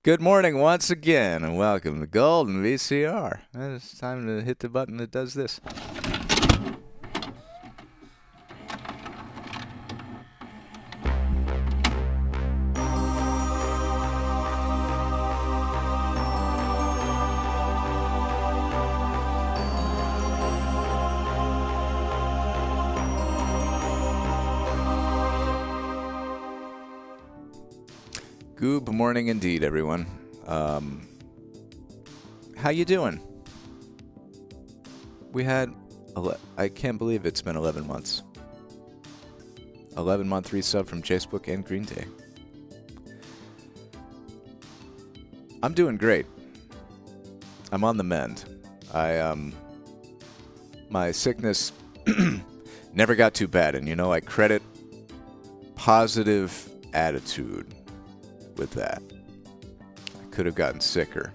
Good morning once again, and welcome to Golden VCR. And it's time to hit the button that does this. Good morning indeed, everyone. How you doing? I can't believe it's been 11 months. 11-month resub from Chasebook and Green Day. I'm doing great. I'm on the mend. My sickness never got too bad, and I credit positive attitude with that. I could have gotten sicker,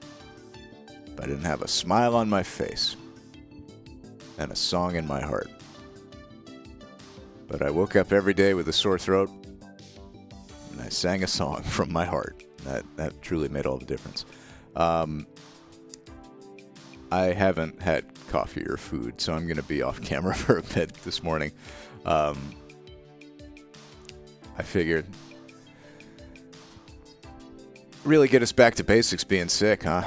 but I didn't have a smile on my face and a song in my heart. But I woke up every day with a sore throat, and I sang a song from my heart. That truly made all the difference. I haven't had coffee or food, so I'm going to be off camera for a bit this morning. I figured really get us back to basics being sick, huh?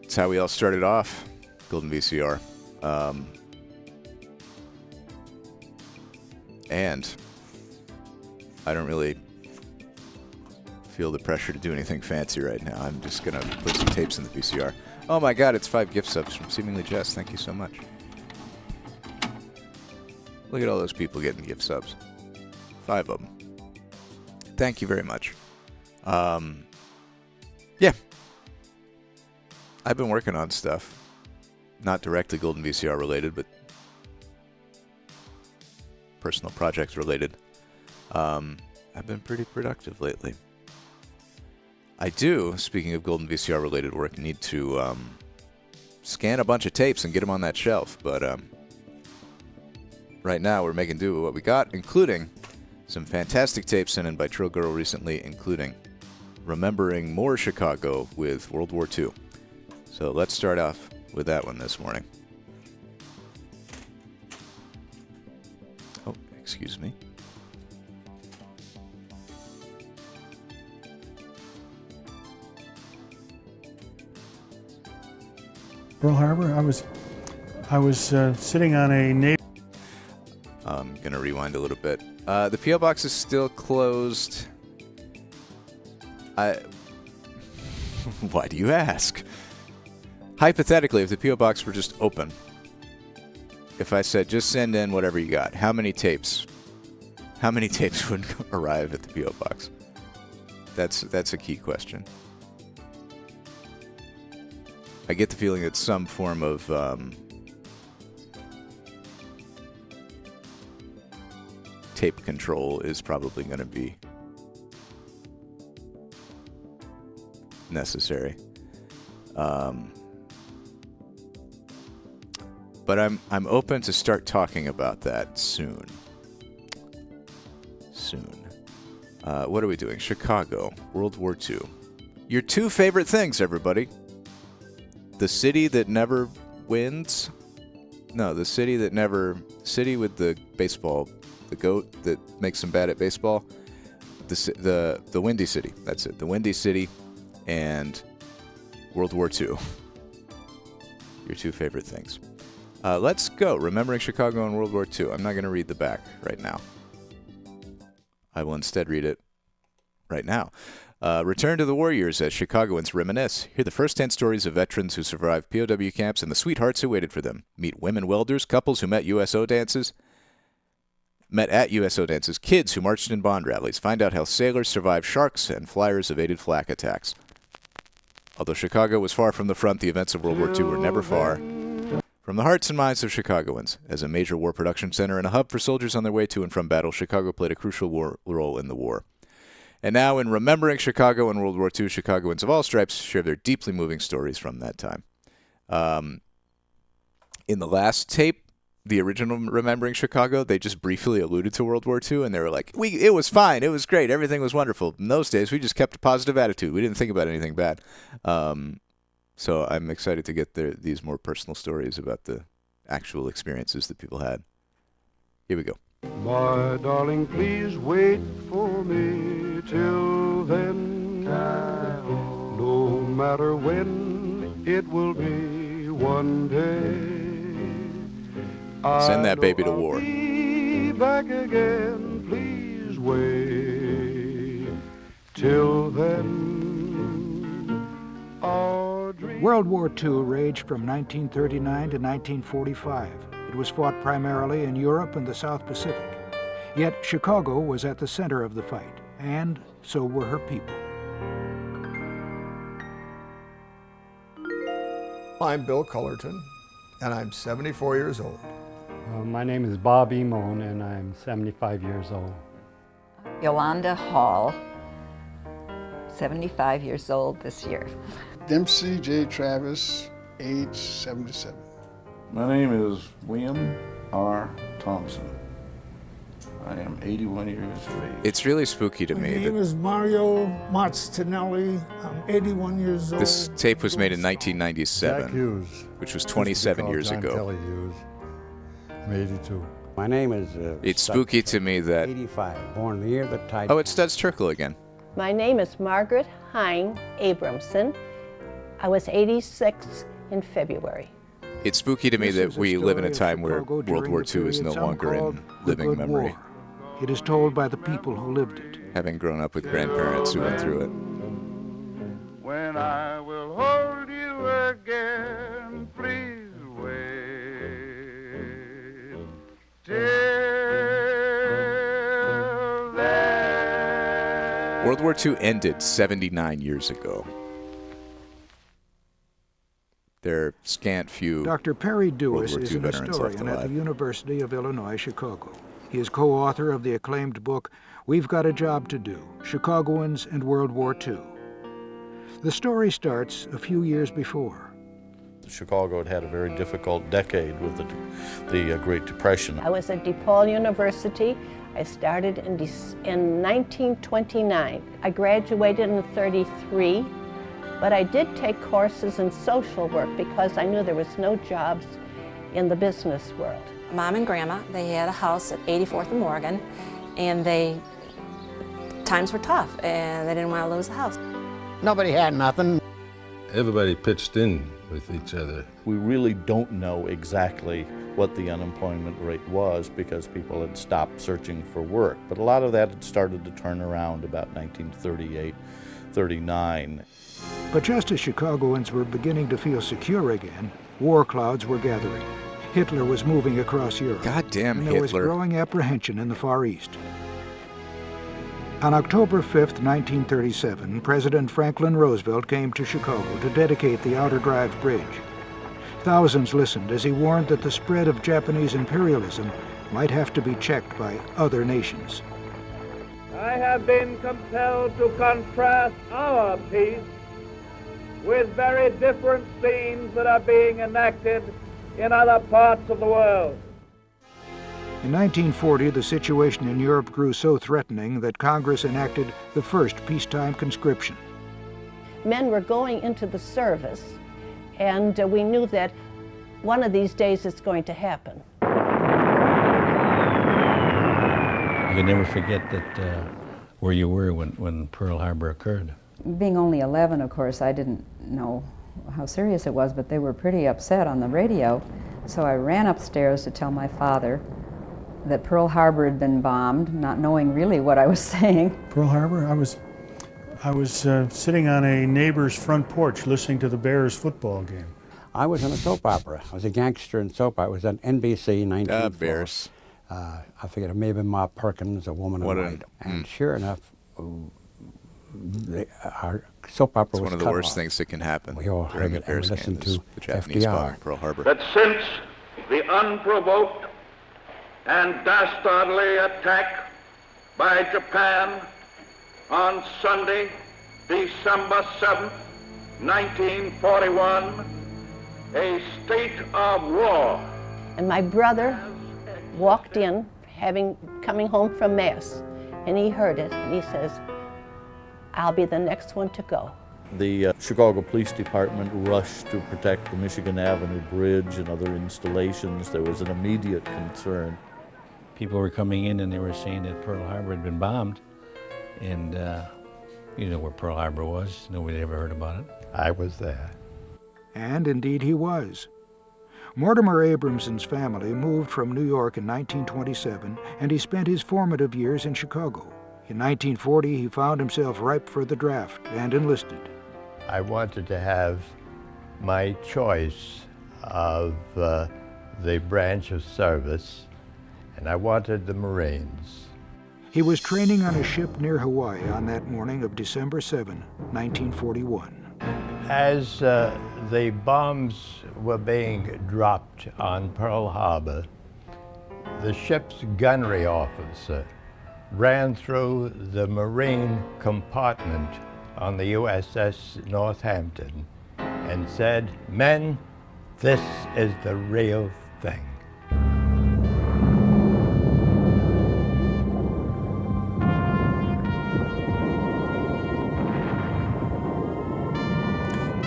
That's how we all started off, Golden VCR. And I don't really feel the pressure to do anything fancy right now. I'm just going to put some tapes in the VCR. Oh my God, it's 5 gift subs from Seemingly Jess. Thank you so much. Look at all those people getting gift subs. 5 of them. Thank you very much. Yeah. I've been working on stuff. Not directly Golden VCR related, but personal projects related. I've been pretty productive lately. I do, speaking of Golden VCR related work, need to scan a bunch of tapes and get them on that shelf. But right now we're making do with what we got, including some fantastic tapes sent in by Trill Girl recently, including Remembering More Chicago with World War II. So let's start off with that one this morning. Oh, excuse me. Pearl Harbor. I was sitting on a neighbor. I'm gonna rewind a little bit. The PO box is still closed. Why do you ask? Hypothetically, if the P.O. box were just open, if I said just send in whatever you got, how many tapes would arrive at the P.O. box? That's a key question. I get the feeling that some form of tape control is probably going to be necessary. But I'm open to start talking about that soon. What are we doing? Chicago, World War II. Your 2 favorite things, everybody. The city that never wins. No, the city with the baseball, the goat that makes them bad at baseball. The Windy City. That's it. The Windy City and World War II. Your 2 favorite things. Let's go. Remembering Chicago and World War II. I'm not going to read the back right now. I will instead read it right now. Return to the war years as Chicagoans reminisce. Hear the first-hand stories of veterans who survived POW camps and the sweethearts who waited for them. Meet women welders, couples who met at USO dances, kids who marched in bond rallies. Find out how sailors survived sharks and flyers evaded flak attacks. Although Chicago was far from the front, the events of World War II were never far from the hearts and minds of Chicagoans. As a major war production center and a hub for soldiers on their way to and from battle, Chicago played a crucial role in the war. And now, in Remembering Chicago and World War II, Chicagoans of all stripes share their deeply moving stories from that time. In the last tape, the original Remembering Chicago, they just briefly alluded to World War II, and they were like, it was fine, it was great, everything was wonderful. In those days, we just kept a positive attitude. We didn't think about anything bad. So I'm excited to get these more personal stories about the actual experiences that people had. Here we go. My darling, please wait for me till then. No matter when it will be, one day Send that baby to war. I'll be back again. Please wait till then. Our dream. World War II raged from 1939 to 1945. It was fought primarily in Europe and the South Pacific. Yet Chicago was at the center of the fight, and so were her people. I'm Bill Cullerton, and I'm 74 years old. My name is Bob Emon, and I'm 75 years old. Yolanda Hall, 75 years old this year. Dempsey J. Travis, age 77. My name is William R. Thompson. I am 81 years of age. It's really spooky to My me name that is Mario Martinelli. I'm 81 years old. this tape was made in Jack 1997, Hughes. which was 27 years John ago. Kelly Hughes. I'm 82. My name is It's spooky to me that... 85, born the year the tide... Oh, it's Studs Terkel again. My name is Margaret Hein Abramson. I was 86 in February. It's spooky to me This that is a we live in a story of time where Chicago World during War the II is no period some longer called in the living Good memory, War. It is told by the people who lived it. having grown up with grandparents who went through it. When I will hold you again, please wait till then. World War II ended 79 years ago. There are scant few Dr. Perry World Dewis War is II an veterans left historian at the alive. University of Illinois, Chicago. He is co-author of the acclaimed book, We've Got a Job to Do, Chicagoans and World War II. The story starts a few years before. Chicago had had a very difficult decade with the Great Depression. I was at DePaul University. I started in 1929. I graduated in 33, but I did take courses in social work because I knew there was no jobs in the business world. Mom and Grandma, they had a house at 84th and Morgan, and times were tough, and they didn't want to lose the house. Nobody had nothing. Everybody pitched in with each other. We really don't know exactly what the unemployment rate was because people had stopped searching for work. But a lot of that had started to turn around about 1938, 39. But just as Chicagoans were beginning to feel secure again, war clouds were gathering. Hitler was moving across Europe. Goddamn and there was Hitler. growing apprehension in the Far East. On October 5th, 1937, President Franklin Roosevelt came to Chicago to dedicate the Outer Drive Bridge. Thousands listened as he warned that the spread of Japanese imperialism might have to be checked by other nations. I have been compelled to contrast our peace with very different scenes that are being enacted in other parts of the world. In 1940, the situation in Europe grew so threatening that Congress enacted the first peacetime conscription. Men were going into the service, and we knew that one of these days it's going to happen. You can never forget that where you were when Pearl Harbor occurred. Being only 11, of course, I didn't know how serious it was, but they were pretty upset on the radio. So I ran upstairs to tell my father that Pearl Harbor had been bombed, not knowing really what I was saying. Pearl Harbor? I was sitting on a neighbor's front porch listening to the Bears football game. I was in a soap opera. I was a gangster in soap opera. It was on NBC, 1904. Bears. I figured it may have been Ma Perkins, A Woman in White. And sure enough, our soap opera was one of the cut worst off. things that can happen We all during a heard it and Bears game listened is to the Japanese FDR. bombing Pearl Harbor. That since the unprovoked and dastardly attack by Japan on Sunday, December 7th, 1941, a state of war And my brother walked in, coming home from Mass, and he heard it, and he says, "I'll be the next one to go." The Chicago Police Department rushed to protect the Michigan Avenue Bridge and other installations. There was an immediate concern. People were coming in and they were saying that Pearl Harbor had been bombed, and you know where Pearl Harbor was. Nobody ever heard about it. I was there. And indeed he was. Mortimer Abramson's family moved from New York in 1927, and he spent his formative years in Chicago. In 1940, he found himself ripe for the draft and enlisted. I wanted to have my choice of the branch of service, and I wanted the Marines. He was training on a ship near Hawaii on that morning of December 7, 1941. As the bombs were being dropped on Pearl Harbor, the ship's gunnery officer ran through the Marine compartment on the USS Northampton and said, "Men, this is the real thing."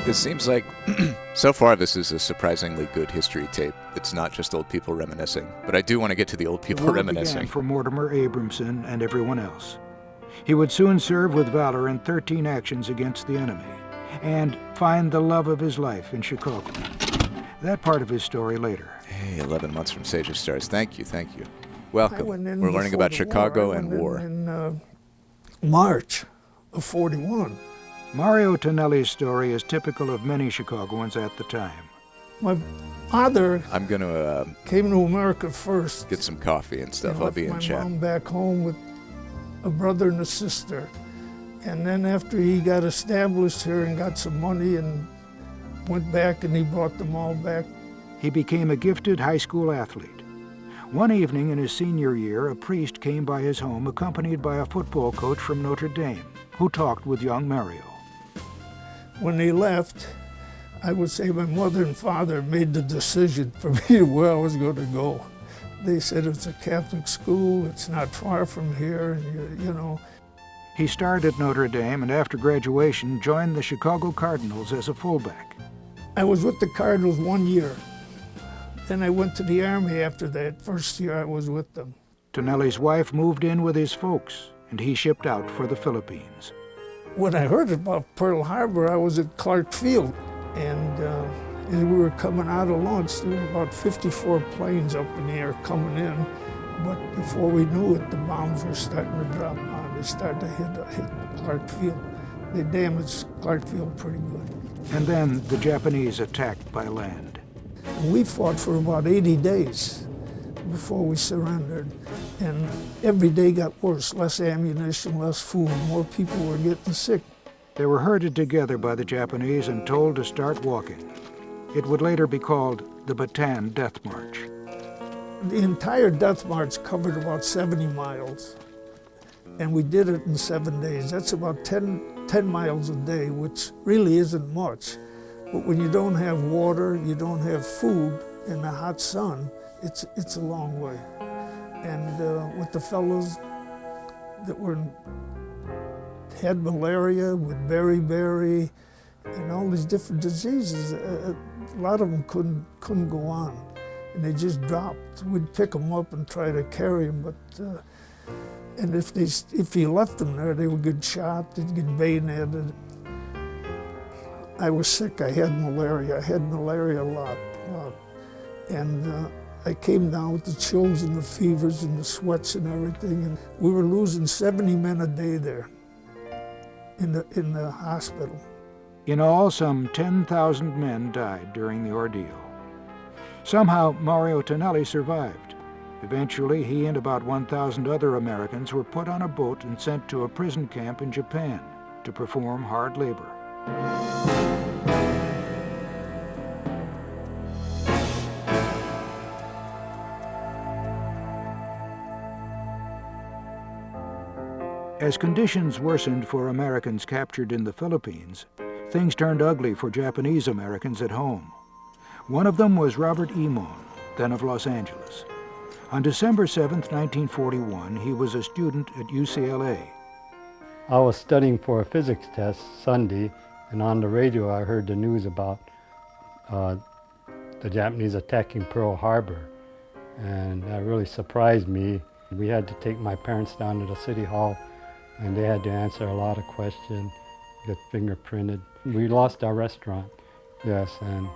This seems like, so far, this is a surprisingly good history tape. It's not just old people reminiscing, but I do want to get to the old people reminiscing. Began for Mortimer Abramson and everyone else. He would soon serve with valor in 13 actions against the enemy and find the love of his life in Chicago. That part of his story later. Hey, 11 months from Sage of Stars. Thank you, thank you. Welcome. We're learning about Chicago and war. In March of '41. Mario Tonelli's story is typical of many Chicagoans at the time. My father I'm going to came to America first. Get some coffee and stuff. I'll be in chat. My mom back home with a brother and a sister. And then after he got established here and got some money and went back, and he brought them all back. He became a gifted high school athlete. One evening in his senior year, a priest came by his home accompanied by a football coach from Notre Dame, who talked with young Mario. When they left, I would say my mother and father made the decision for me where I was going to go. They said it's a Catholic school, it's not far from here, and you know. He starred at Notre Dame and after graduation joined the Chicago Cardinals as a fullback. I was with the Cardinals 1 year. Then I went to the Army after that. First year I was with them. Tonelli's wife moved in with his folks, and he shipped out for the Philippines. When I heard about Pearl Harbor, I was at Clark Field, and as we were coming out of launch, there were about 54 planes up in the air coming in, but before we knew it, the bombs were starting to drop on. They started to hit Clark Field. They damaged Clark Field pretty good. And then the Japanese attacked by land. And we fought for about 80 days before we surrendered. And every day got worse, less ammunition, less food, more people were getting sick. They were herded together by the Japanese and told to start walking. It would later be called the Bataan Death March. The entire Death March covered about 70 miles, and we did it in 7 days. That's about 10 miles a day, which really isn't much. But when you don't have water, you don't have food, in the hot sun, it's a long way. And with the fellows that had malaria, with beriberi, and all these different diseases, a lot of them couldn't go on, and they just dropped. We'd pick them up and try to carry them, but and if you left them there, they would get shot, they'd get bayoneted. I was sick. I had malaria. I had malaria a lot. And I came down with the chills and the fevers and the sweats and everything. And we were losing 70 men a day there in the hospital. In all, some 10,000 men died during the ordeal. Somehow, Mario Tonelli survived. Eventually, he and about 1,000 other Americans were put on a boat and sent to a prison camp in Japan to perform hard labor. As conditions worsened for Americans captured in the Philippines, things turned ugly for Japanese Americans at home. One of them was Robert Emon, then of Los Angeles. On December 7, 1941, he was a student at UCLA. I was studying for a physics test Sunday, and on the radio I heard the news about the Japanese attacking Pearl Harbor, and that really surprised me. We had to take my parents down to the city hall, and they had to answer a lot of questions, get fingerprinted. We lost our restaurant, yes, and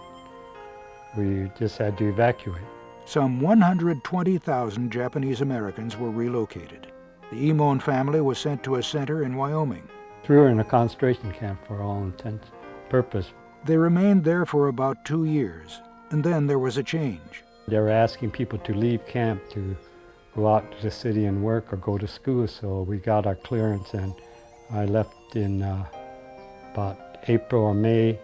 we just had to evacuate. Some 120,000 Japanese Americans were relocated. The Emon family was sent to a center in Wyoming. We were in a concentration camp for all intents and purposes. They remained there for about 2 years, and then there was a change. They were asking people to leave camp to go out to the city and work or go to school, so we got our clearance, and I left in about April or May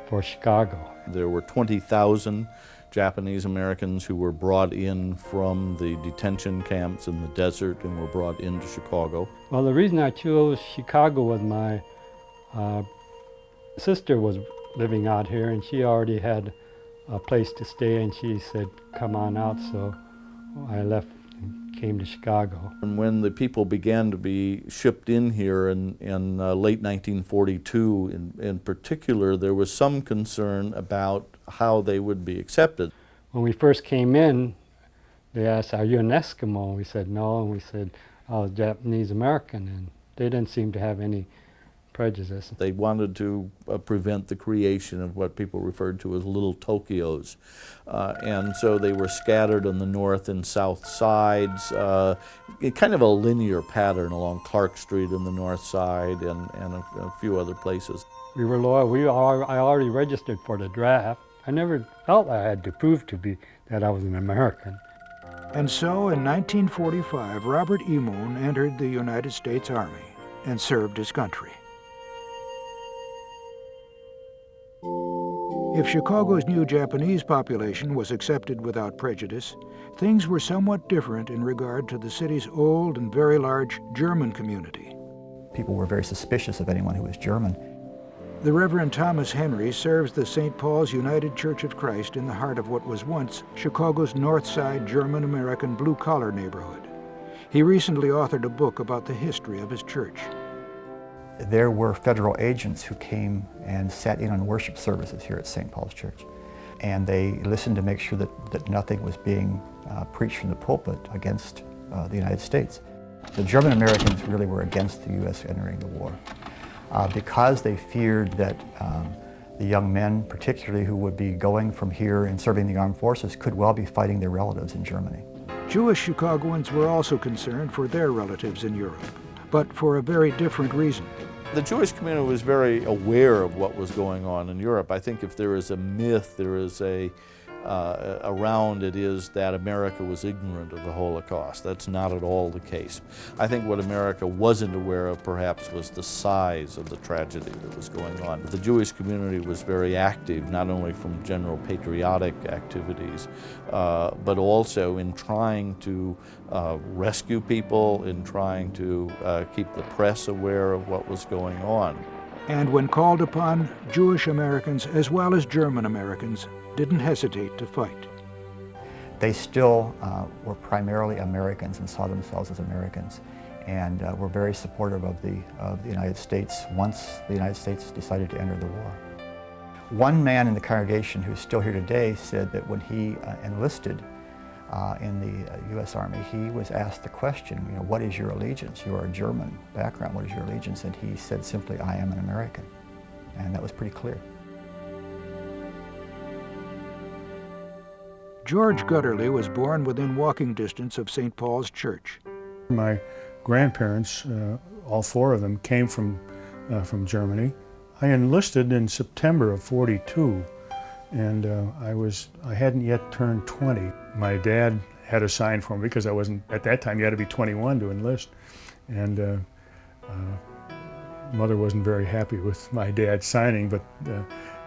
for Chicago. There were 20,000 Japanese Americans who were brought in from the detention camps in the desert and were brought into Chicago. Well, the reason I chose Chicago was my sister was living out here, and she already had a place to stay, and she said, come on out, so I left and came to Chicago. And when the people began to be shipped in here in late 1942, in particular, there was some concern about how they would be accepted. When we first came in, they asked, are you an Eskimo? We said no, and we said, I was Japanese American, and they didn't seem to have any prejudice. They wanted to prevent the creation of what people referred to as little Tokyos. And so they were scattered on the north and south sides, kind of a linear pattern along Clark Street on the north side and a few other places. We were loyal. I already registered for the draft. I never felt I had to prove that I was an American. And so in 1945, Robert Emon entered the United States Army and served his country. If Chicago's new Japanese population was accepted without prejudice, things were somewhat different in regard to the city's old and very large German community. People were very suspicious of anyone who was German. The Reverend Thomas Henry serves the St. Paul's United Church of Christ in the heart of what was once Chicago's North Side German-American blue-collar neighborhood. He recently authored a book about the history of his church. There were federal agents who came and sat in on worship services here at St. Paul's Church. And they listened to make sure that nothing was being preached from the pulpit against the United States. The German Americans really were against the U.S. entering the war because they feared that the young men, particularly who would be going from here and serving the armed forces, could well be fighting their relatives in Germany. Jewish Chicagoans were also concerned for their relatives in Europe, but for a very different reason. The Jewish community was very aware of what was going on in Europe. I think if there is a myth, there is around it is that America was ignorant of the Holocaust. That's not at all the case. I think what America wasn't aware of perhaps was the size of the tragedy that was going on. The Jewish community was very active, not only from general patriotic activities, but also in trying to rescue people, in trying to keep the press aware of what was going on. And when called upon, Jewish Americans as well as German Americans didn't hesitate to fight. They still were primarily Americans and saw themselves as Americans, and were very supportive of the United States once the United States decided to enter the war. One man in the congregation who's still here today said that when he enlisted in the U.S. Army, he was asked the question, what is your allegiance? You are a German background, what is your allegiance? And he said simply, I am an American. And that was pretty clear. George Gutterly was born within walking distance of St. Paul's Church. My grandparents, all four of them, came from Germany. I enlisted in September of '42, and I hadn't yet turned 20. My dad had a sign for me because I wasn't, at that time you had to be 21 to enlist. And Mother wasn't very happy with my dad signing, but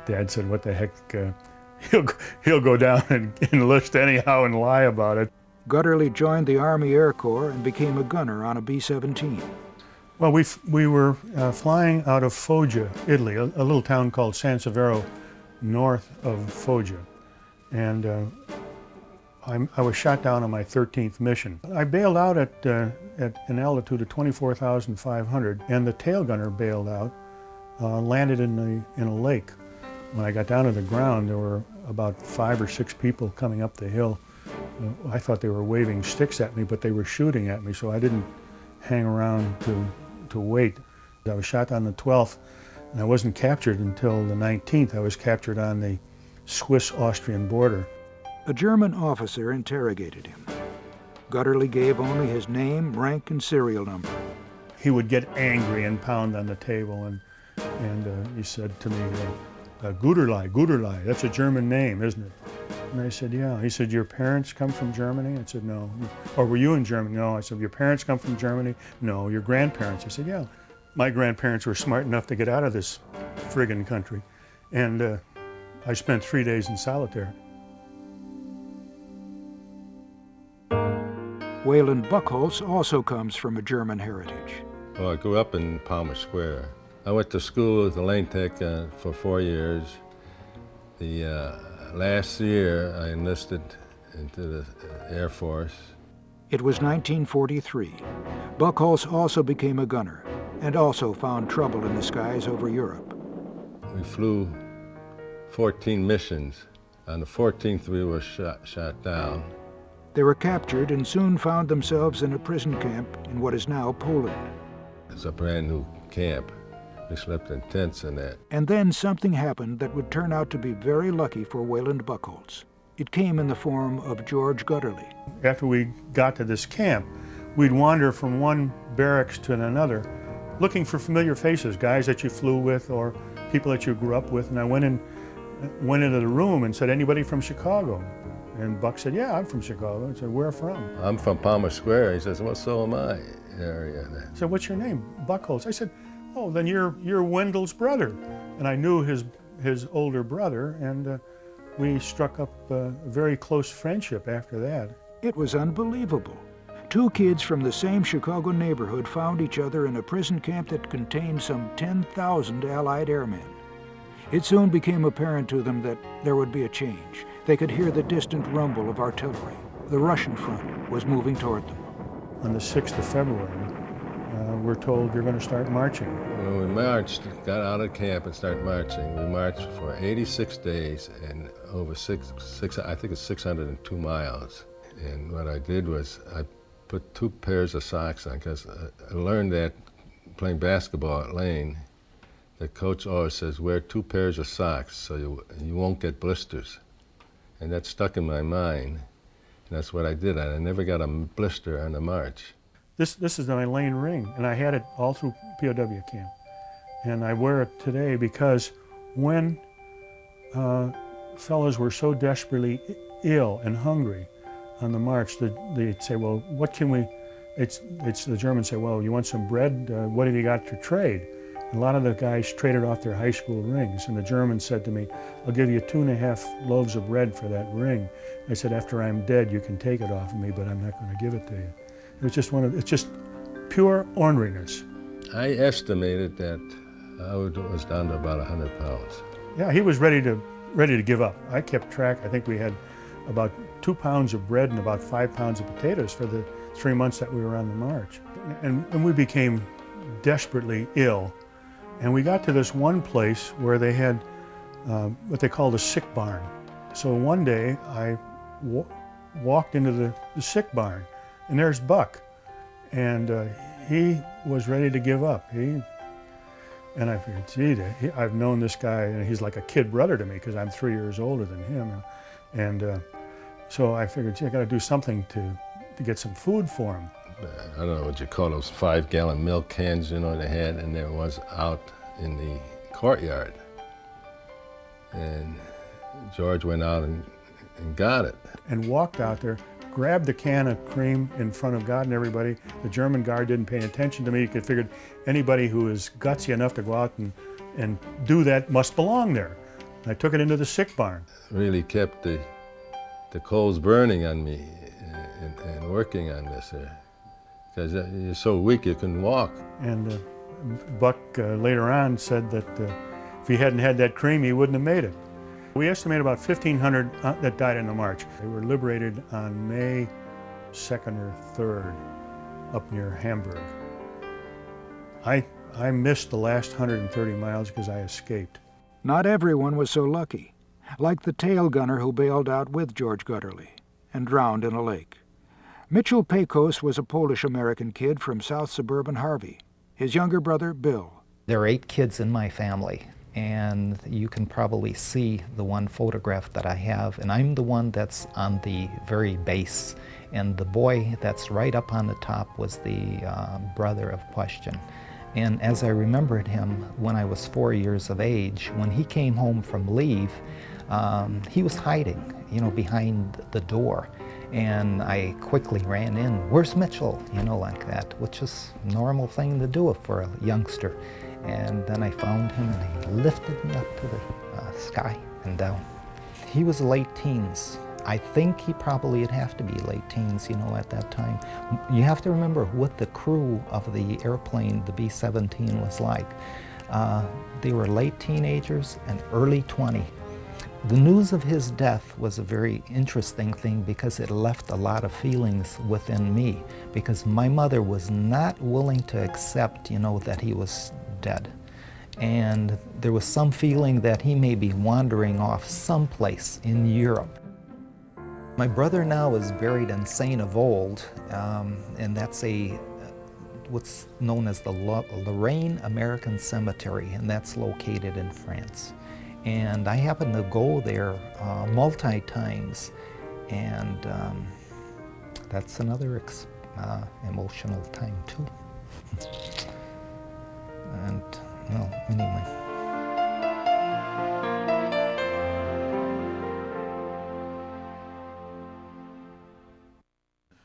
Dad said, what the heck, he'll go down and enlist anyhow and lie about it. Gutterly joined the Army Air Corps and became a gunner on a B-17. Well, we were flying out of Foggia, Italy, a little town called San Severo, north of Foggia. And I was shot down on my 13th mission. I bailed out at an altitude of 24,500, and the tail gunner bailed out, landed in a lake. When I got down to the ground, there were about 5 or 6 people coming up the hill. I thought they were waving sticks at me, but they were shooting at me, so I didn't hang around to wait. I was shot on the 12th, and I wasn't captured until the 19th. I was captured on the Swiss-Austrian border. A German officer interrogated him. Gutterly gave only his name, rank, and serial number. He would get angry and pound on the table, and he said to me, Guderlei, that's a German name, isn't it? And I said, yeah. He said, your parents come from Germany? I said, no. Or were you in Germany? No. I said, your parents come from Germany? No. Your grandparents? I said, yeah. My grandparents were smart enough to get out of this friggin' country. And I spent 3 days in solitary. Wayland Buchholz also comes from a German heritage. Well, I grew up in Palmer Square. I went to school at the Lane Tech for 4 years. The last year, I enlisted into the Air Force. It was 1943. Buchholz also became a gunner and also found trouble in the skies over Europe. We flew 14 missions. On the 14th, we were shot down. They were captured and soon found themselves in a prison camp in what is now Poland. It's a brand new camp. We slept in tents and that. And then something happened that would turn out to be very lucky for Wayland Buchholz. It came in the form of George Gutterly. After we got to this camp, we'd wander from one barracks to another, looking for familiar faces, guys that you flew with or people that you grew up with. And I went into the room and said, anybody from Chicago? And Buck said, yeah, I'm from Chicago. I said, where from? I'm from Palmer Square. He says, well, so am I. Area. I said, what's your name? Buchholz. I said, oh, then you're Wendell's brother. And I knew his older brother, and we struck up a very close friendship after that. It was unbelievable. 2 kids from the same Chicago neighborhood found each other in a prison camp that contained some 10,000 Allied airmen. It soon became apparent to them that there would be a change. They could hear the distant rumble of artillery. The Russian front was moving toward them. On the 6th of February, we're told you're going to start marching. When we marched, got out of camp and started marching, we marched for 86 days and over I think it's 602 miles. And what I did was I put 2 pairs of socks on, because I learned that playing basketball at Lane, the coach always says, wear 2 pairs of socks so you won't get blisters. And that stuck in my mind. And that's what I did. I never got a blister on the march. This is my Lane ring, and I had it all through POW camp. And I wear it today because when fellows were so desperately ill and hungry on the march, they'd say, well, what can we, the Germans say, well, you want some bread? What have you got to trade? And a lot of the guys traded off their high school rings, and the Germans said to me, I'll give you 2.5 loaves of bread for that ring. I said, after I'm dead, you can take it off of me, but I'm not going to give it to you. It's just pure orneriness. I estimated that I was down to about 100 pounds. Yeah, he was ready to give up. I kept track. I think we had about 2 pounds of bread and about 5 pounds of potatoes for the 3 months that we were on the march. And we became desperately ill. And we got to this one place where they had what they called a sick barn. So one day I walked into the sick barn, and there's Buck. And he was ready to give up. And I figured, gee, I've known this guy, and he's like a kid brother to me because I'm 3 years older than him. And so I figured, gee, I got to do something to get some food for him. I don't know what you call those 5-gallon milk cans, you know, they had, and there was out in the courtyard. And George went out and got it. And walked out there, grabbed the can of cream in front of God and everybody. The German guard didn't pay attention to me. He figured anybody who is gutsy enough to go out and do that must belong there. And I took it into the sick barn. Really kept the coals burning on me and working on this here. Because you're so weak you can walk. And Buck later on said that if he hadn't had that cream, he wouldn't have made it. We estimate about 1,500 that died in the march. They were liberated on May 2nd or 3rd up near Hamburg. I missed the last 130 miles because I escaped. Not everyone was so lucky, like the tail gunner who bailed out with George Gutterly and drowned in a lake. Mitchell Pecos was a Polish-American kid from South Suburban Harvey. His younger brother, Bill. There are 8 kids in my family, and you can probably see the one photograph that I have, and I'm the one that's on the very base, and the boy that's right up on the top was the brother of question. And as I remembered him when I was 4 years of age, when he came home from leave, he was hiding, behind the door. And I quickly ran in, "Where's Mitchell?" Like that, which is a normal thing to do for a youngster. And then I found him and he lifted me up to the sky and down. He was late teens. I think he probably would have to be late teens, at that time. You have to remember what the crew of the airplane, the B-17, was like. They were late teenagers and early 20. The news of his death was a very interesting thing because it left a lot of feelings within me, because my mother was not willing to accept, that he was dead. And there was some feeling that he may be wandering off someplace in Europe. My brother now is buried in St. Avold, and that's what's known as the Lorraine American Cemetery, and that's located in France. And I happened to go there multi-times, and that's another emotional time too. And, well, anyway.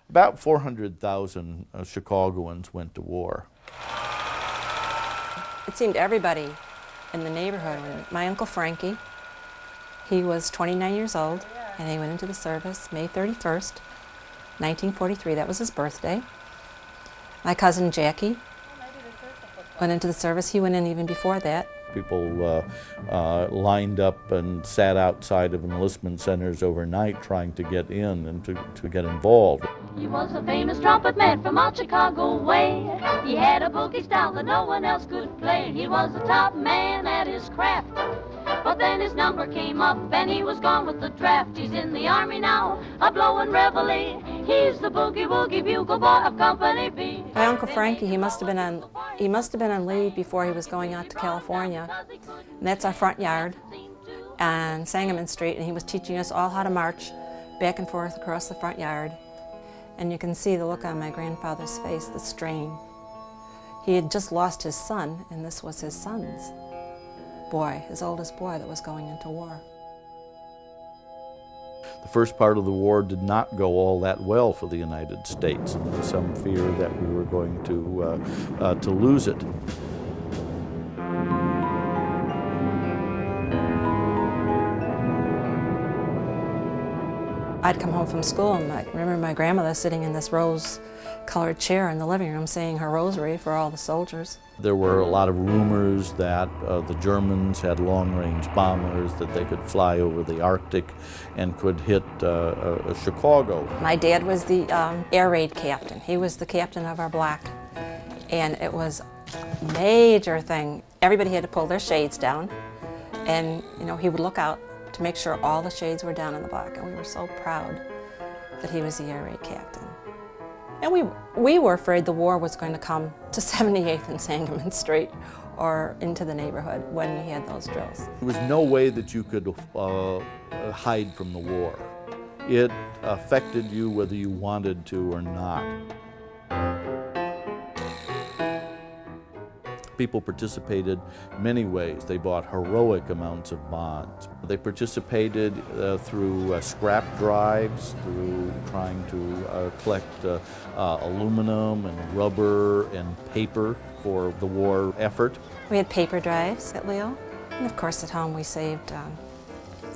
About 400,000 Chicagoans went to war. It seemed everybody in the neighborhood. My Uncle Frankie, he was 29 years old, and he went into the service May 31st, 1943. That was his birthday. My cousin Jackie went into the service. He went in even before that. People lined up and sat outside of enlistment centers overnight trying to get in and to get involved. He was a famous trumpet man from out Chicago way. He had a boogie style that no one else could play. He was the top man at his craft. But then his number came up and he was gone with the draft. He's in the army now, a blowing reveille. He's the boogie-woogie bugle boy of Company B. My Uncle Frankie, he must have been on leave before he was going out to California. And that's our front yard on Sangamon Street, and he was teaching us all how to march back and forth across the front yard. And you can see the look on my grandfather's face, the strain. He had just lost his son, and this was his son's boy, his oldest boy that was going into war. The first part of the war did not go all that well for the United States, and there was some fear that we were going to lose it. I'd come home from school, and I remember my grandmother sitting in this rose-colored chair in the living room saying her rosary for all the soldiers. There were a lot of rumors that the Germans had long-range bombers, that they could fly over the Arctic and could hit Chicago. My dad was the air raid captain. He was the captain of our block, and it was a major thing. Everybody had to pull their shades down, and he would look out to make sure all the shades were down in the block, and we were so proud that he was the air raid captain. And we were afraid the war was going to come to 78th and Sangamon Street or into the neighborhood when we had those drills. There was no way that you could hide from the war. It affected you whether you wanted to or not. People participated many ways. They bought heroic amounts of bonds. They participated through scrap drives, through trying to collect aluminum and rubber and paper for the war effort. We had paper drives at Leo, and of course at home we saved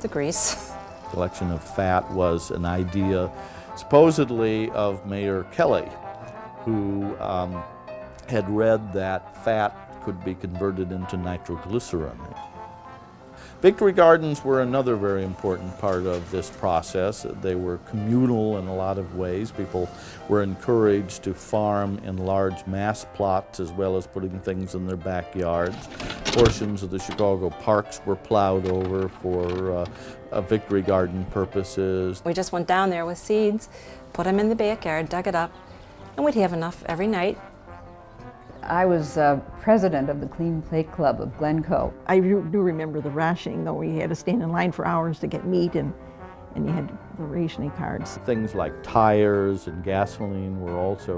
the grease. Collection of fat was an idea supposedly of Mayor Kelly, who had read that fat could be converted into nitroglycerin. Victory gardens were another very important part of this process. They were communal in a lot of ways. People were encouraged to farm in large mass plots as well as putting things in their backyards. Portions of the Chicago parks were plowed over for victory garden purposes. We just went down there with seeds, put them in the backyard, dug it up, and we'd have enough every night. I was president of the Clean Plate Club of Glencoe. I do remember the rationing, though. We had to stand in line for hours to get meat, and you had the rationing cards. Things like tires and gasoline were also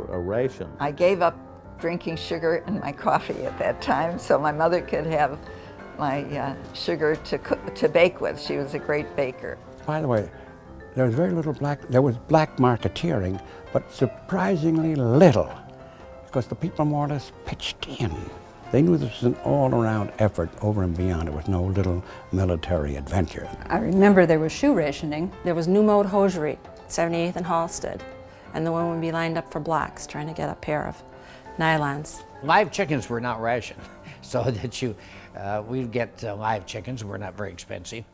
a ration. I gave up drinking sugar in my coffee at that time so my mother could have my sugar to bake with. She was a great baker. By the way, there was very little there was black marketeering, but surprisingly little, because the people more or less pitched in. They knew this was an all-around effort over and beyond. It was no little military adventure. I remember there was shoe rationing. There was New Mode Hosiery, 78th and Halsted, and the women would be lined up for blocks trying to get a pair of nylons. Live chickens were not rationed, so that we'd get live chickens, were not very expensive.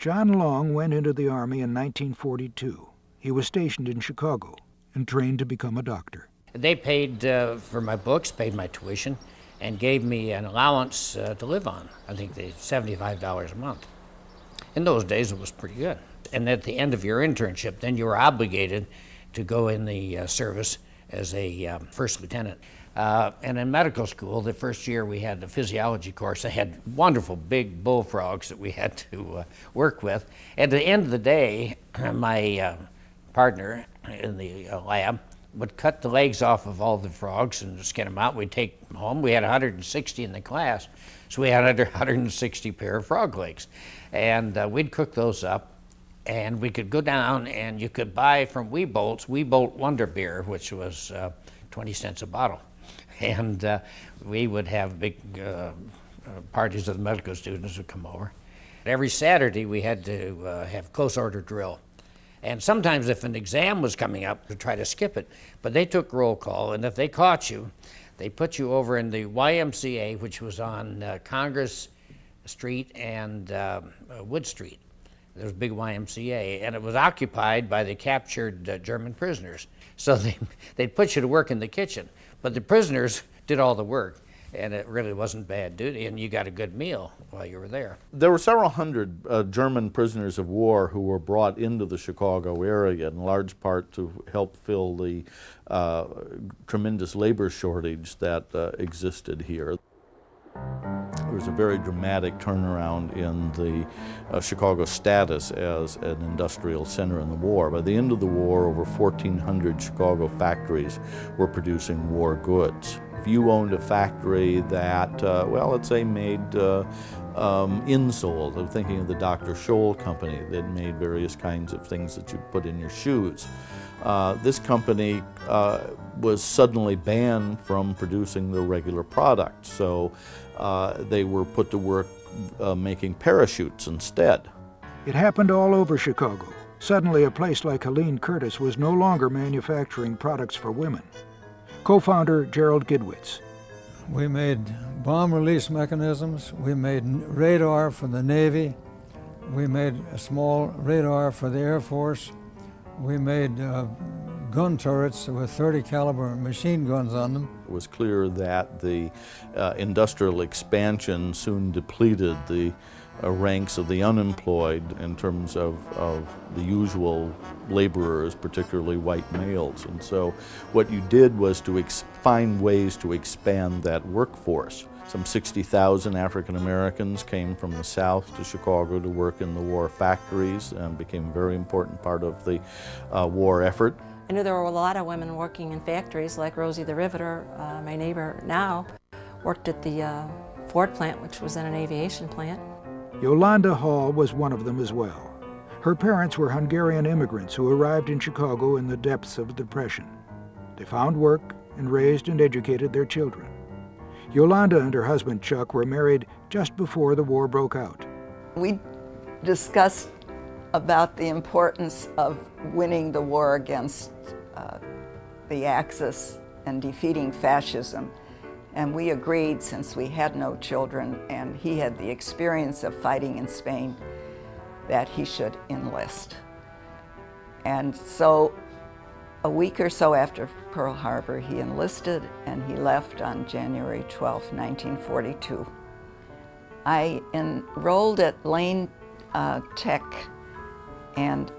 John Long went into the Army in 1942. He was stationed in Chicago and trained to become a doctor. They paid for my books, paid my tuition, and gave me an allowance to live on. I think they $75 a month. In those days, it was pretty good. And at the end of your internship, then you were obligated to go in the service as a first lieutenant. And in medical school, the first year we had the physiology course. They had wonderful big bullfrogs that we had to work with. At the end of the day, my partner in the lab would cut the legs off of all the frogs and skin them out. We'd take them home. We had 160 in the class, so we had 160 pair of frog legs. And we'd cook those up, and we could go down and you could buy from Weebolt Wonder Beer, which was 20 cents a bottle. And we would have big parties of the medical students would come over. Every Saturday we had to have close order drill. And sometimes if an exam was coming up, to try to skip it, but they took roll call, and if they caught you, they put you over in the YMCA, which was on Congress Street and Wood Street. There was a big YMCA, and it was occupied by the captured German prisoners. So they'd put you to work in the kitchen, but the prisoners did all the work, and it really wasn't bad duty, and you got a good meal while you were there. There were several hundred German prisoners of war who were brought into the Chicago area, in large part to help fill the tremendous labor shortage that existed here. There was a very dramatic turnaround in the Chicago status as an industrial center in the war. By the end of the war, over 1,400 Chicago factories were producing war goods. If you owned a factory that, well, let's say made insoles, I'm thinking of the Dr. Scholl company that made various kinds of things that you put in your shoes. This company was suddenly banned from producing their regular product, so they were put to work making parachutes instead. It happened all over Chicago. Suddenly, a place like Helene Curtis was no longer manufacturing products for women. Co-founder Gerald Gidwitz. We made bomb release mechanisms. We made radar for the Navy. We made a small radar for the Air Force. We made gun turrets with 30 caliber machine guns on them. It was clear that the industrial expansion soon depleted the ranks of the unemployed in terms of the usual laborers, particularly white males. And so what you did was to find ways to expand that workforce. Some 60,000 African Americans came from the South to Chicago to work in the war factories and became a very important part of the war effort. I knew there were a lot of women working in factories, like Rosie the Riveter, my neighbor now, worked at the Ford plant, which was then an aviation plant. Yolanda Hall was one of them as well. Her parents were Hungarian immigrants who arrived in Chicago in the depths of the Depression. They found work and raised and educated their children. Yolanda and her husband Chuck were married just before the war broke out. We discussed about the importance of winning the war against the Axis and defeating fascism. And we agreed, since we had no children and he had the experience of fighting in Spain, that he should enlist. And so a week or so after Pearl Harbor, he enlisted and he left on January 12, 1942. I enrolled at Lane Tech and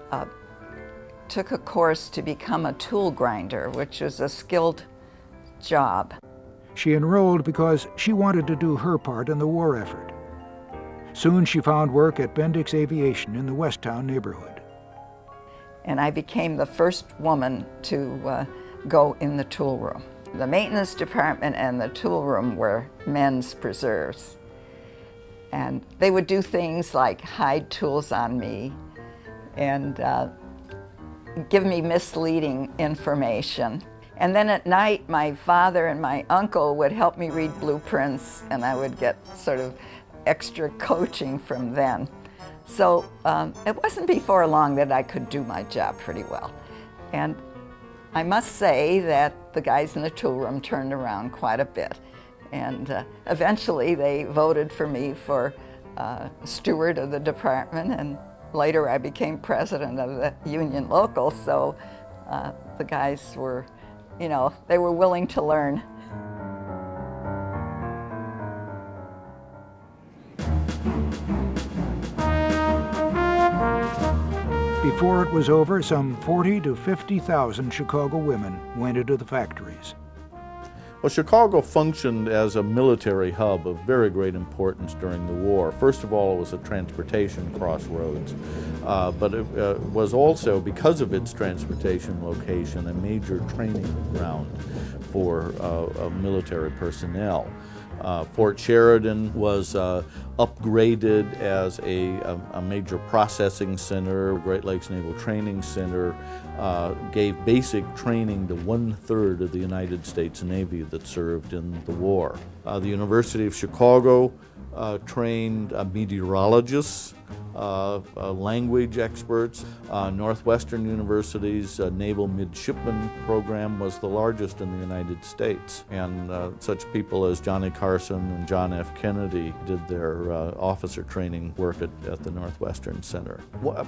took a course to become a tool grinder, which was a skilled job. She enrolled because she wanted to do her part in the war effort. Soon she found work at Bendix Aviation in the Westtown neighborhood. And I became the first woman to go in the tool room. The maintenance department and the tool room were men's preserves. And they would do things like hide tools on me and give me misleading information. And then at night, my father and my uncle would help me read blueprints, and I would get sort of extra coaching from them. So it wasn't before long that I could do my job pretty well. And I must say that the guys in the tool room turned around quite a bit. And eventually they voted for me for steward of the department, and later I became president of the union local, so the guys were, you know, they were willing to learn. Before it was over, some 40 to 50,000 Chicago women went into the factories. Well, Chicago functioned as a military hub of very great importance during the war. First of all, it was a transportation crossroads, but it was also, because of its transportation location, a major training ground for military personnel. Fort Sheridan was upgraded as a major processing center. Great Lakes Naval Training Center gave basic training to 1/3 of the United States Navy that served in the war. The University of Chicago trained meteorologists, language experts. Northwestern University's Naval Midshipman program was the largest in the United States, and such people as Johnny Carson and John F. Kennedy did their officer training work at the Northwestern Center.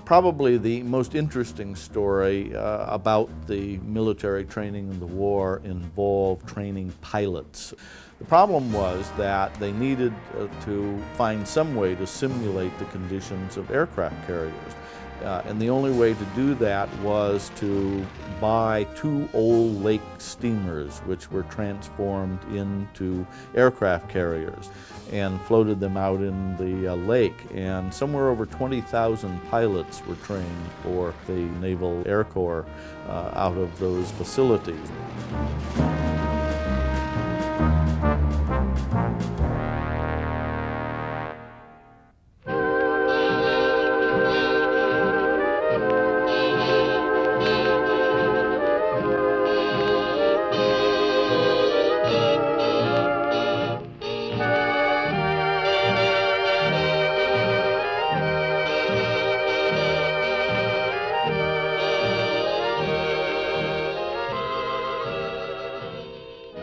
Probably the most interesting story about the military training in the war involved training pilots. The problem was that they needed to find some way to simulate the conditions of aircraft carriers. And the only way to do that was to buy 2 old lake steamers, which were transformed into aircraft carriers, and floated them out in the lake. And somewhere over 20,000 pilots were trained for the Naval Air Corps out of those facilities.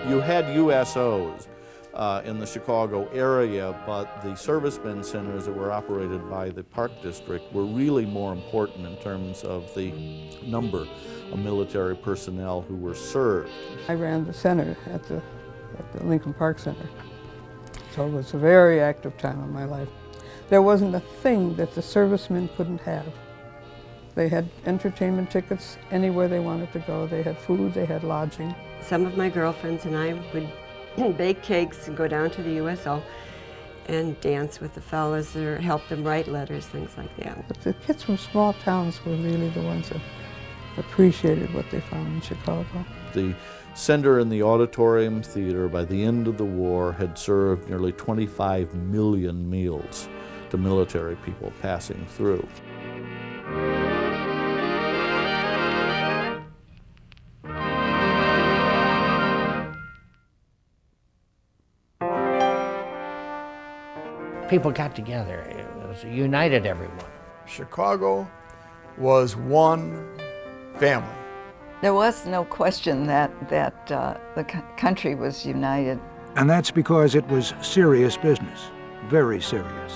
You had USOs in the Chicago area, but the servicemen centers that were operated by the Park District were really more important in terms of the number of military personnel who were served. I ran the center at the Lincoln Park Center, so it was a very active time in my life. There wasn't a thing that the servicemen couldn't have. They had entertainment tickets anywhere they wanted to go. They had food, they had lodging. Some of my girlfriends and I would bake cakes and go down to the USO and dance with the fellas or help them write letters, things like that. But the kids from small towns were really the ones that appreciated what they found in Chicago. The center and the auditorium theater, by the end of the war, had served nearly 25 million meals to military people passing through. People got together. It was united everyone. Chicago was one family. There was no question that the country was united And that's because it was serious business, very serious.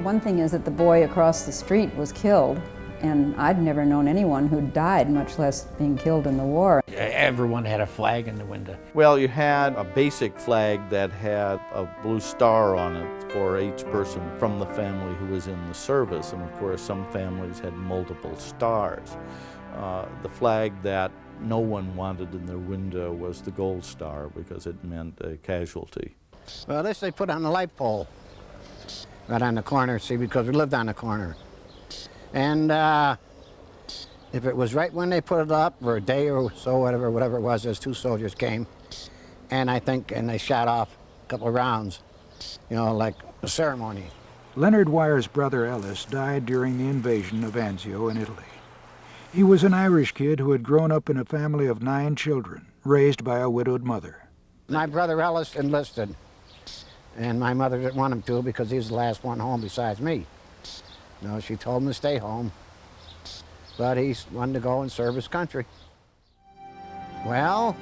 One thing is that the boy across the street was killed, and I'd never known anyone who died, much less being killed in the war. Everyone had a flag in the window. Well, you had a basic flag that had a blue star on it for each person from the family who was in the service, and of course some families had multiple stars. The flag that no one wanted in their window was the gold star because it meant a casualty. Well, this they put on the light pole, right on the corner, see, because we lived on the corner. And if it was right when they put it up, or a day or so, whatever it was, those two soldiers came, and they shot off a couple of rounds, you know, like a ceremony. Leonard Wyer's brother Ellis died during the invasion of Anzio in Italy. He was an Irish kid who had grown up in a family of 9 children, raised by a widowed mother. My brother Ellis enlisted, and my mother didn't want him to because he was the last one home besides me. No, she told him to stay home, but he wanted to go and serve his country. Well,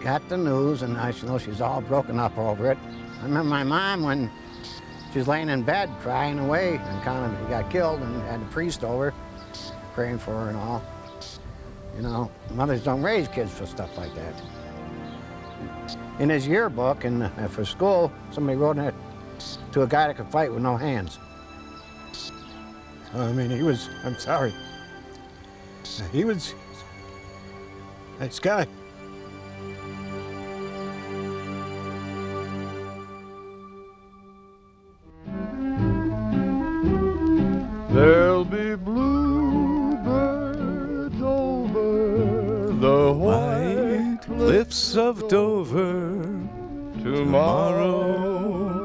got the news, and I know she's all broken up over it. I remember my mom when she was laying in bed crying away, and kind of got killed, and had the priest over praying for her and all. You know, mothers don't raise kids for stuff like that. In his yearbook and for school, somebody wrote in it, to a guy that could fight with no hands. I mean, he was, I'm sorry, he was, nice guy. There'll be bluebirds over the white cliffs of Dover tomorrow.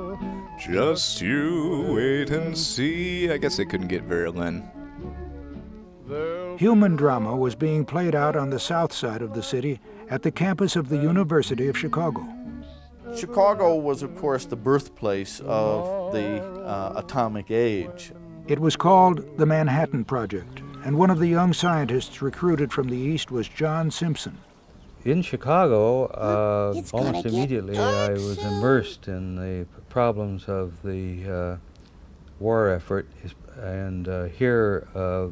Just you wait and see. I guess they couldn't get violin. Human drama was being played out on the south side of the city at the campus of the University of Chicago. Chicago was, of course, the birthplace of the atomic age. It was called the Manhattan Project, and one of the young scientists recruited from the East was John Simpson. In Chicago, almost immediately, I was immersed in the problems of the war effort, and here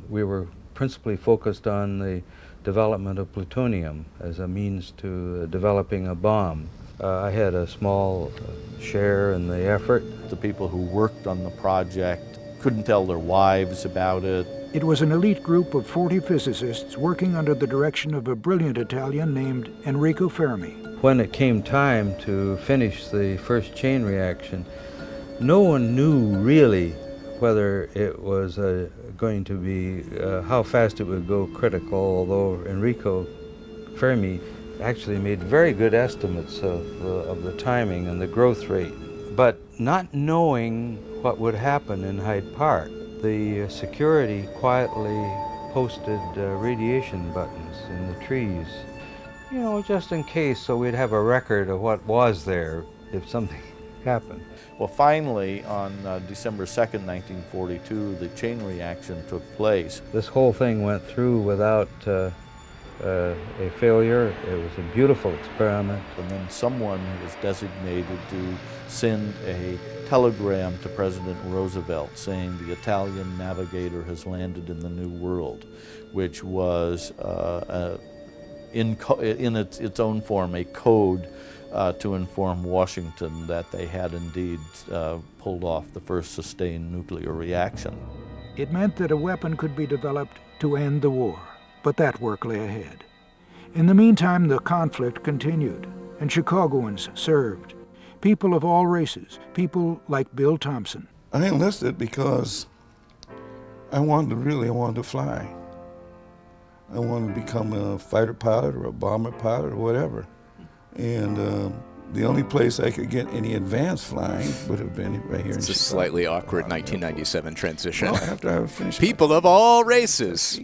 we were principally focused on the development of plutonium as a means to developing a bomb. I had a small share in the effort. The people who worked on the project couldn't tell their wives about it. It was an elite group of 40 physicists working under the direction of a brilliant Italian named Enrico Fermi. When it came time to finish the first chain reaction, no one knew really whether it was going to be, how fast it would go critical, although Enrico Fermi actually made very good estimates of the timing and the growth rate. But not knowing what would happen in Hyde Park, the security quietly posted radiation buttons in the trees, you know, just in case, so we'd have a record of what was there if something happened. Well, finally, on December 2nd, 1942, the chain reaction took place. This whole thing went through without a failure. It was a beautiful experiment. And then someone was designated to send a telegram to President Roosevelt saying the Italian navigator has landed in the New World, which was in its own form a code to inform Washington that they had indeed pulled off the first sustained nuclear reaction. It meant that a weapon could be developed to end the war, but that work lay ahead. In the meantime, the conflict continued, and Chicagoans served. People of all races, people like Bill Thompson. I enlisted because I wanted to fly. I wanted to become a fighter pilot or a bomber pilot or whatever. And the only place I could get any advanced flying would have been right here in Chicago. It's a slightly awkward 1997 transition. Well, after I finished people of all races,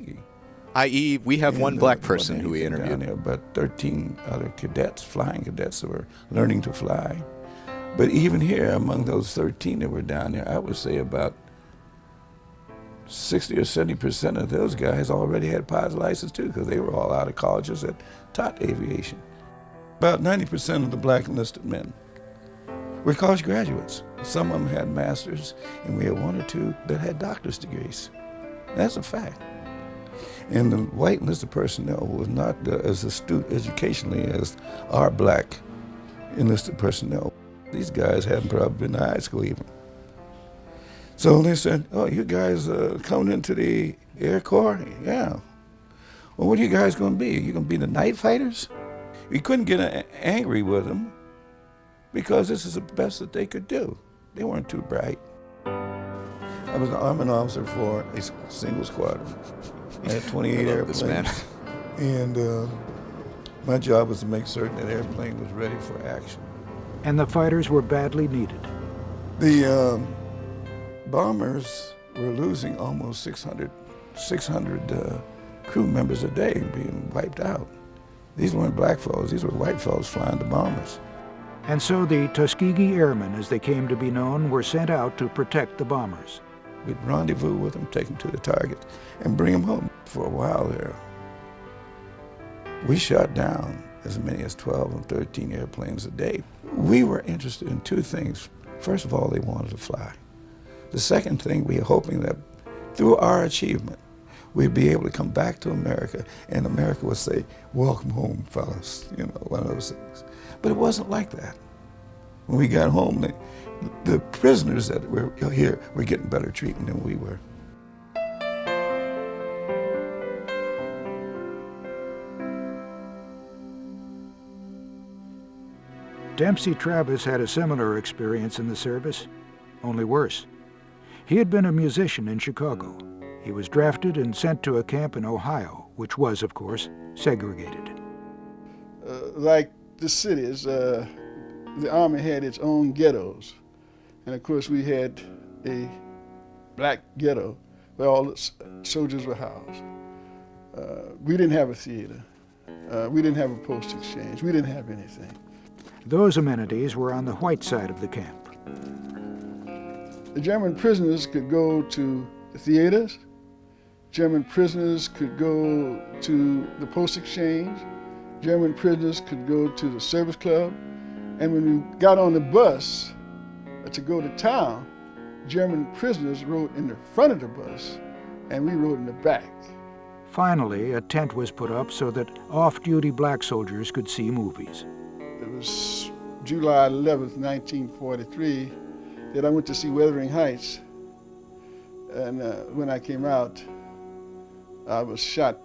i.e. we have one black person who we interviewed. There, but 13 other cadets, flying cadets, that were learning to fly. But even here, among those 13 that were down there, I would say about 60 or 70% of those guys already had pilot's license too, because they were all out of colleges that taught aviation. About 90% of the black enlisted men were college graduates. Some of them had masters, and we had one or two that had doctor's degrees. That's a fact. And the white enlisted personnel was not as astute educationally as our black enlisted personnel. These guys hadn't probably been to high school even. So they said, oh, you guys coming into the Air Corps? Yeah. Well, what are you guys going to be? You going to be the night fighters? We couldn't get angry with them because this is the best that they could do. They weren't too bright. I was an armament officer for a single squadron. I had 28 airplanes. And my job was to make certain that airplane was ready for action. And the fighters were badly needed. The bombers were losing almost 600 crew members a day being wiped out. These weren't black fellows, these were white fellows flying the bombers. And so the Tuskegee Airmen, as they came to be known, were sent out to protect the bombers. We'd rendezvous with them, take them to the target, and bring them home. For a while there, we shot down as many as 12 and 13 airplanes a day. We were interested in two things. First of all, they wanted to fly. The second thing, we were hoping that through our achievement, we'd be able to come back to America, and America would say, welcome home, fellas, you know, one of those things. But it wasn't like that. When we got home, the prisoners that were here were getting better treatment than we were. Dempsey Travis had a similar experience in the service, only worse. He had been a musician in Chicago. He was drafted and sent to a camp in Ohio, which was, of course, segregated. Like the cities, the Army had its own ghettos. And of course we had a black ghetto where all the soldiers were housed. We didn't have a theater. We didn't have a post exchange. We didn't have anything. Those amenities were on the white side of the camp. The German prisoners could go to the theaters. German prisoners could go to the post exchange. German prisoners could go to the service club. And when we got on the bus to go to town, German prisoners rode in the front of the bus and we rode in the back. Finally, a tent was put up so that off-duty black soldiers could see movies. It was July 11th, 1943, that I went to see Wuthering Heights. And when I came out, I was shot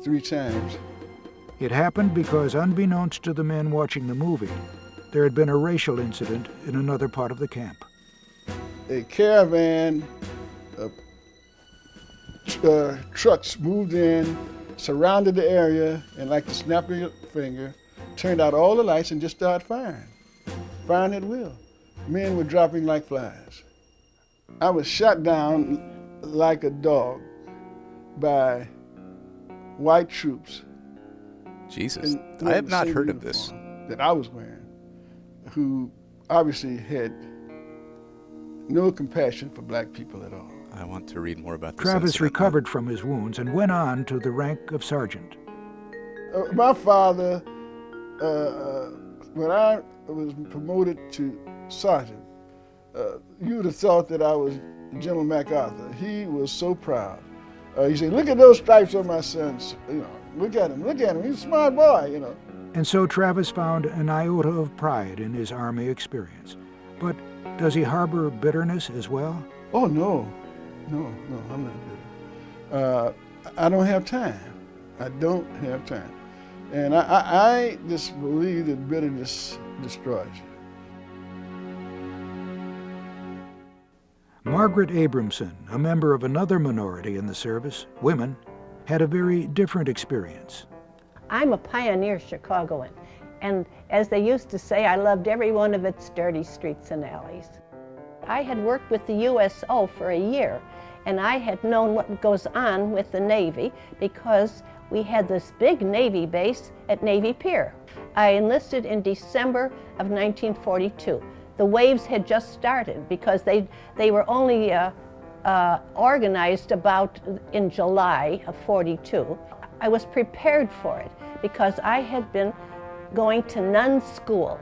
3 times. It happened because, unbeknownst to the men watching the movie, there had been a racial incident in another part of the camp. A caravan of trucks moved in, surrounded the area, and like the snap of your finger, turned out all the lights and just started firing at will. Men were dropping like flies. I was shot down like a dog by white troops. Jesus, I have not heard of this. That I was wearing, who obviously had no compassion for black people at all. I want to read more about this. Travis recovered from his wounds and went on to the rank of sergeant. My father, when I was promoted to sergeant, you would have thought that I was General MacArthur. He was so proud. He said, look at those stripes on my son's, you know, look at him, he's a smart boy, you know. And so Travis found an iota of pride in his Army experience. But does he harbor bitterness as well? Oh, no, I'm not bitter. I don't have time. I don't have time. And I just believe that bitterness destroys you. Margaret Abramson, a member of another minority in the service, women, had a very different experience. I'm a pioneer Chicagoan, and as they used to say, I loved every one of its dirty streets and alleys. I had worked with the USO for a year, and I had known what goes on with the Navy because we had this big Navy base at Navy Pier. I enlisted in December of 1942. The waves had just started because they were only organized about in July of 42. I was prepared for it because I had been going to nun school,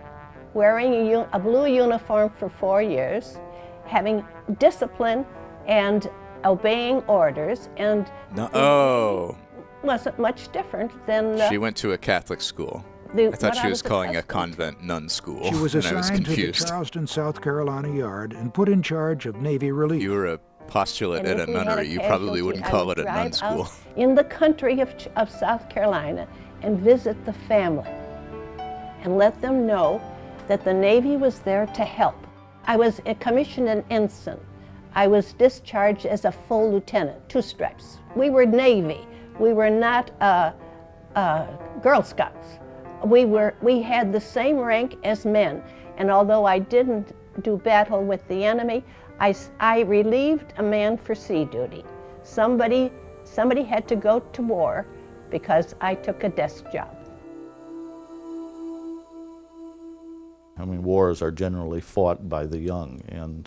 wearing a blue uniform for 4 years, having discipline and obeying orders, and wasn't much different than She went to a Catholic school. The- I thought what she I was was calling a convent nun school. She was and I was assigned to the confused. Charleston, South Carolina yard and put in charge of Navy relief. You were a postulate And at if a we had nunnery. You probably casualty, wouldn't I call would it a nun drive school. out in the country of South Carolina and visit the family and let them know that the Navy was there to help. I was commissioned an ensign. I was discharged as a full lieutenant, 2 stripes. We were Navy. We were not Girl Scouts. We had the same rank as men, and although I didn't do battle with the enemy, I relieved a man for sea duty. Somebody had to go to war because I took a desk job. I mean, wars are generally fought by the young, and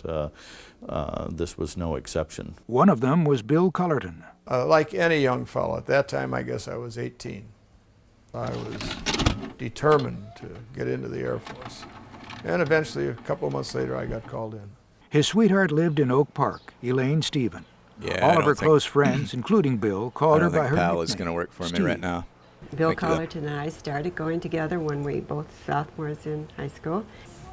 this was no exception. One of them was Bill Cullerton. Like any young fellow, at that time I guess I was 18. I was determined to get into the Air Force. And eventually, a couple of months later, I got called in. His sweetheart lived in Oak Park, Elaine Stephen. Yeah, All I of don't her think- close friends, including Bill, called I her don't by think her Pal nickname, is going to work for me Steve. right now. Bill Thank you, though. Collerton and I started going together when we both sophomores in high school.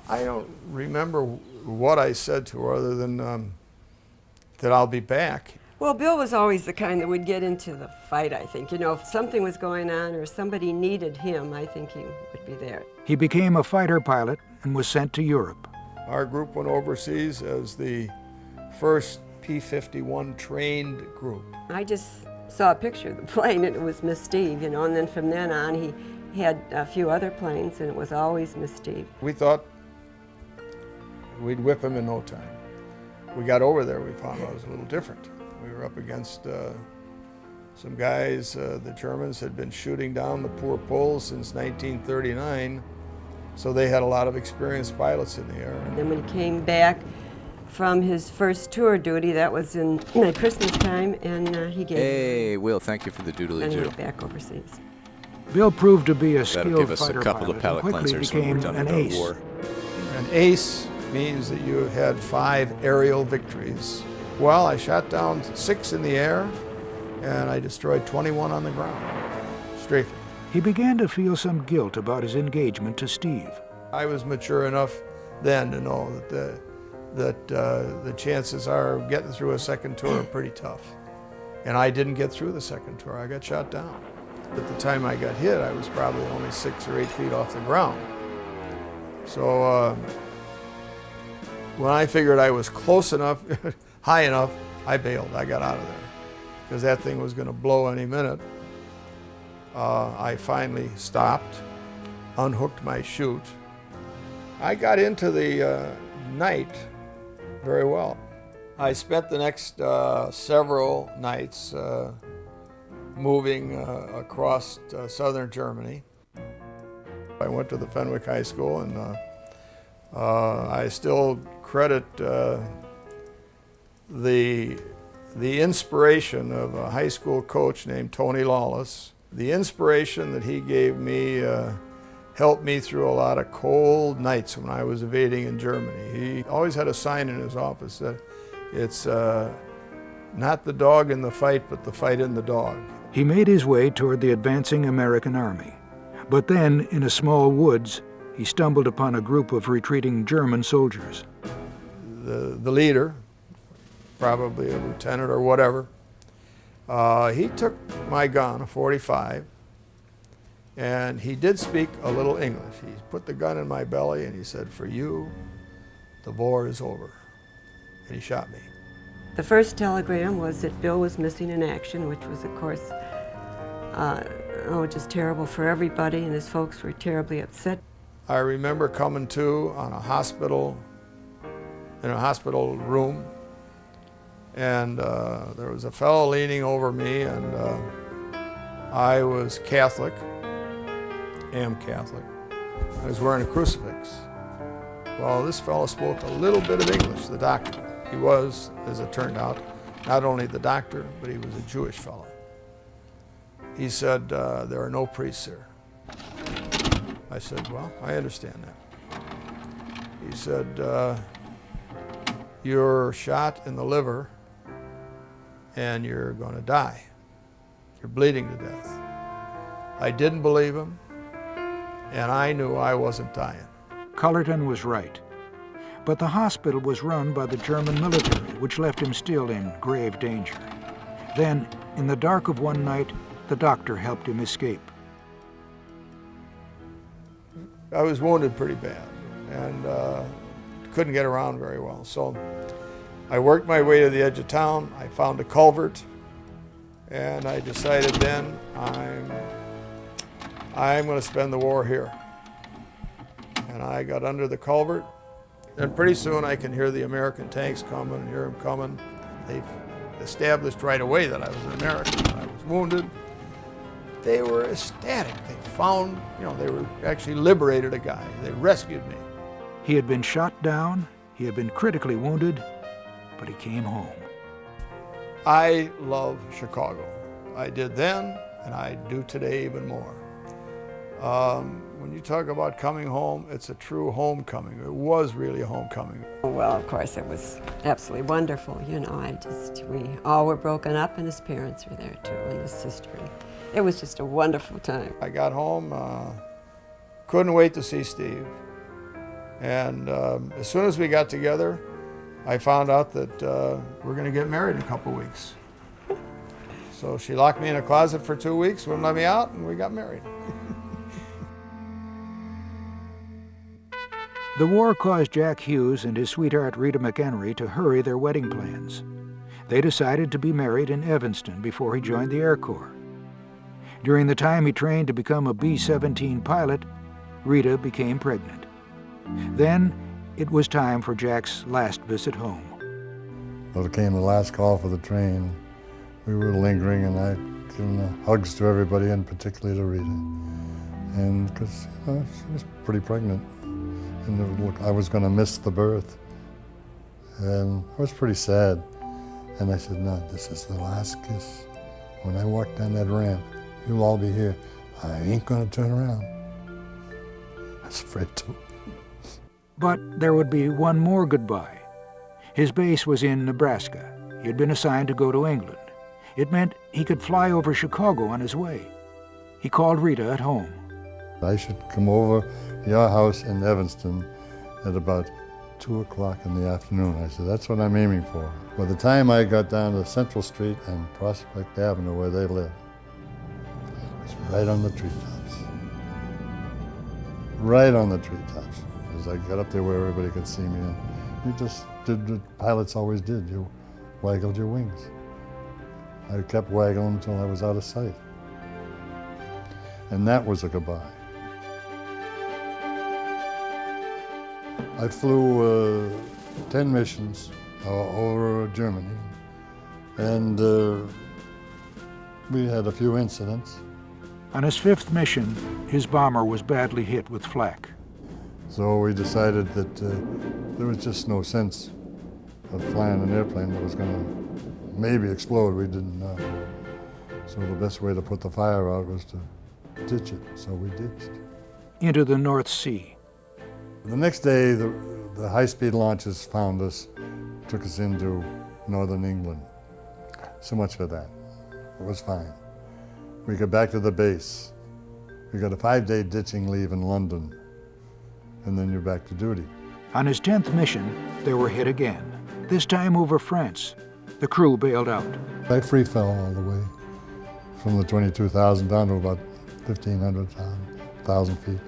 I don't remember what I said to her other than that I'll be back. Well, Bill was always the kind that would get into the fight, I think. You know, if something was going on or somebody needed him, I think he would be there. He became a fighter pilot and was sent to Europe. Our group went overseas as the first P-51 trained group. I just saw a picture of the plane and it was Miss Steve, you know, and then from then on he had a few other planes and it was always Miss Steve. We thought we'd whip him in no time. We got over there, we found out it was a little different. We were up against some guys, the Germans had been shooting down the poor Poles since 1939, so they had a lot of experienced pilots in the air. And then when he came back from his first tour duty, that was in Christmas time, and he gave Hey, Will, thank you for the doodly and he doo. went back overseas. Bill proved to be a That'll skilled give us a fighter couple of pilot and palate quickly cleansers when we're became done an with our ace. war. An ace means that you have had 5 aerial victories. Well, I shot down 6 in the air, and I destroyed 21 on the ground. Strafing. He began to feel some guilt about his engagement to Steve. I was mature enough then to know that the chances are of getting through a second tour are pretty tough. And I didn't get through the second tour. I got shot down. At the time I got hit, I was probably only 6 or 8 feet off the ground. So when I figured I was close enough, high enough, I bailed. I got out of there because that thing was going to blow any minute. I finally stopped, unhooked my chute. I got into the night very well. I spent the next several nights moving across southern Germany. I went to the Fenwick High School, and I still credit the inspiration of a high school coach named Tony Lawless. The inspiration that he gave me helped me through a lot of cold nights when I was evading in Germany. He always had a sign in his office that it's not the dog in the fight, but the fight in the dog. He made his way toward the advancing American army. But then, in a small woods, he stumbled upon a group of retreating German soldiers. The leader, probably a lieutenant or whatever, he took my gun, a .45, and he did speak a little English. He put the gun in my belly and he said, "For you, the war is over." And he shot me. The first telegram was that Bill was missing in action, which was, of course, just terrible for everybody, and his folks were terribly upset. I remember coming to in a hospital room, and there was a fellow leaning over me, and I was Catholic, am Catholic. I was wearing a crucifix. Well, this fellow spoke a little bit of English, the doctor. He was, as it turned out, not only the doctor, but he was a Jewish fellow. He said, "There are no priests here." I said, well, I understand that. He said, you're shot in the liver and you're going to die. You're bleeding to death. I didn't believe him, and I knew I wasn't dying. Cullerton was right. But the hospital was run by the German military, which left him still in grave danger. Then, in the dark of one night, the doctor helped him escape. I was wounded pretty bad and couldn't get around very well. So I worked my way to the edge of town. I found a culvert, and I decided then I'm going to spend the war here. And I got under the culvert. And pretty soon I can hear the American tanks coming and hear them coming. They established right away that I was an American. I was wounded. They were ecstatic. They found, they were actually liberated a guy. They rescued me. He had been shot down, he had been critically wounded, but he came home. I love Chicago. I did then, and I do today even more. When you talk about coming home, it's a true homecoming. It was really a homecoming. Well, of course, it was absolutely wonderful. We all were broken up, and his parents were there too, and his sister. It was just a wonderful time. I got home, couldn't wait to see Steve. And as soon as we got together, I found out that we're going to get married in a couple weeks. So she locked me in a closet for 2 weeks, wouldn't let me out, and we got married. The war caused Jack Hughes and his sweetheart Rita McHenry to hurry their wedding plans. They decided to be married in Evanston before he joined the Air Corps. During the time he trained to become a B-17 pilot, Rita became pregnant. Then it was time for Jack's last visit home. Well, it came the last call for the train. We were lingering, and I gave hugs to everybody, and particularly to Rita. And because she was pretty pregnant. And I was going to miss the birth. And I was pretty sad. And I said, no, this is the last kiss. When I walk down that ramp, you'll all be here. I ain't going to turn around. I was afraid to. But there would be one more goodbye. His base was in Nebraska. He had been assigned to go to England. It meant he could fly over Chicago on his way. He called Rita at home. I should come over to your house in Evanston at about 2 o'clock in the afternoon. I said, that's what I'm aiming for. By the time I got down to Central Street and Prospect Avenue where they lived, it was right on the treetops. Right on the treetops. As I got up there where everybody could see me, and you just did what pilots always did. You waggled your wings. I kept waggling until I was out of sight. And that was a goodbye. I flew 10 missions over Germany, and we had a few incidents. On his 5th mission, his bomber was badly hit with flak. So we decided that there was just no sense of flying an airplane that was going to maybe explode. We didn't know. So the best way to put the fire out was to ditch it, so we ditched. Into the North Sea. The next day, the high-speed launches found us, took us into northern England. So much for that. It was fine. We got back to the base. We got a 5-day ditching leave in London, and then you're back to duty. On his 10th mission, they were hit again, this time over France. The crew bailed out. I free fell all the way, from the 22,000 down to about 1,500 feet.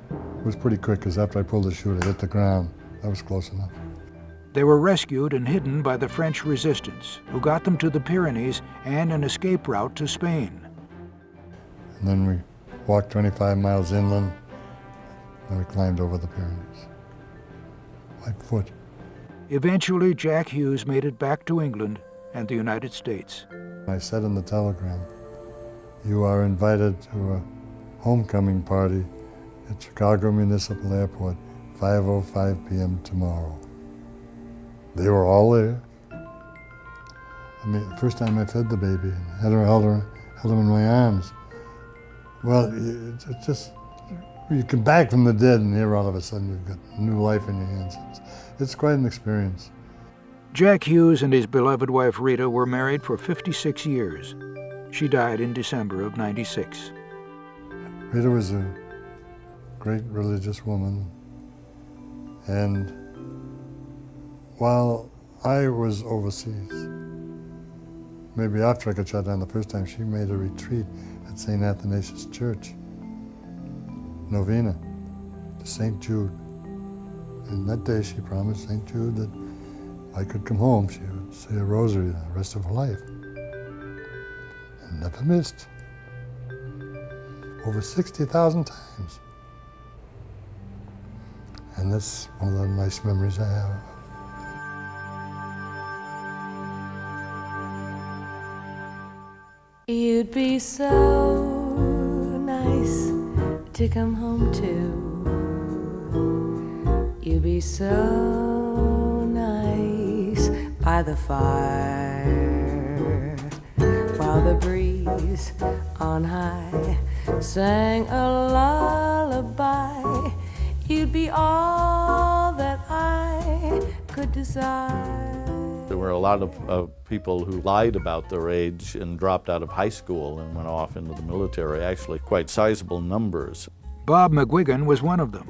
It was pretty quick, because after I pulled the chute, I hit the ground. That was close enough. They were rescued and hidden by the French resistance, who got them to the Pyrenees and an escape route to Spain. And then we walked 25 miles inland, and we climbed over the Pyrenees by foot. Eventually, Jack Hughes made it back to England and the United States. I said in the telegram, you are invited to a homecoming party at Chicago Municipal Airport, 5:05 p.m. tomorrow. They were all there. I mean, the first time I fed the baby and held him in my arms. Well, it just You come back from the dead and here all of a sudden you've got new life in your hands. It's quite an experience. Jack Hughes and his beloved wife Rita were married for 56 years. She died in December of '96. Rita was a great religious woman, and while I was overseas, maybe after I got shot down the first time, she made a retreat at St. Athanasius Church, novena to St. Jude. And that day she promised St. Jude that if I could come home, she would say a rosary the rest of her life. And never missed. Over 60,000 times. And that's one of the nice memories I have. You'd be so nice to come home to. You'd be so nice by the fire, while the breeze on high sang a lullaby. You'd be all that I could desire. There were a lot of people who lied about their age and dropped out of high school and went off into the military, actually quite sizable numbers. Bob McGuigan was one of them.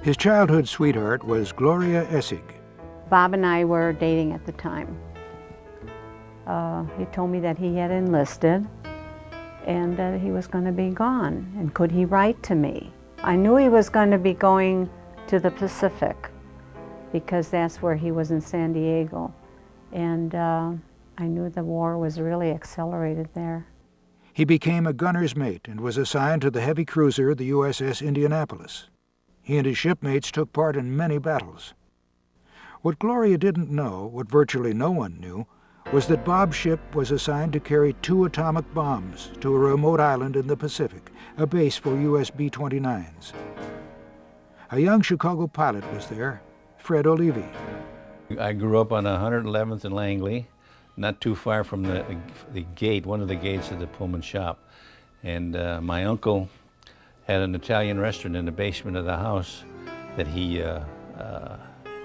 His childhood sweetheart was Gloria Essig. Bob and I were dating at the time. He told me that he had enlisted and that he was going to be gone, and could he write to me? I knew he was going to be going to the Pacific because that's where he was in San Diego, and I knew the war was really accelerated there. He became a gunner's mate and was assigned to the heavy cruiser, the USS Indianapolis. He and his shipmates took part in many battles. What Gloria didn't know, what virtually no one knew, was that Bob's ship was assigned to carry 2 atomic bombs to a remote island in the Pacific, a base for US B-29s. A young Chicago pilot was there, Fred Olivi. I grew up on 111th and Langley, not too far from the gate, one of the gates of the Pullman shop. And my uncle had an Italian restaurant in the basement of the house that he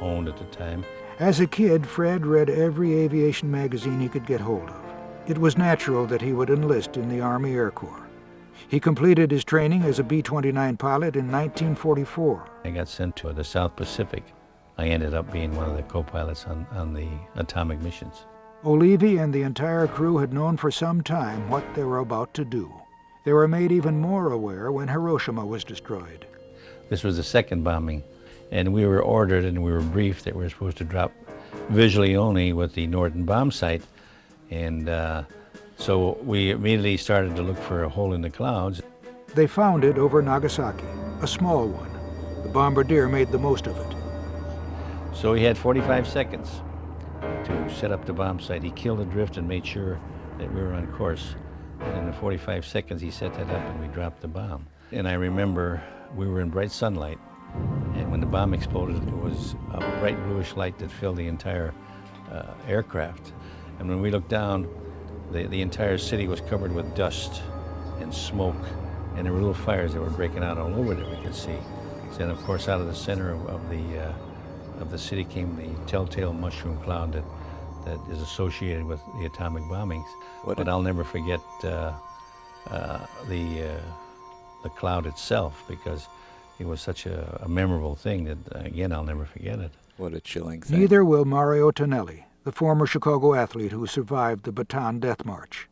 owned at the time. As a kid, Fred read every aviation magazine he could get hold of. It was natural that he would enlist in the Army Air Corps. He completed his training as a B-29 pilot in 1944. I got sent to the South Pacific. I ended up being one of the co-pilots on the atomic missions. Olivi and the entire crew had known for some time what they were about to do. They were made even more aware when Hiroshima was destroyed. This was the second bombing, and we were ordered and we were briefed that we were supposed to drop visually only with the Norden bomb sight. And so we immediately started to look for a hole in the clouds. They found it over Nagasaki, a small one. The bombardier made the most of it. So he had 45 seconds to set up the bomb sight. He killed the drift and made sure that we were on course. And in the 45 seconds, he set that up and we dropped the bomb. And I remember we were in bright sunlight, and when the bomb exploded, it was a bright bluish light that filled the entire aircraft. And when we looked down, the entire city was covered with dust and smoke, and there were little fires that were breaking out all over that we could see. And of course, out of the center of the city came the telltale mushroom cloud that is associated with the atomic bombings. But I'll never forget the cloud itself, because it was such a memorable thing that, again, I'll never forget it. What a chilling thing. Neither will Mario Tonelli, the former Chicago athlete who survived the Bataan Death March.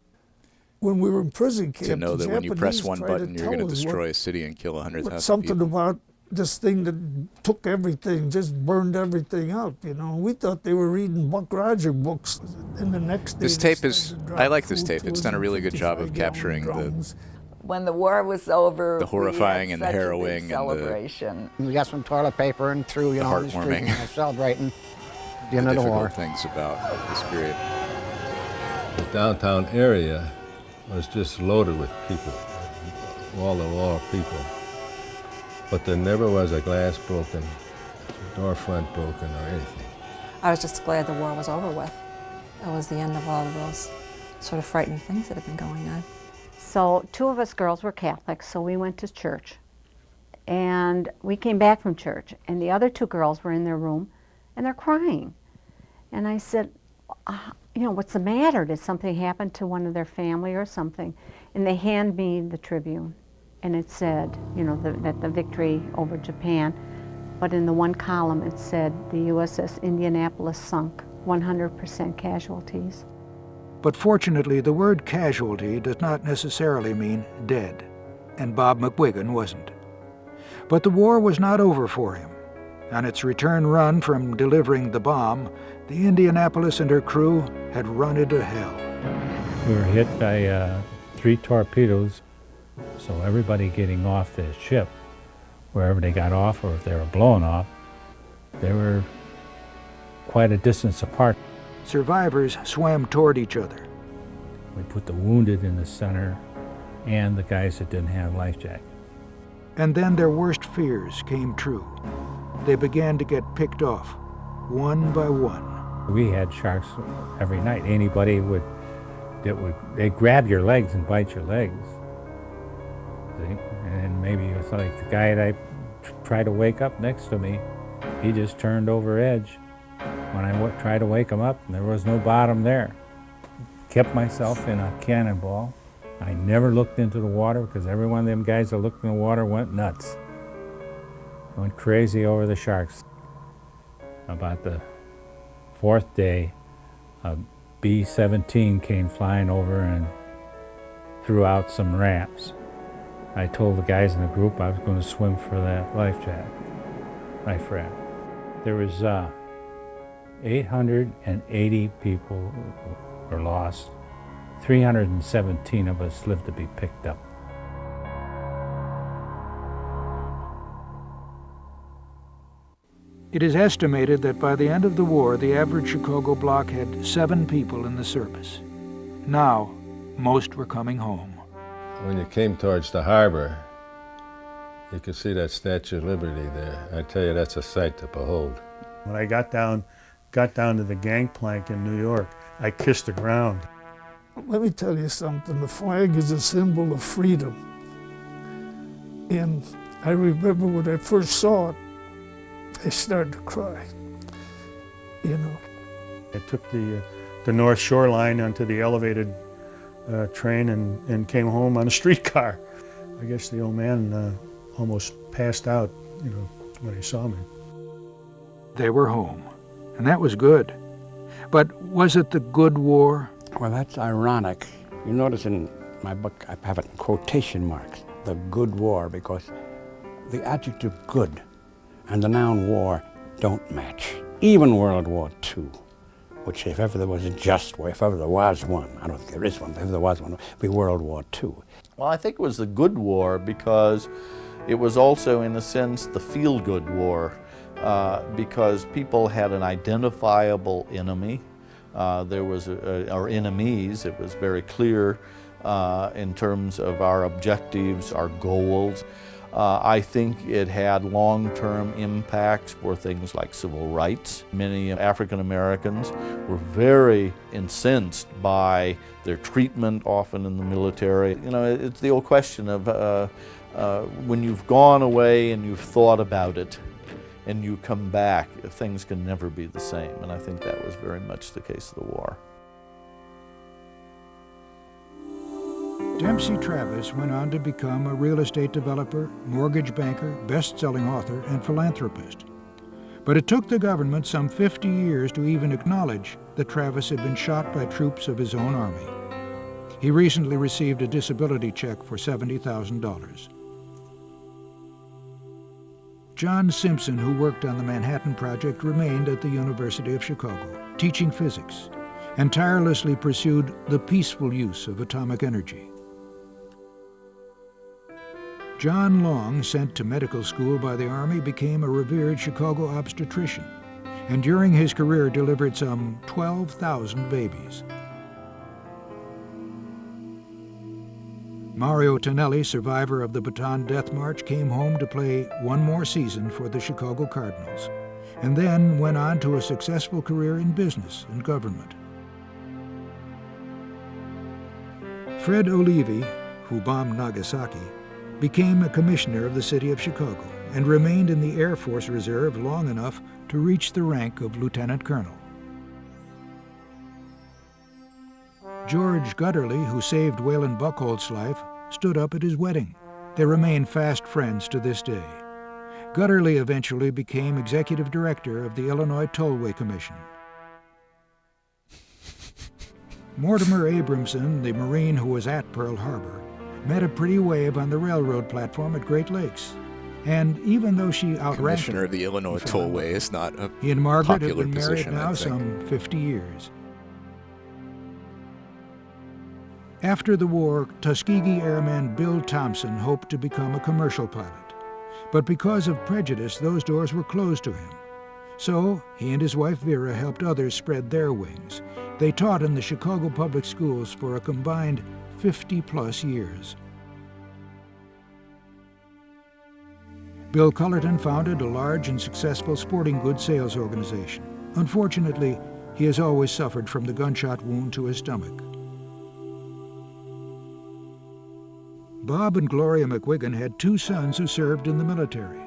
When we were in prison camp, to know that when you press one button, you're going to us destroy a city and kill 100,000 something people. about this thing that took everything, just burned everything out, you know. We thought they were reading Buck Roger books. And the next day, This tape is, I like this tape. It's done a really good job of capturing the When the war was over, the horrifying and the we had such a harrowing big and celebration. We got some toilet paper and threw, you the know, on the street, heartwarming, and celebrating the end the of the difficult war. things about this period. The downtown area was just loaded with people, wall-to-wall people. But there never was a glass broken, door front broken, or anything. I was just glad the war was over with. It was the end of all of those sort of frightening things that had been going on. So 2 of us girls were Catholics, so we went to church. And we came back from church, and the other two girls were in their room, and they're crying. And I said, you know, what's the matter? Did something happen to one of their family or something? And they hand me the Tribune, and it said, you know, that the victory over Japan, but in the one column it said the USS Indianapolis sunk, 100% casualties. But fortunately, the word casualty does not necessarily mean dead, and Bob McGuigan wasn't. But the war was not over for him. On its return run from delivering the bomb, the Indianapolis and her crew had run into hell. We were hit by 3 torpedoes, so everybody getting off the ship, wherever they got off or if they were blown off, they were quite a distance apart. Survivors swam toward each other. We put the wounded in the center and the guys that didn't have life jackets. And then their worst fears came true. They began to get picked off, one by one. We had sharks every night. Anybody they'd grab your legs and bite your legs. See? And maybe it's like the guy that I tried to wake up next to me, he just turned over edge. When I tried to wake him up, there was no bottom there. Kept myself in a cannonball. I never looked into the water because every one of them guys that looked in the water went nuts. Went crazy over the sharks. About the 4th day, a B-17 came flying over and threw out some rafts. I told the guys in the group I was going to swim for that life raft. There was 880 people were lost. 317 of us lived to be picked up. It is estimated that by the end of the war, the average Chicago block had 7 people in the service. Now, most were coming home. When you came towards the harbor, you could see that Statue of Liberty there. I tell you, that's a sight to behold. When I got down to the gangplank in New York, I kissed the ground. Let me tell you something, the flag is a symbol of freedom. And I remember when I first saw it, I started to cry, you know. I took the North Shore line onto the elevated train and came home on a streetcar. I guess the old man almost passed out, you know, when he saw me. They were home, and that was good. But was it the good war? Well, that's ironic. You notice in my book, I have it in quotation marks, the good war, because the adjective good and the noun war don't match. Even World War II, which if ever there was a just war, if ever there was one, I don't think there is one, but if there was one, it would be World War II. Well, I think it was the good war because it was also, in a sense, the feel-good war, because people had an identifiable enemy. There was our enemies. It was very clear in terms of our objectives, our goals. I think it had long-term impacts for things like civil rights. Many African Americans were very incensed by their treatment, often in the military. You know, it's the old question of when you've gone away and you've thought about it, and you come back, things can never be the same. And I think that was very much the case of the war. Dempsey Travis went on to become a real estate developer, mortgage banker, best-selling author, and philanthropist. But it took the government some 50 years to even acknowledge that Travis had been shot by troops of his own army. He recently received a disability check for $70,000. John Simpson, who worked on the Manhattan Project, remained at the University of Chicago, teaching physics, and tirelessly pursued the peaceful use of atomic energy. John Long, sent to medical school by the Army, became a revered Chicago obstetrician, and during his career delivered some 12,000 babies. Mario Tonelli, survivor of the Bataan Death March, came home to play one more season for the Chicago Cardinals, and then went on to a successful career in business and government. Fred Olivi, who bombed Nagasaki, became a commissioner of the city of Chicago and remained in the Air Force Reserve long enough to reach the rank of lieutenant colonel. George Gutterly, who saved Wayland Buckholz's life, stood up at his wedding. They remain fast friends to this day. Gutterly eventually became executive director of the Illinois Tollway Commission. Mortimer Abramson, the Marine who was at Pearl Harbor, met a pretty wave on the railroad platform at Great Lakes. And even though she outranked Commissioner of the Illinois Tollway is not a he and Margaret have popular been married position, now I think. some 50 years. After the war, Tuskegee Airman Bill Thompson hoped to become a commercial pilot. But because of prejudice, those doors were closed to him. So he and his wife Vera helped others spread their wings. They taught in the Chicago public schools for a combined 50-plus years. Bill Cullerton founded a large and successful sporting goods sales organization. Unfortunately, he has always suffered from the gunshot wound to his stomach. Bob and Gloria McGuigan had 2 sons who served in the military.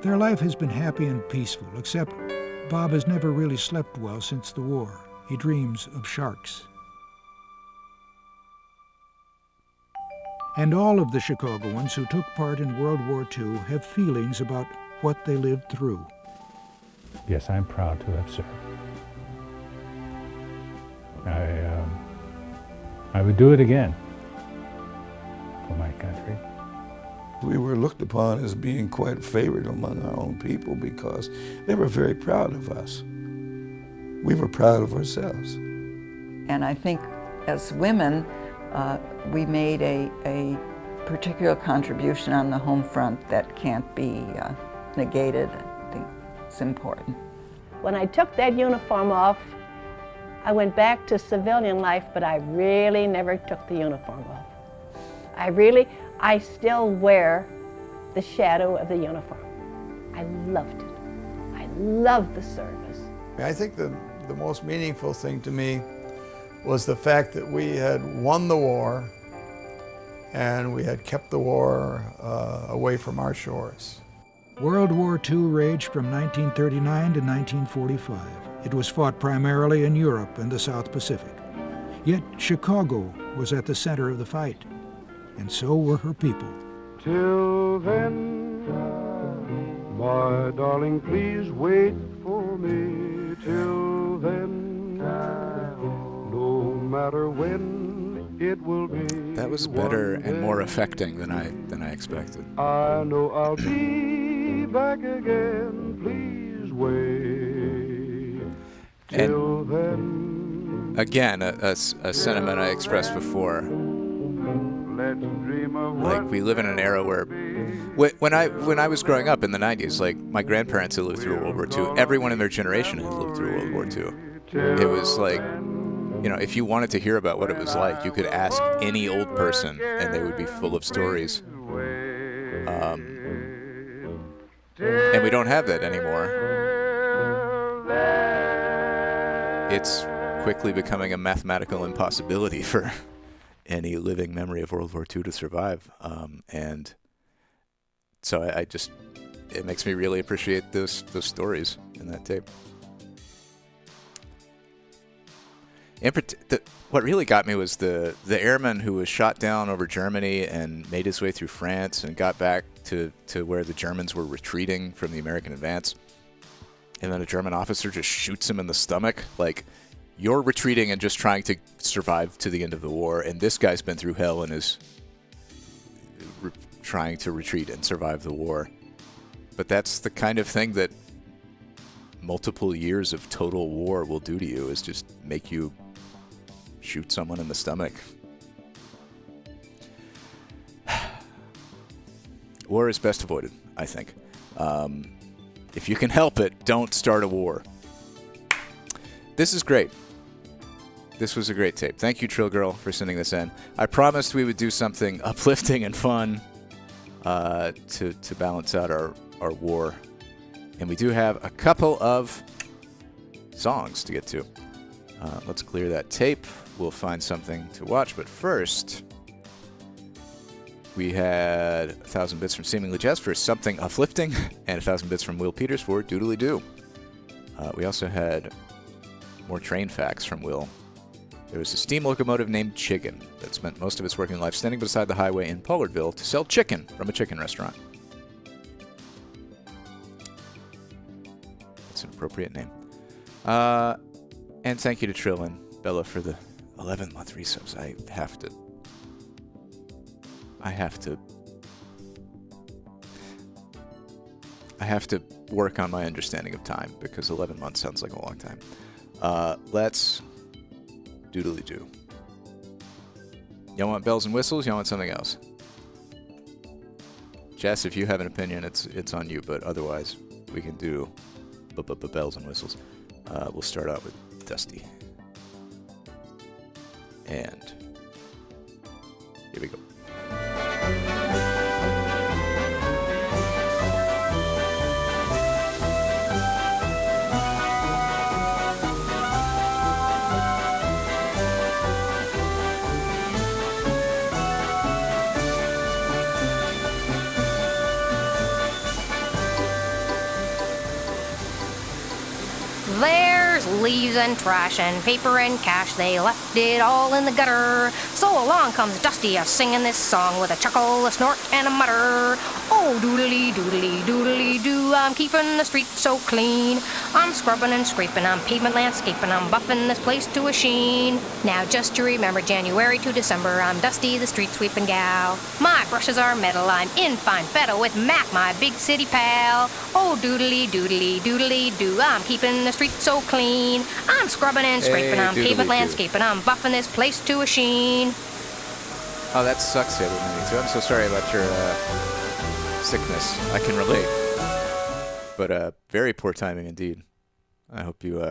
Their life has been happy and peaceful, except Bob has never really slept well since the war. He dreams of sharks. And all of the Chicagoans who took part in World War II have feelings about what they lived through. Yes, I'm proud to have served. I would do it again for my country. We were looked upon as being quite favored among our own people because they were very proud of us. We were proud of ourselves. And I think as women, we made a particular contribution on the home front that can't be negated. I think it's important. When I took that uniform off, I went back to civilian life, but I really never took the uniform off. I still wear the shadow of the uniform. I loved it. I loved the service. I think the most meaningful thing to me was the fact that we had won the war and we had kept the war away from our shores. World War II raged from 1939 to 1945. It was fought primarily in Europe and the South Pacific. Yet Chicago was at the center of the fight, and so were her people. Till then, my darling, please wait for me. Till then, no matter when it will be. That was better and more affecting than I expected. I know I'll be back again. Please wait. Till then. Again, a sentiment I expressed before. Like, we live in an era where, when I was growing up in the 90s, like, my grandparents had lived through World War II. Everyone in their generation had lived through World War II. It was like, you know, if you wanted to hear about what it was like, you could ask any old person, and they would be full of stories. And we don't have that anymore. It's quickly becoming a mathematical impossibility for any living memory of World War II to survive. And so it makes me really appreciate those stories in that tape. What really got me was the airman who was shot down over Germany and made his way through France and got back to where the Germans were retreating from the American advance. And then a German officer just shoots him in the stomach. Like, you're retreating and just trying to survive to the end of the war, and this guy's been through hell and is trying to retreat and survive the war. But that's the kind of thing that multiple years of total war will do to you, is just make you shoot someone in the stomach. War is best avoided, I think. If you can help it, don't start a war. This is great. This was a great tape. Thank you, Trill Girl, for sending this in. I promised we would do something uplifting and fun to balance out our war. And we do have a couple of songs to get to. Let's clear that tape. We'll find something to watch. But first, We had 1,000 bits from Seemingly Jess for Something Uplifting, and 1,000 bits from Will Peters for Doodly Doo. We also had more train facts from Will. There was a steam locomotive named Chicken that spent most of its working life standing beside the highway in Pollardville to sell chicken from a chicken restaurant. That's an appropriate name. And thank you to Trill and Bella for the 11-month resubs. I have to work on my understanding of time because 11 months sounds like a long time. Let's doodly do. Y'all want bells and whistles? Y'all want something else? Jess, if you have an opinion, it's on you, but otherwise we can do bells and whistles. We'll start out with Dusty. And here we go. There's leaves and trash and paper and cash, they left it all in the gutter. So along comes Dusty a-singing this song with a chuckle, a snort, and a mutter. Oh, doodly, doodly, doodly doo, I'm keeping the street so clean. I'm scrubbing and scraping, I'm pavement landscaping, I'm buffing this place to a sheen. Now just to remember, January to December, I'm Dusty the street sweeping gal. My brushes are metal, I'm in fine fettle with Mac, my big city pal. Oh, doodly, doodly, doodly doo, I'm keeping the street so clean. I'm scrubbing and scraping, I'm pavement landscaping, I'm buffing this place to a sheen. Oh, that sucks, Sailor Moon too. I'm so sorry about your sickness. I can relate. But very poor timing indeed. I hope you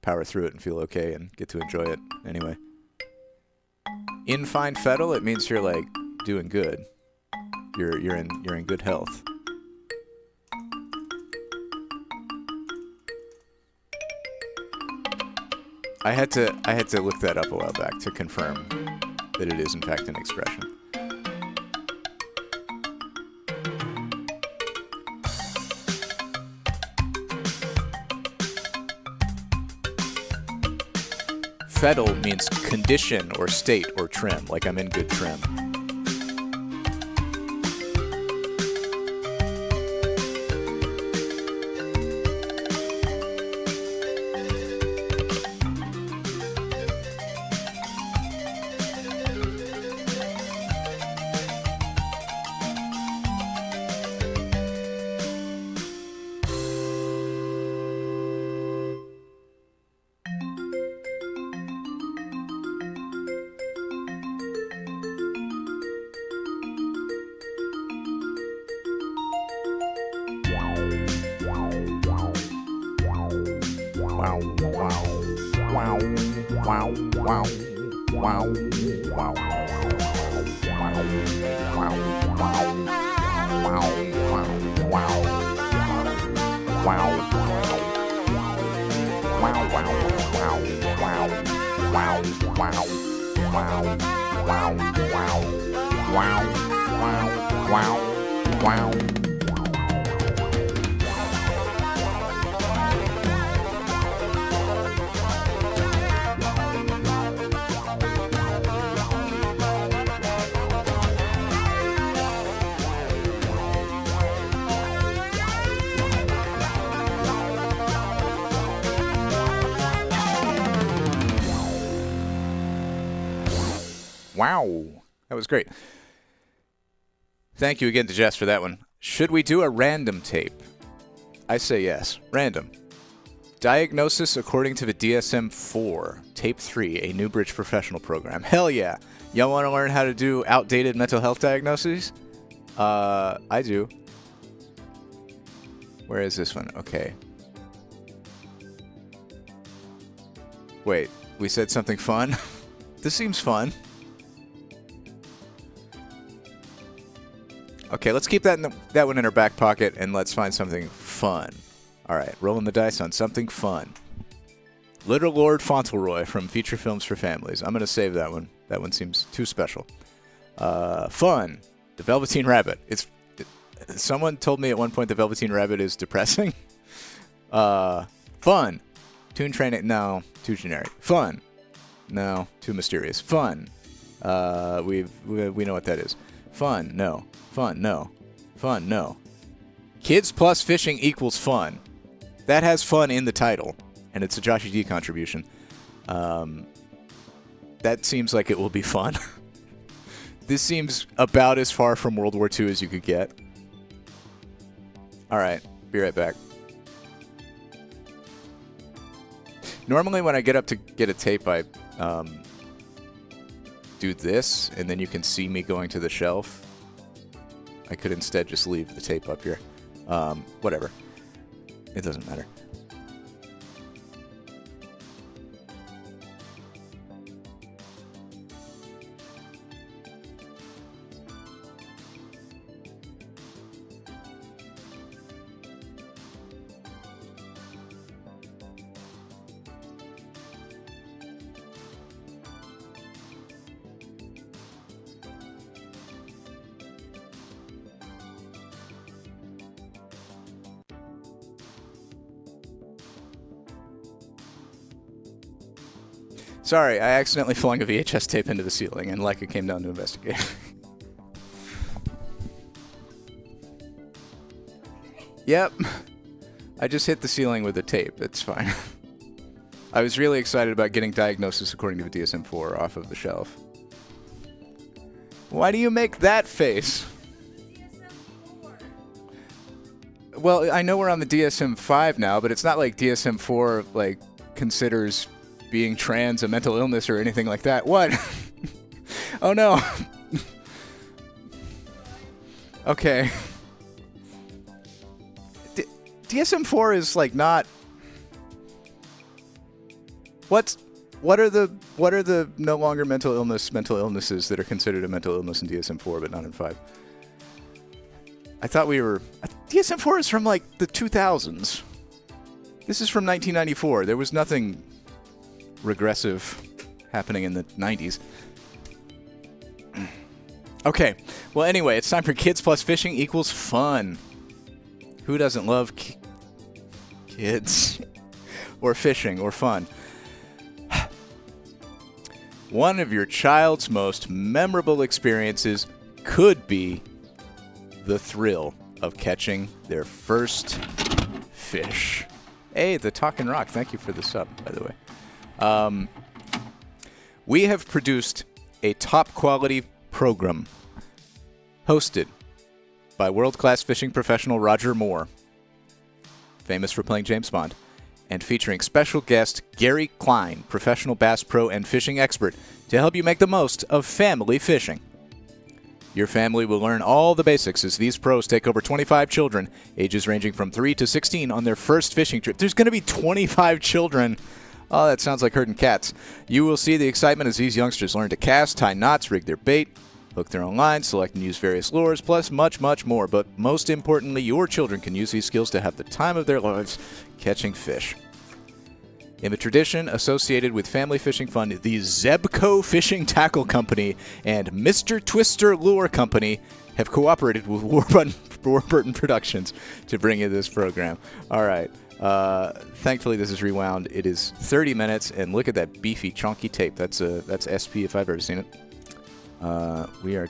power through it and feel okay and get to enjoy it anyway. In fine fettle, it means you're like doing good. You're in good health. I had to look that up a while back to confirm that it is in fact an expression. Fettle means condition or state or trim, like I'm in good trim. Wow, that was great. Thank you again to Jess for that one. Should we do a random tape? I say yes. Random. Diagnosis according to the DSM-IV, Tape 3, a Newbridge professional program. Hell yeah. Y'all want to learn how to do outdated mental health diagnoses? I do. Where is this one? Okay. Wait, we said something fun? This seems fun. Okay, let's keep that one in our back pocket and let's find something fun. All right, rolling the dice on something fun. Little Lord Fauntleroy from Feature Films for Families. I'm going to save that one. That one seems too special. Fun. The Velveteen Rabbit. Someone told me at one point the Velveteen Rabbit is depressing. Fun. Toon training. No, too generic. Fun. No, too mysterious. Fun. We know what that is. Fun. No. Fun. No. Fun. No. Kids plus fishing equals fun. That has fun in the title, and it's a Joshy D contribution. That seems like it will be fun. This seems about as far from World War II as you could get. All right, be right back. Normally when I get up to get a tape, I do this, and then you can see me going to the shelf. I could instead just leave the tape up here. Whatever. It doesn't matter. Sorry, I accidentally flung a VHS tape into the ceiling, and Leica came down to investigate. Yep. I just hit the ceiling with a tape. It's fine. I was really excited about getting Diagnosis According to the DSM-IV off of the shelf. Why do you make that face? Well, I know we're on the DSM-V now, but it's not like DSM-IV, like, considers being trans a mental illness or anything like that. What? Oh no. Okay. DSM-IV is like not. What are the no longer mental illnesses that are considered a mental illness in DSM-IV but not in 5? I thought we were. DSM-IV is from like the 2000s. This is from 1994. There was nothing regressive happening in the 90s. Okay. Well, anyway, it's time for Kids plus Fishing equals fun. Who doesn't love kids or fishing or fun? One of your child's most memorable experiences could be the thrill of catching their first fish. Hey, the Talkin' Rock. Thank you for the sub, by the way. We have produced a top-quality program hosted by world-class fishing professional Roger Moore, famous for playing James Bond, and featuring special guest Gary Klein, professional bass pro and fishing expert, to help you make the most of family fishing. Your family will learn all the basics as these pros take over 25 children, ages ranging from 3 to 16, on their first fishing trip. There's going to be 25 children. Oh, that sounds like herding cats. You will see the excitement as these youngsters learn to cast, tie knots, rig their bait, hook their own lines, select and use various lures, plus much, much more. But most importantly, your children can use these skills to have the time of their lives catching fish. In the tradition associated with family fishing fun, the Zebco Fishing Tackle Company and Mr. Twister Lure Company have cooperated with Warburton Productions to bring you this program. All right. Thankfully, this is rewound. It is 30 minutes, and look at that beefy, chunky tape. That's SP if I've ever seen it. We are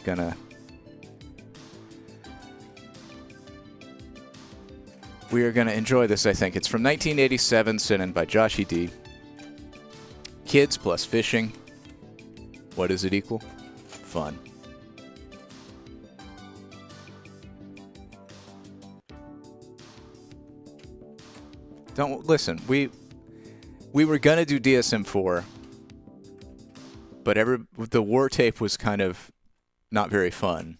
gonna enjoy this, I think. It's from 1987, sent in by Joshy D. Kids plus fishing. What does it equal? Fun. Don't listen. We were gonna do DSM-IV, but the war tape was kind of not very fun.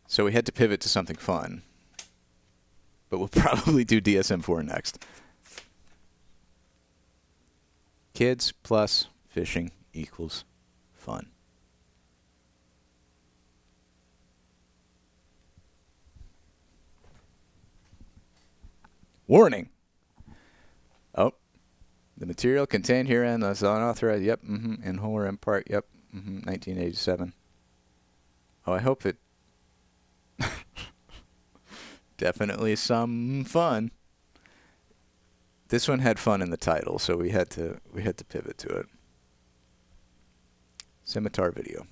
So we had to pivot to something fun. But we'll probably do DSM-IV next. Kids plus fishing equals fun. Warning. Oh. The material contained herein is unauthorized. Yep. In whole or in part. Yep. 1987. Oh, I hope it... Definitely some fun. This one had fun in the title, so we had to pivot to it. Scimitar video.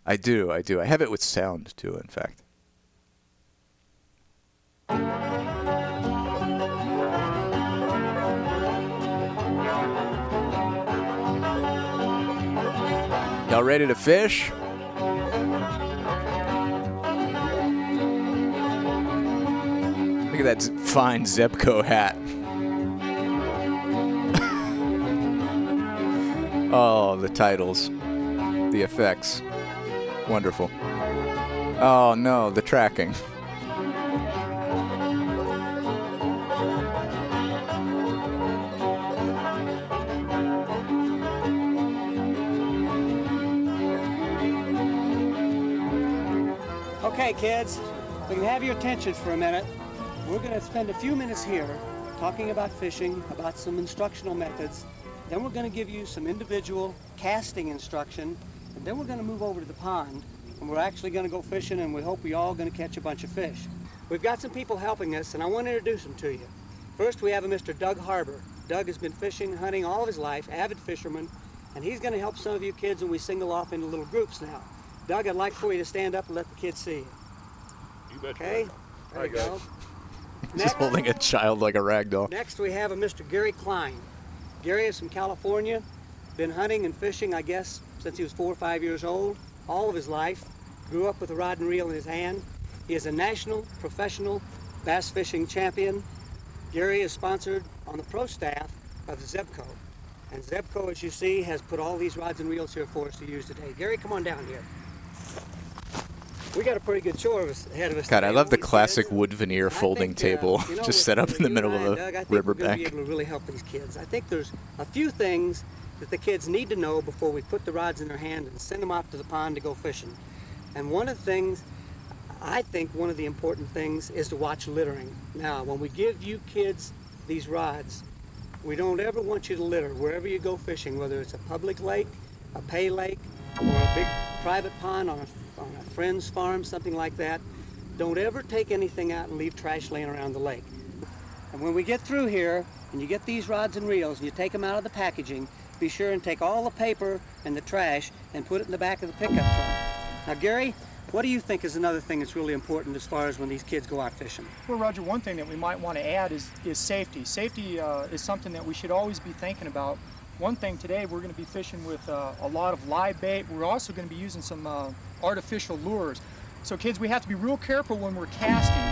I do. I have it with sound, too, in fact. Y'all ready to fish? Look at that fine Zebco hat. Oh, the titles. The effects. Wonderful. Oh no, the tracking. Okay, kids, we can have your attention for a minute. We're going to spend a few minutes here talking about fishing, about some instructional methods. Then we're going to give you some individual casting instruction. And then we're going to move over to the pond, and we're actually going to go fishing, and we hope we're all going to catch a bunch of fish. We've got some people helping us, and I want to introduce them to you. First, we have a Mr. Doug Harbor. Doug has been fishing, hunting all of his life, avid fisherman, and he's going to help some of you kids, and we single off into little groups now. Doug, I'd like for you to stand up and let the kids see you. You bet. Okay? There you go. Just holding a child like a rag doll. Next, we have a Mr. Gary Klein. Gary is from California, been hunting and fishing, I guess, since he was 4 or 5 years old, all of his life. Grew up with a rod and reel in his hand. He is a national professional bass fishing champion. Gary is sponsored on the pro staff of Zebco. And Zebco, as you see, has put all these rods and reels here for us to use today. Gary, come on down here. We got a pretty good chore ahead of us. God, today, I love the don't we, classic kids? wood veneer folding table you know, just set up in the middle of Doug, a I think we're going to riverbank. be able to really help these kids. I think there's a few things that the kids need to know before we put the rods in their hand and send them off to the pond to go fishing. And one of the things, I think one of the important things is to watch littering. Now, when we give you kids these rods, we don't ever want you to litter wherever you go fishing, whether it's a public lake, a pay lake, or a big private pond on a friend's farm, something like that. Don't ever take anything out and leave trash laying around the lake. And when we get through here, and you get these rods and reels, and you take them out of the packaging, be sure and take all the paper and the trash and put it in the back of the pickup truck. Now, Gary, what do you think is another thing that's really important as far as when these kids go out fishing? Well, Roger, one thing that we might want to add is safety. Safety is something that we should always be thinking about. One thing today, we're going to be fishing with a lot of live bait. We're also going to be using some artificial lures. So kids, we have to be real careful when we're casting.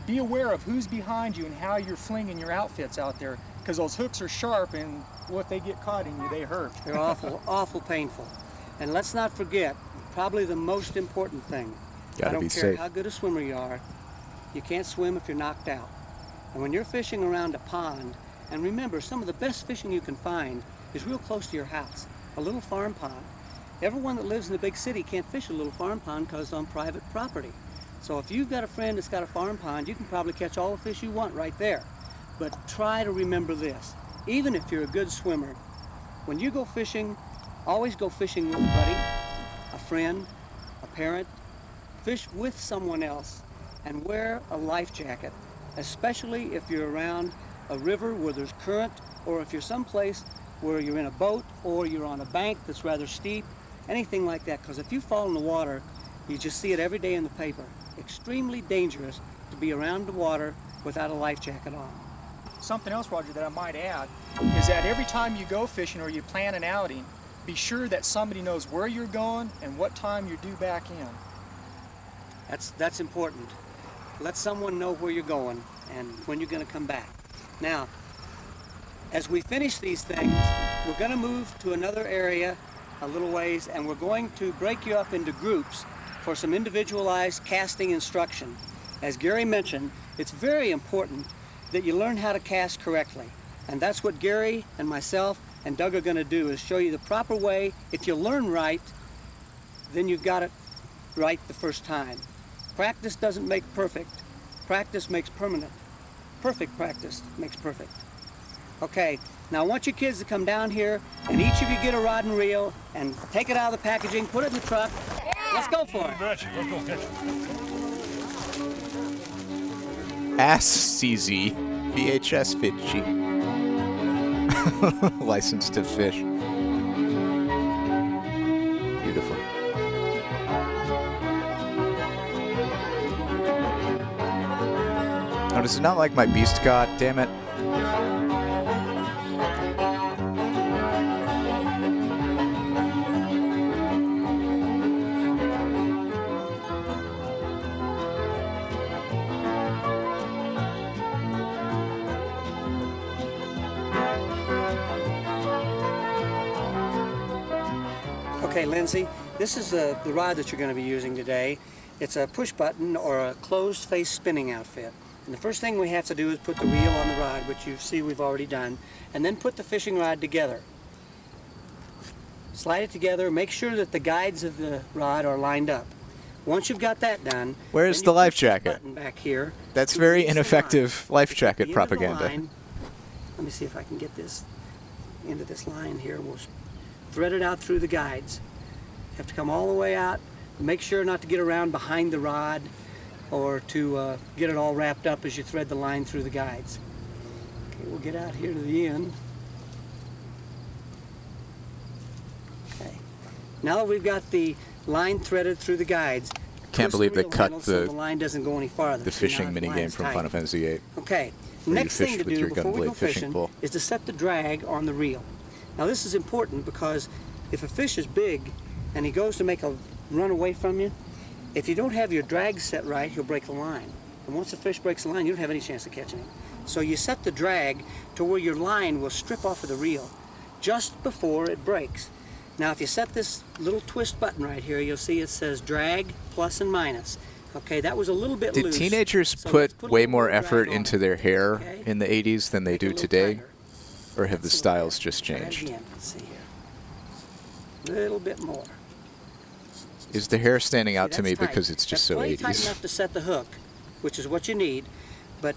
Be aware of who's behind you and how you're flinging your outfits out there, because those hooks are sharp, and what they get caught in you, they hurt. They're awful, awful painful. And let's not forget, probably the most important thing. I don't care how good a swimmer you are, you can't swim if you're knocked out. And when you're fishing around a pond, and remember, some of the best fishing you can find is real close to your house, a little farm pond. Everyone that lives in the big city can't fish a little farm pond because it's on private property. So if you've got a friend that's got a farm pond, you can probably catch all the fish you want right there. But try to remember this. Even if you're a good swimmer, when you go fishing, always go fishing with a buddy, a friend, a parent. Fish with someone else and wear a life jacket, especially if you're around a river where there's current, or if you're someplace where you're in a boat or you're on a bank that's rather steep, anything like that. Because if you fall in the water, you just see it every day in the paper. Extremely dangerous to be around the water without a life jacket on. Something else, Roger, that I might add is that every time you go fishing or you plan an outing, be sure that somebody knows where you're going and what time you're due back in. That's important. Let someone know where you're going and when you're going to come back. Now, as we finish these things, we're going to move to another area a little ways, and we're going to break you up into groups for some individualized casting instruction. As Gary mentioned, it's very important that you learn how to cast correctly. And that's what Gary and myself and Doug are going to do, is show you the proper way. If you learn right, then you've got it right the first time. Practice doesn't make perfect. Practice makes permanent. Perfect practice makes perfect. Okay, now I want you kids to come down here and each of you get a rod and reel and take it out of the packaging, put it in the truck. Yeah. Let's go for it. Let's go catch it. Ask CZ, VHS Fitchy. Licensed to fish. Beautiful. Oh, does it not like my beast god? Damn it. Okay, Lindsay, this is the rod that you're going to be using today. It's a push button or a closed face spinning outfit. And the first thing we have to do is put the reel on the rod, which you see we've already done, and then put the fishing rod together. Slide it together, make sure that the guides of the rod are lined up. Once you've got that done, where's the life jacket? Back here. That's very ineffective life jacket propaganda. Let me see if I can get this into this line here. We'll thread it out through the guides. You have to come all the way out. Make sure not to get around behind the rod or to get it all wrapped up as you thread the line through the guides. Okay, we'll get out here to the end. Okay. Now that we've got the line threaded through the guides, can't believe they cut so the line doesn't go any farther. The fishing minigame from Final Fantasy VIII. Okay. Next thing to do before we go fishing is to set the drag on the reel. Now this is important because if a fish is big and he goes to make a run away from you, if you don't have your drag set right, he'll break the line. And once the fish breaks the line, you don't have any chance of catching him. So you set the drag to where your line will strip off of the reel just before it breaks. Now if you set this little twist button right here, you'll see it says drag plus and minus. Okay, that was a little bit loose. Did teenagers put way more effort into their hair in the 80s than they do today? Or have the styles just changed? Again, let's see here. A little bit more. Is the hair standing out to me because it's just so 80s? Tight enough to set the hook, which is what you need, but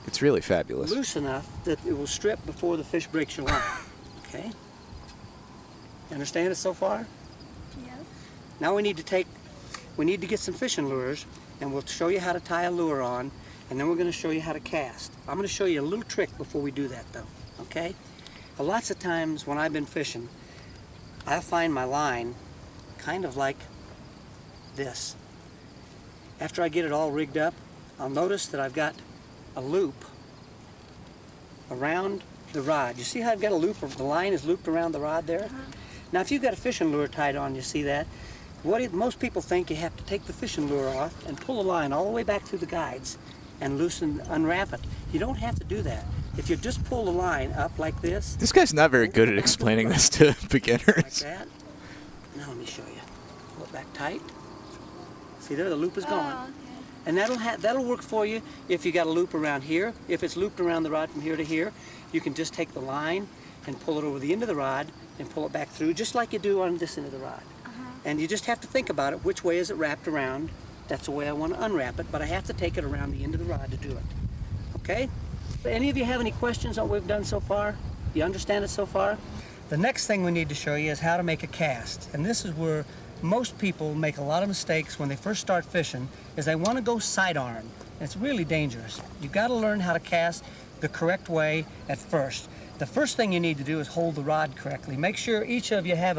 it's really fabulous. Loose enough that it will strip before the fish breaks your line. Okay. You understand it so far? Yes. Now we need to get some fishing lures, and we'll show you how to tie a lure on, and then we're going to show you how to cast. I'm going to show you a little trick before we do that, though. Okay? Lots of times when I've been fishing, I find my line kind of like this. After I get it all rigged up, I'll notice that I've got a loop around the rod. You see how I've got a loop, the line is looped around the rod there? Now if you've got a fishing lure tied on, you see that? Most people think you have to take the fishing lure off and pull the line all the way back through the guides and unwrap it. You don't have to do that. If you just pull the line up like this. This guy's not very good at explaining this to beginners. Like that. Now let me show you. Pull it back tight. See there, the loop is gone. Oh, okay. And that'll work for you if you got a loop around here. If it's looped around the rod from here to here, you can just take the line and pull it over the end of the rod and pull it back through, just like you do on this end of the rod. And you just have to think about it. Which way is it wrapped around? That's the way I want to unwrap it, but I have to take it around the end of the rod to do it. Okay? Any of you have any questions on what we've done so far? You understand it so far? The next thing we need to show you is how to make a cast. And this is where most people make a lot of mistakes when they first start fishing, is they want to go sidearm. And it's really dangerous. You've got to learn how to cast the correct way at first. The first thing you need to do is hold the rod correctly. Make sure each of you have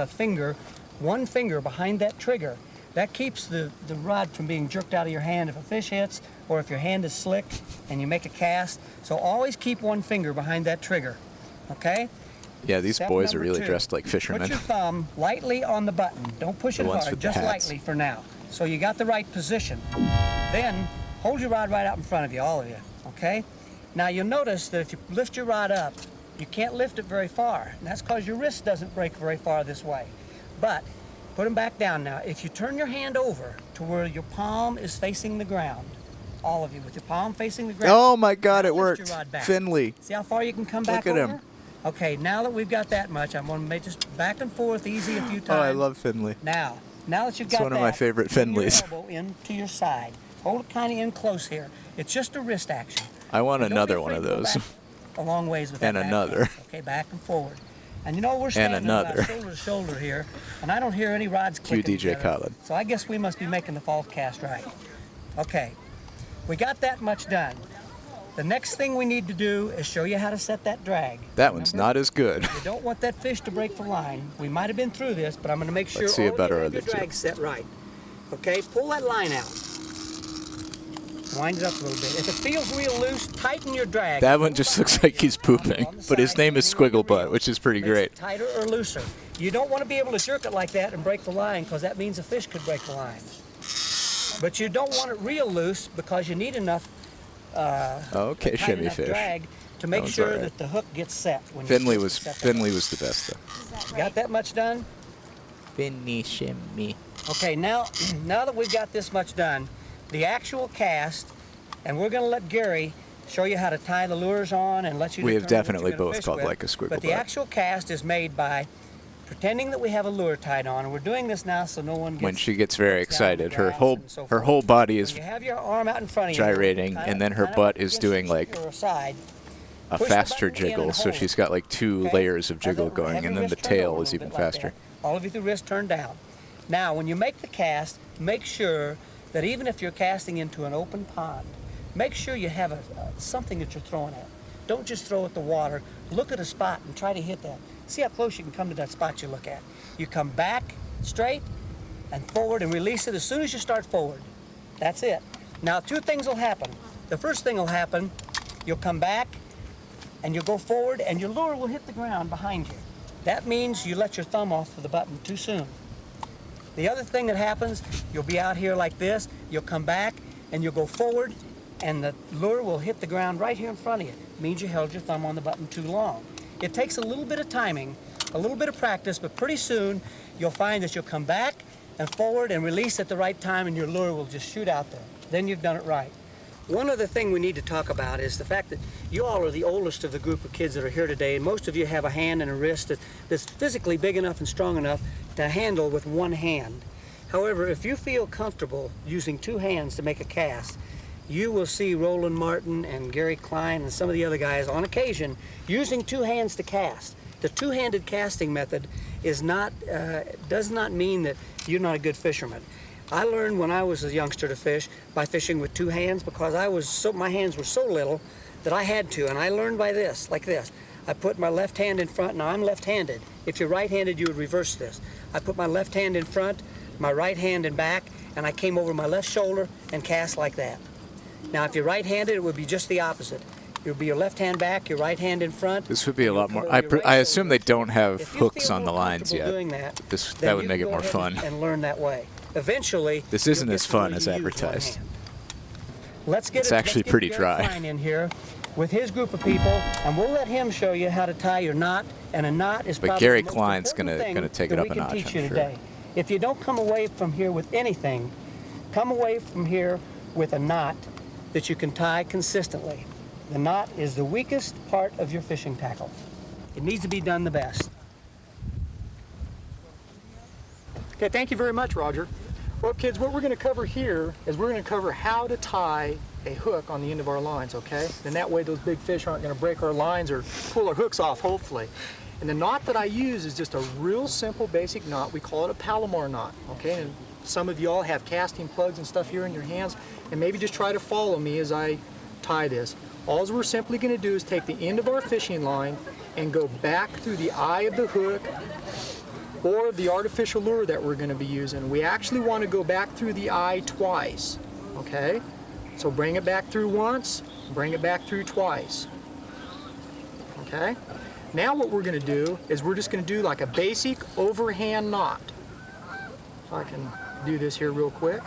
one finger behind that trigger. That keeps the rod from being jerked out of your hand if a fish hits or if your hand is slick and you make a cast. So always keep one finger behind that trigger, okay? Yeah, these boys are really dressed like fishermen. Put your thumb lightly on the button. Don't push it hard, just lightly for now. So you got the right position. Then hold your rod right out in front of you, all of you, okay? Now you'll notice that if you lift your rod up, you can't lift it very far. And that's because your wrist doesn't break very far this way. But put them back down now. If you turn your hand over to where your palm is facing the ground, all of you, with your palm facing the ground. Oh my God, it Now lift worked. your rod back. Finley. See how far you can come back Look at over? him. Okay, now that we've got that much, I'm going to make just back and forth easy a few times. Oh, I love Finley. Now that you've It's got one of my favorite bring your Finleys. elbow into your side. Hold it kind of in close here. It's just a wrist action. I want Don't be another one afraid of to go those. back a long ways with And that back another. pass, okay, back and forward. And you know, we're standing about shoulder to shoulder here, and I don't hear any rods Cue clicking DJ together, Khaled. so I guess we must be making the false cast right. Okay, we got that much done. The next thing we need to do is show you how to set that drag. That one's not as good. You don't want that fish to break the line. We might have been through this, but I'm going to make sure Let's see a all better your of the two. drag's set right. Okay, pull that line out. Wind it up a little bit. If it feels real loose, tighten your drag. That one just looks like he's pooping, but his name is Squiggle Butt, which is pretty great. Tighter or looser. You don't want to be able to jerk it like that and break the line, because that means a fish could break the line. But you don't want it real loose, because you need enough Okay, tight shimmy enough fish. drag to That make one's sure all right. that the hook gets set. When Finley you're was supposed to set that Finley was the best though. Got that much done? Finley shimmy. Okay, now that we've got this much done, the actual cast, and we're going to let Gary show you how to tie the lures on and let you We have determine what definitely you're gonna both fish called with. like a squiggle But the butt. actual cast is made by pretending that we have a lure tied on, and we're doing this now so no one gets When she gets very down excited, the her grass whole and so her forth. whole body is When you have your arm out in front of you, gyrating, kinda- and then her kinda butt is against doing your like side. a Push the faster button in jiggle. and So hold she's it. got like two Okay? layers of jiggle Have going, your and then the wrist turned over tail a is little even bit like faster. that. All of you, the wrist turned down. Now, when you make the cast, make sure that even if you're casting into an open pond, make sure you have something that you're throwing at. Don't just throw at the water. Look at a spot and try to hit that. See how close you can come to that spot you look at. You come back straight and forward and release it as soon as you start forward. That's it. Now, two things will happen. The first thing will happen, you'll come back and you'll go forward and your lure will hit the ground behind you. That means you let your thumb off of the button too soon. The other thing that happens, you'll be out here like this, you'll come back and you'll go forward and the lure will hit the ground right here in front of you. It means you held your thumb on the button too long. It takes a little bit of timing, a little bit of practice, but pretty soon you'll find that you'll come back and forward and release at the right time and your lure will just shoot out there. Then you've done it right. One other thing we need to talk about is the fact that you all are the oldest of the group of kids that are here today, and most of you have a hand and a wrist that's physically big enough and strong enough to handle with one hand. However, if you feel comfortable using two hands to make a cast, you will see Roland Martin and Gary Klein and some of the other guys on occasion using two hands to cast. The two-handed casting method is does not mean that you're not a good fisherman. I learned when I was a youngster to fish by fishing with two hands because my hands were so little that I had to, and I learned by this, like this. I put my left hand in front. Now I'm left-handed. If you're right-handed, you would reverse this. I put my left hand in front, my right hand in back, and I came over my left shoulder and cast like that. Now, if you're right-handed, it would be just the opposite. It would be your left hand back, your right hand in front. This would be a lot more. I assume they don't have hooks on the lines yet. That would make it more fun. And learn that way. Eventually, this isn't as fun as advertised. Let's get it's actually pretty dry. Klein in here with his group of people, and we'll let him show you how to tie your knot. And a knot is probably Gary the most Klein's important gonna take it up a notch, we can teach I'm you sure. today. If you don't come away from here with anything, come away from here with a knot that you can tie consistently. The knot is the weakest part of your fishing tackle. It needs to be done the best. Okay, thank you very much, Roger. Well, kids, what we're going to cover here is we're going to cover how to tie a hook on the end of our lines, okay? And that way those big fish aren't going to break our lines or pull our hooks off, hopefully. And the knot that I use is just a real simple, basic knot. We call it a Palomar knot, okay? And some of y'all have casting plugs and stuff here in your hands, and maybe just try to follow me as I tie this. All we're simply going to do is take the end of our fishing line and go back through the eye of the hook or the artificial lure that we're going to be using. We actually want to go back through the eye twice, okay? So bring it back through once, bring it back through twice, okay? Now what we're going to do is we're just going to do like a basic overhand knot. So I can do this here real quick.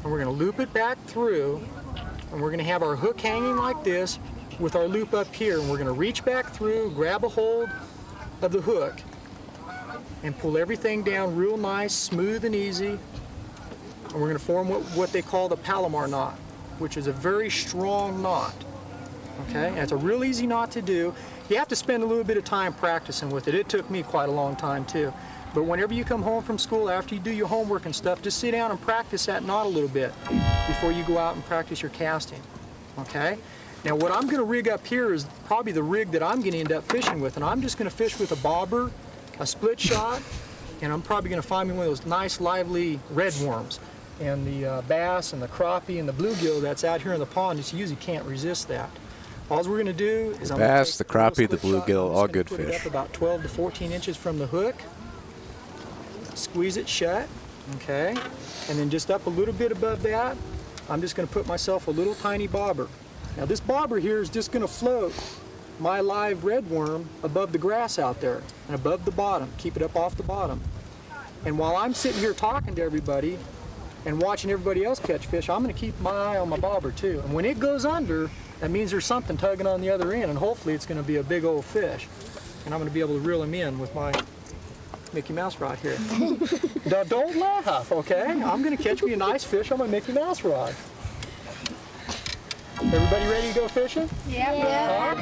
And we're going to loop it back through, and we're going to have our hook hanging like this with our loop up here, and we're going to reach back through, grab a hold of the hook, and pull everything down real nice, smooth and easy. and we're going to form what they call the Palomar knot, which is a very strong knot. Okay, and it's a real easy knot to do. You have to spend a little bit of time practicing with it. It took me quite a long time too. But whenever you come home from school, after you do your homework and stuff, just sit down and practice that knot a little bit before you go out and practice your casting. Okay? Now what I'm going to rig up here is probably the rig that I'm going to end up fishing with, and I'm just going to fish with a bobber, a split shot, and I'm probably going to find me one of those nice lively red worms. And the bass and the crappie and the bluegill that's out here in the pond just usually can't resist that. All we're going to do is the bass, the crappie, the bluegill, all good put fish. It up about 12 to 14 inches from the hook. Squeeze it shut, okay? And then just up a little bit above that, I'm just going to put myself a little tiny bobber. Now this bobber here is just going to float my live red worm above the grass out there and above the bottom. Keep it up off the bottom. And while I'm sitting here talking to everybody and watching everybody else catch fish, I'm going to keep my eye on my bobber too. And when it goes under, that means there's something tugging on the other end, and hopefully it's going to be a big old fish. And I'm going to be able to reel him in with my Mickey Mouse rod here. Now don't laugh, okay? I'm going to catch me a nice fish on my Mickey Mouse rod. Everybody ready to go fishing? Yeah.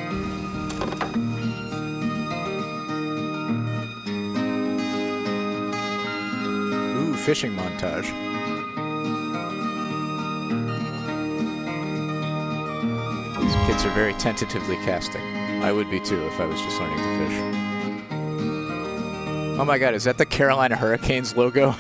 Ooh, fishing montage. These kids are very tentatively casting. I would be too if I was just learning to fish. Oh my God, is that the Carolina Hurricanes logo?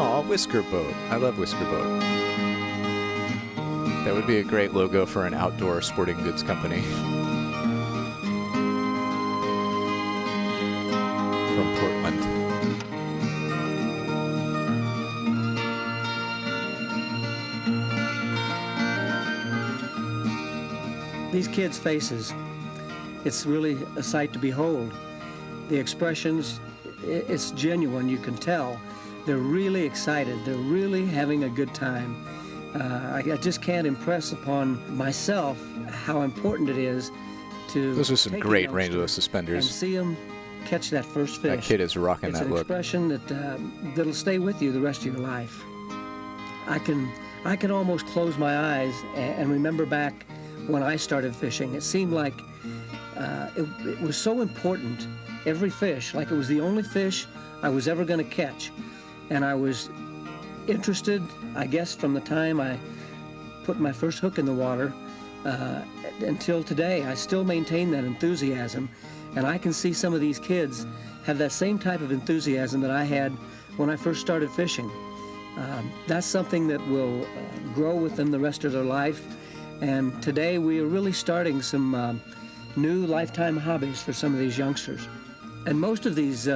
Oh, Whisker Boat. I love Whisker Boat. That would be a great logo for an outdoor sporting goods company. From Portland. These kids' faces, it's really a sight to behold. The expressions, it's genuine, you can tell. They're really excited, they're really having a good time. I just can't impress upon myself how important it is to Those are some take great a rainbow youngster suspenders. and see them catch that first fish. That kid is rocking that look. It's an expression that'll stay with you the rest of your life. I can almost close my eyes and remember back when I started fishing. It seemed like it was so important, every fish, like it was the only fish I was ever going to catch. And I was interested, I guess, from the time I put my first hook in the water until today. I still maintain that enthusiasm, and I can see some of these kids have that same type of enthusiasm that I had when I first started fishing. That's something that will grow with them the rest of their life, and today we are really starting some new lifetime hobbies for some of these youngsters. And most of these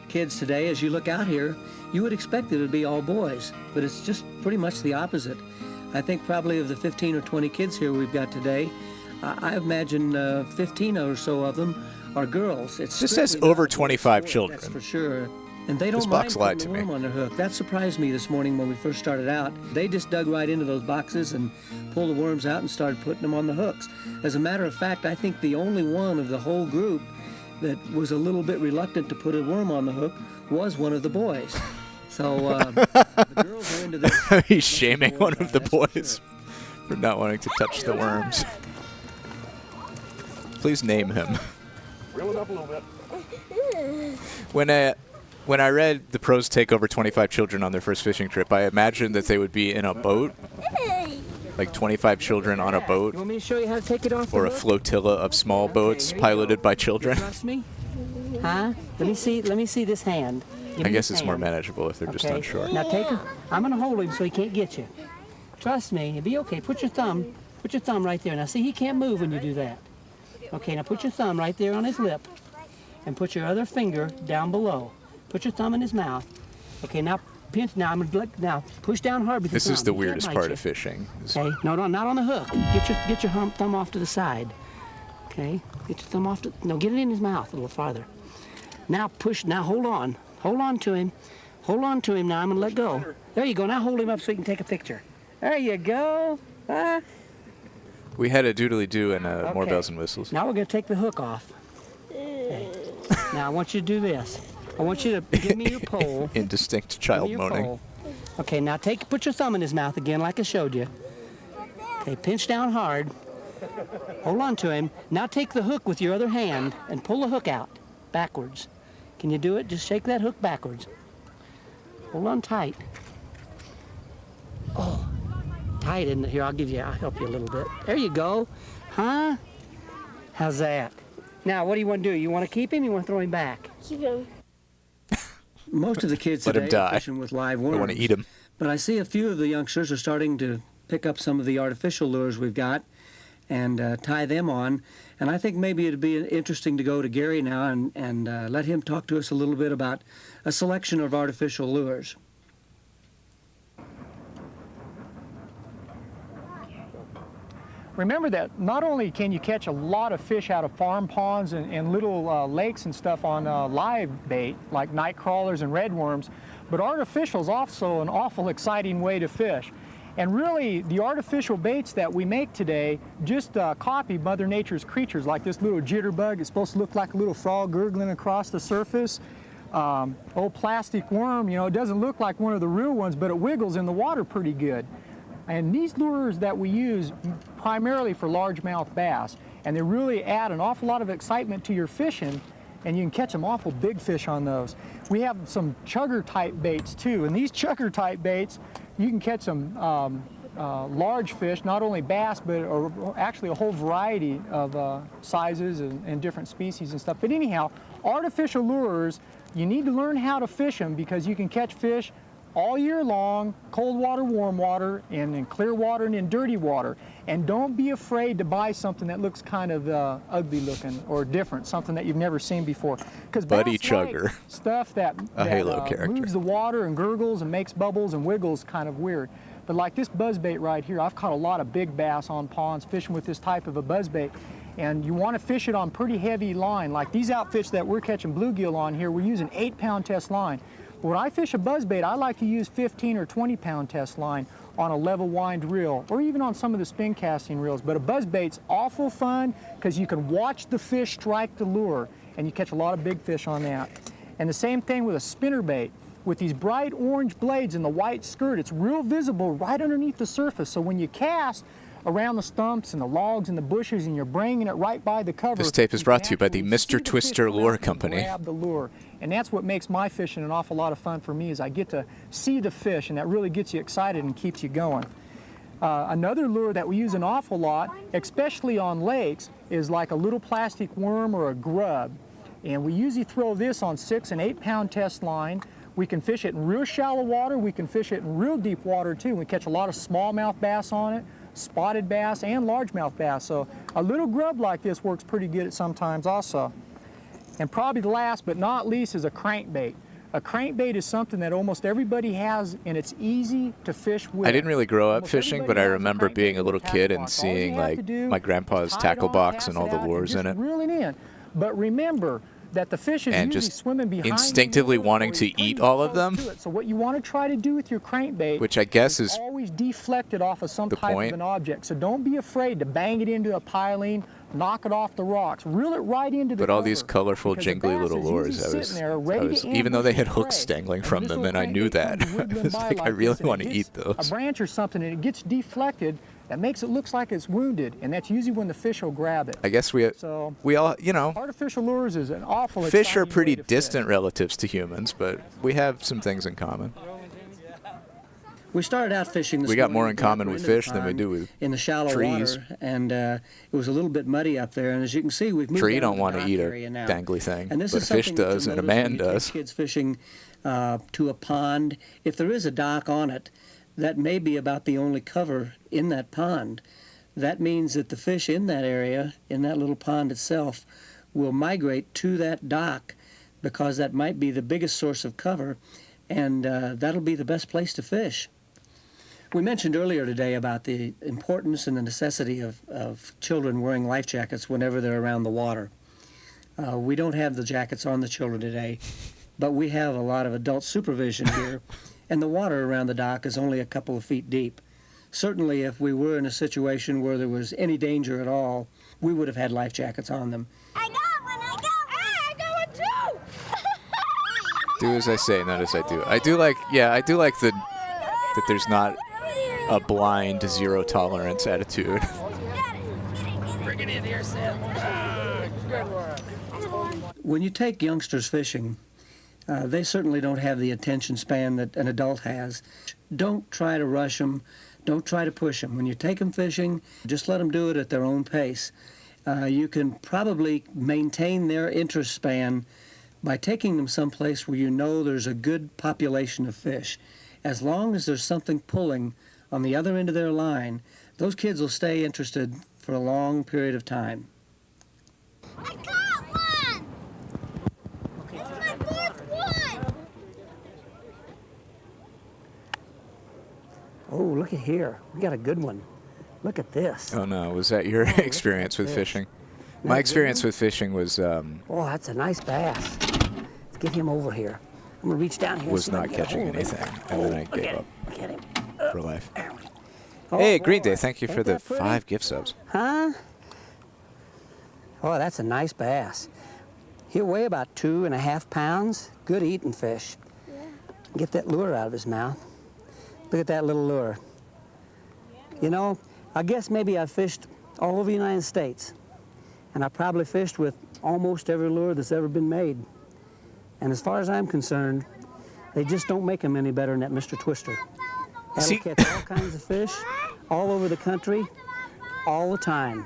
kids today, as you look out here, you would expect it would be all boys, but it's just pretty much the opposite. I think probably of the 15 or 20 kids here we've got today, I imagine 15 or so of them are girls. It's This says over 25 children. That's for sure. And they don't This box mind lied putting to the me. worm on their hook. That surprised me this morning when we first started out. They just dug right into those boxes and pulled the worms out and started putting them on the hooks. As a matter of fact, I think the only one of the whole group that was a little bit reluctant to put a worm on the hook was one of the boys. So the girls are into this. He's shaming one of the boys for not wanting to touch the worms. Please name him. Reel it up a little bit. When I read the pros take over 25 children on their first fishing trip, I imagined that they would be in a boat, like 25 children on a boat, You want me to show you how to take it off or the a hook? flotilla of small boats here you piloted by children. Trust me? Huh? Let me see this hand. Give I me guess this it's more hand. manageable if they're just unsure. Now take her. I'm gonna hold him so he can't get you. Trust me, it'll be okay. Put your thumb right there. Now see, he can't move when you do that. Okay, now put your thumb right there on his lip, and put your other finger down below. Put your thumb in his mouth. Okay, now pinch. Now now push down hard with your This thumb. is the He can't weirdest bite part you. of fishing. Okay, no, not on the hook. Get your thumb off to the side. Okay, get your thumb off to. No, get it in his mouth a little farther. Now push. Now hold on. Hold on to him. Hold on to him. Now I'm gonna let go. There you go. Now hold him up so he can take a picture. There you go. We had a doodly-doo and more Okay. bells and whistles. Now we're going to take the hook off. Okay. Now I want you to do this. I want you to give me your pole. Indistinct child Give me your moaning. pole. Okay, now put your thumb in his mouth again like I showed you. Okay, pinch down hard. Hold on to him. Now take the hook with your other hand and pull the hook out backwards. Can you do it? Just shake that hook backwards. Hold on tight. Oh, tight, isn't it? Here, I'll help you a little bit. There you go. Huh? How's that? Now, what do you want to do? You want to keep him? You want to throw him back? Keep him. Most of the kids Let him today are die. fishing with live worms. I want to eat him. But I see a few of the youngsters are starting to pick up some of the artificial lures we've got and tie them on. And I think maybe it'd be interesting to go to Gary now and let him talk to us a little bit about a selection of artificial lures. Remember that not only can you catch a lot of fish out of farm ponds and little lakes and stuff on live bait, like night crawlers and redworms, but artificial is also an awful exciting way to fish. And really, the artificial baits that we make today just copy Mother Nature's creatures, like this little jitterbug. It's supposed to look like a little frog gurgling across the surface. Old plastic worm, it doesn't look like one of the real ones, but it wiggles in the water pretty good. And these lures that we use primarily for largemouth bass, and they really add an awful lot of excitement to your fishing, and you can catch some awful big fish on those. We have some chugger type baits too, and these chugger type baits, you can catch some large fish, not only bass, but actually a whole variety of sizes and different species and stuff. But anyhow, artificial lures, you need to learn how to fish them because you can catch fish all year long, cold water, warm water, and in clear water and in dirty water. And don't be afraid to buy something that looks kind of ugly looking or different, something that you've never seen before. Because Buddy Chugger. Stuff that Halo character. moves the water and gurgles and makes bubbles and wiggles kind of weird. But like this buzzbait right here, I've caught a lot of big bass on ponds fishing with this type of a buzzbait. And you want to fish it on pretty heavy line. Like these outfits that we're catching bluegill on here, we're using 8-pound test line. When I fish a buzzbait, I like to use 15 or 20-pound test line on a level wind reel, or even on some of the spin casting reels. But a buzzbait's awful fun because you can watch the fish strike the lure, and you catch a lot of big fish on that. And the same thing with a spinnerbait. With these bright orange blades and the white skirt, it's real visible right underneath the surface. So when you cast around the stumps and the logs and the bushes and you're bringing it right by the cover. This tape is brought to you by the Mr. Twister Lure Company. Grab the lure. And that's what makes my fishing an awful lot of fun for me is I get to see the fish, and that really gets you excited and keeps you going. Another lure that we use an awful lot, especially on lakes, is like a little plastic worm or a grub. And we usually throw this on 6- and 8-pound test line. We can fish it in real shallow water. We can fish it in real deep water too. We catch a lot of smallmouth bass on it, spotted bass, and largemouth bass. So a little grub like this works pretty good at sometimes also. And probably the last but not least is a crankbait. A crankbait is something that almost everybody has, and it's easy to fish with. I didn't really grow up fishing, but I remember being a little kid and seeing like my grandpa's tackle box and all the lures in it. Reel it in. But remember that the fish is And usually just swimming behind instinctively wanting to eat all of them, So what you want to try to do with your crankbait, which I guess is always deflect it off of some the type point. of an object. So don't be afraid to bang it into a piling, knock it off the rocks, reel it right into the But all cover, these colorful, because the jingly bass little is lures, usually I was, sitting there ready to even though they had ambush hooks prey. dangling And from this them, little and I knew crankbait that. comes wiggling It's by like I this, really and want it to hits eat those. a branch or something, and it gets deflected. That makes it look like it's wounded, and that's usually when the fish will grab it. I guess we all, Artificial lures is an awful fish are exciting pretty way to fish. distant relatives to humans, but we have some things in common. We started out fishing this We got more morning in common with into the fish than we pond do with in the shallow trees. water, and it was a little bit muddy up there. And as you can see, we've moved Tree down don't to the want to dock eat area a now. dangly thing, And this but is a fish something that does you'll and a notice when man you take does. Kids fishing to a pond. If there is a dock on it, that may be about the only cover in that pond. That means that the fish in that area, in that little pond itself, will migrate to that dock because that might be the biggest source of cover, and that'll be the best place to fish. We mentioned earlier today about the importance and the necessity of children wearing life jackets whenever they're around the water. We don't have the jackets on the children today, but we have a lot of adult supervision here, and the water around the dock is only a couple of feet deep. Certainly, if we were in a situation where there was any danger at all, we would have had life jackets on them. I got one! I got one too! Do as I say, not as I do. I do like that there's not a blind zero tolerance attitude. Bring it in here, Sam. Good one. When you take youngsters fishing, they certainly don't have the attention span that an adult has. Don't try to rush them. Don't try to push them. When you take them fishing, just let them do it at their own pace. You can probably maintain their interest span by taking them someplace where you know there's a good population of fish. As long as there's something pulling on the other end of their line, those kids will stay interested for a long period of time. I caught one! It's my fourth one! Oh, look at here. We got a good one. Look at this. Oh no, was that your experience with fishing? My experience with fishing was Oh, that's a nice bass. Let's get him over here. I'm gonna reach down here. was not catching anything, and then I gave up Look at him. for life. Oh, Hey, Green Day, boy. thank you Ain't for the that pretty? 5 gift subs. Huh? Oh, that's a nice bass. He'll weigh about 2.5 pounds. Good eating fish. Get that lure out of his mouth. Look at that little lure. You know, I guess maybe I've fished all over the United States, and I probably fished with almost every lure that's ever been made. And as far as I'm concerned, they just don't make them any better than that Mr. Twister. That'll catch all kinds of fish all over the country, all the time.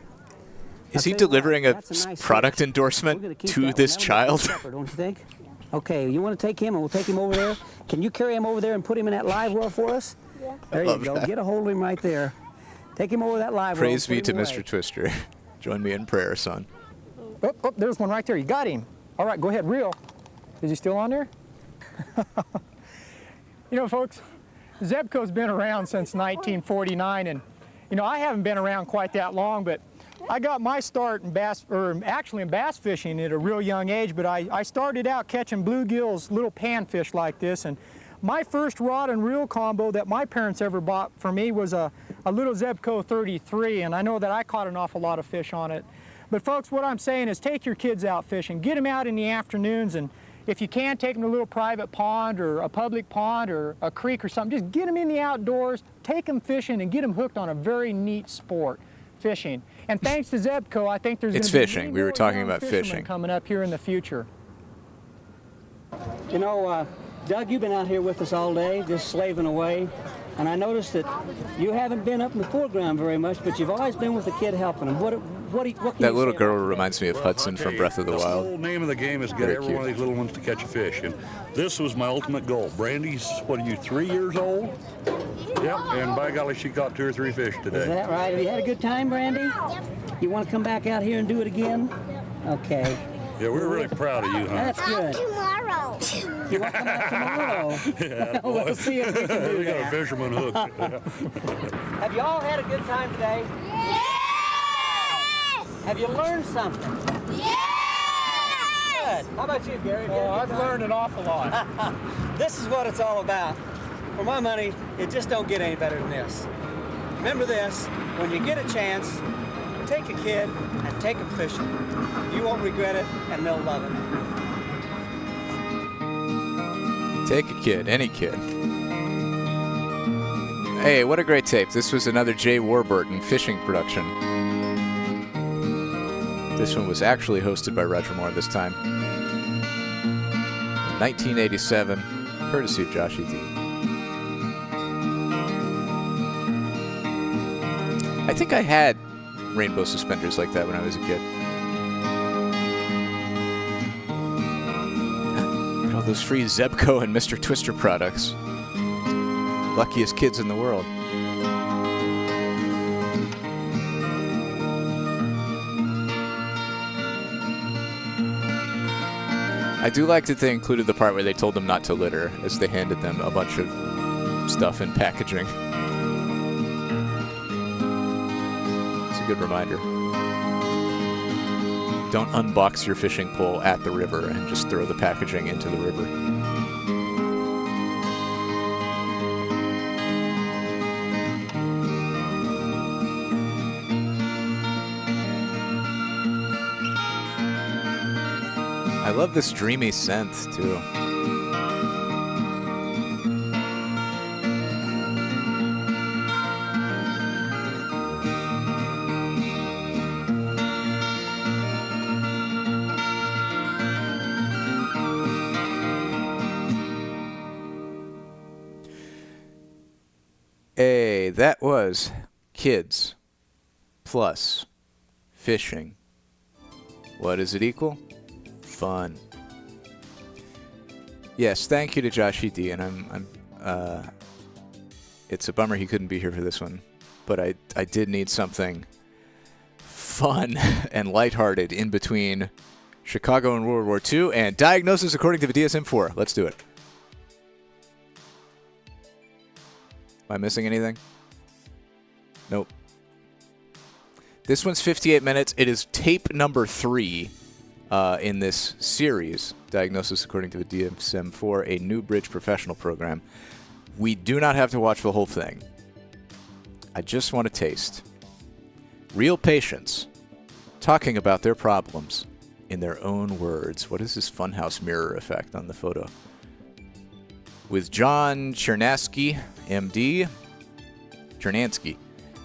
Is he delivering a product endorsement to this child? Don't you think? Okay, you want to take him, and we'll take him over there. Can you carry him over there and put him in that live well for us? Yeah. There you go. that. Get a hold of him right there. Take him over that live well. Praise be to Mr. Twister. Join me in prayer, son. Oh, there's one right there. You got him. All right, go ahead, reel. Is he still on there? You know, folks, Zebco's been around since 1949, and you know, I haven't been around quite that long, but I got my start in bass fishing at a real young age, but I started out catching bluegills, little panfish like this, and my first rod and reel combo that my parents ever bought for me was a little Zebco 33, and I know that I caught an awful lot of fish on it. But folks, what I'm saying is take your kids out fishing. Get them out in the afternoons, and if you can, take them to a little private pond or a public pond or a creek or something. Just get them in the outdoors, take them fishing, and get them hooked on a very neat sport, fishing. And thanks to Zebco, I think there's going to be fishing. many We were more talking young about fishermen fishing. coming up here in the future. You know, Doug, you've been out here with us all day, just slaving away. And I noticed that you haven't been up in the foreground very much, but you've always been with the kid helping him. What can That you little say girl about reminds me of Hudson from Breath of the The Wild. whole name of the game is get Very every cute. one of these little ones to catch a fish. And this was my ultimate goal. Brandy's, what are you, 3 years old? Yep, and by golly, she caught 2 or 3 fish today. Is that right? Have you had a good time, Brandy? You want to come back out here and do it again? Okay. Yeah, we're really proud of you, huh? That's good. Tomorrow. You want to come back tomorrow? Yeah, Well, we'll see if we can do we got a that. fisherman hook. Have you all had a good time today? Yes! Have you learned something? Yes! Good. How about you, Gary? Oh, I've learned an awful lot. This is what it's all about. For my money, it just don't get any better than this. Remember this, when you get a chance, take a kid and take them fishing. You won't regret it, and they'll love it. Take a kid, any kid. Hey, what a great tape. This was another Jay Warburton fishing production. This one was actually hosted by Roger Moore this time. 1987, courtesy of Josh E.D. I think I had rainbow suspenders like that when I was a kid. Got all those free Zebco and Mr. Twister products. Luckiest kids in the world. I do like that they included the part where they told them not to litter as they handed them a bunch of stuff in packaging. It's a good reminder. Don't unbox your fishing pole at the river and just throw the packaging into the river. I love this dreamy synth, too. Hey, that was kids plus fishing. What does it equal? Fun. Yes, thank you to Josh E.D. And it's a bummer he couldn't be here for this one, but I did need something fun and lighthearted in between Chicago and World War II and Diagnosis According to the DSM-IV. Let's do it. Am I missing anything? Nope. This one's 58 minutes. It is tape number 3 in this series, Diagnosis According to the DSM-IV, a Newbridge professional program. We do not have to watch the whole thing. I just want to taste real patients talking about their problems in their own words. What is this funhouse mirror effect on the photo? With John Chernansky, MD,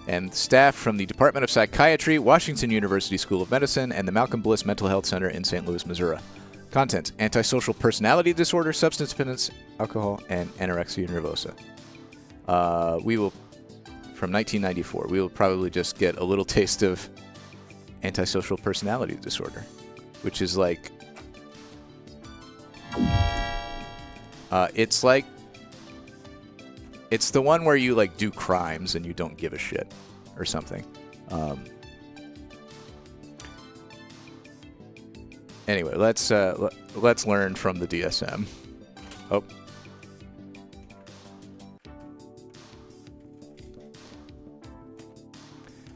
and staff from the Department of Psychiatry, Washington University School of Medicine, and the Malcolm Bliss Mental Health Center in St. Louis, Missouri. Content: antisocial personality disorder, substance dependence, alcohol, and anorexia nervosa. We will, from 1994, we will probably just get a little taste of antisocial personality disorder, which is like, it's the one where you like do crimes and you don't give a shit or something. Anyway, let's learn from the DSM. Oh.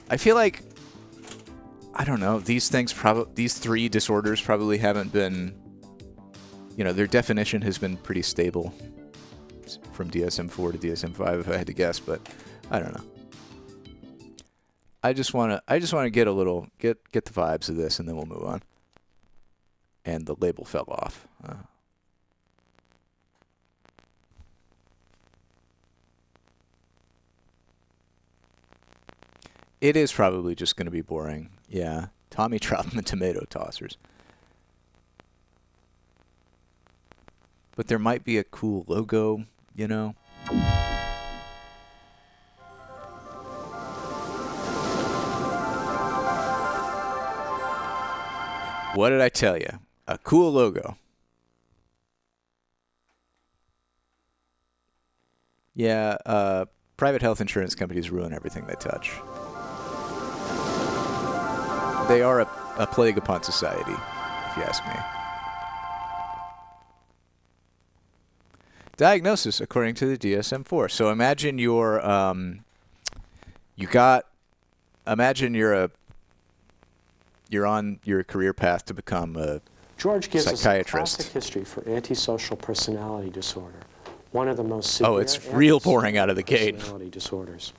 I feel like, I don't know, these 3 disorders probably haven't been, their definition has been pretty stable from DSM-IV to DSM-V, if I had to guess, but I don't know. I just want to get the vibes of this, and then we'll move on. And the label fell off. It is probably just going to be boring. Yeah, Tommy Troutman tomato tossers. But there might be a cool logo, What did I tell you? A cool logo. Yeah, private health insurance companies ruin everything they touch. They are a plague upon society, if you ask me. Diagnosis according to the DSM-IV. So imagine you're on your career path to become a George gives psychiatrist. us a classic history for antisocial personality disorder, one of the most severe. Oh, it's real boring out of the gate. Personality disorders.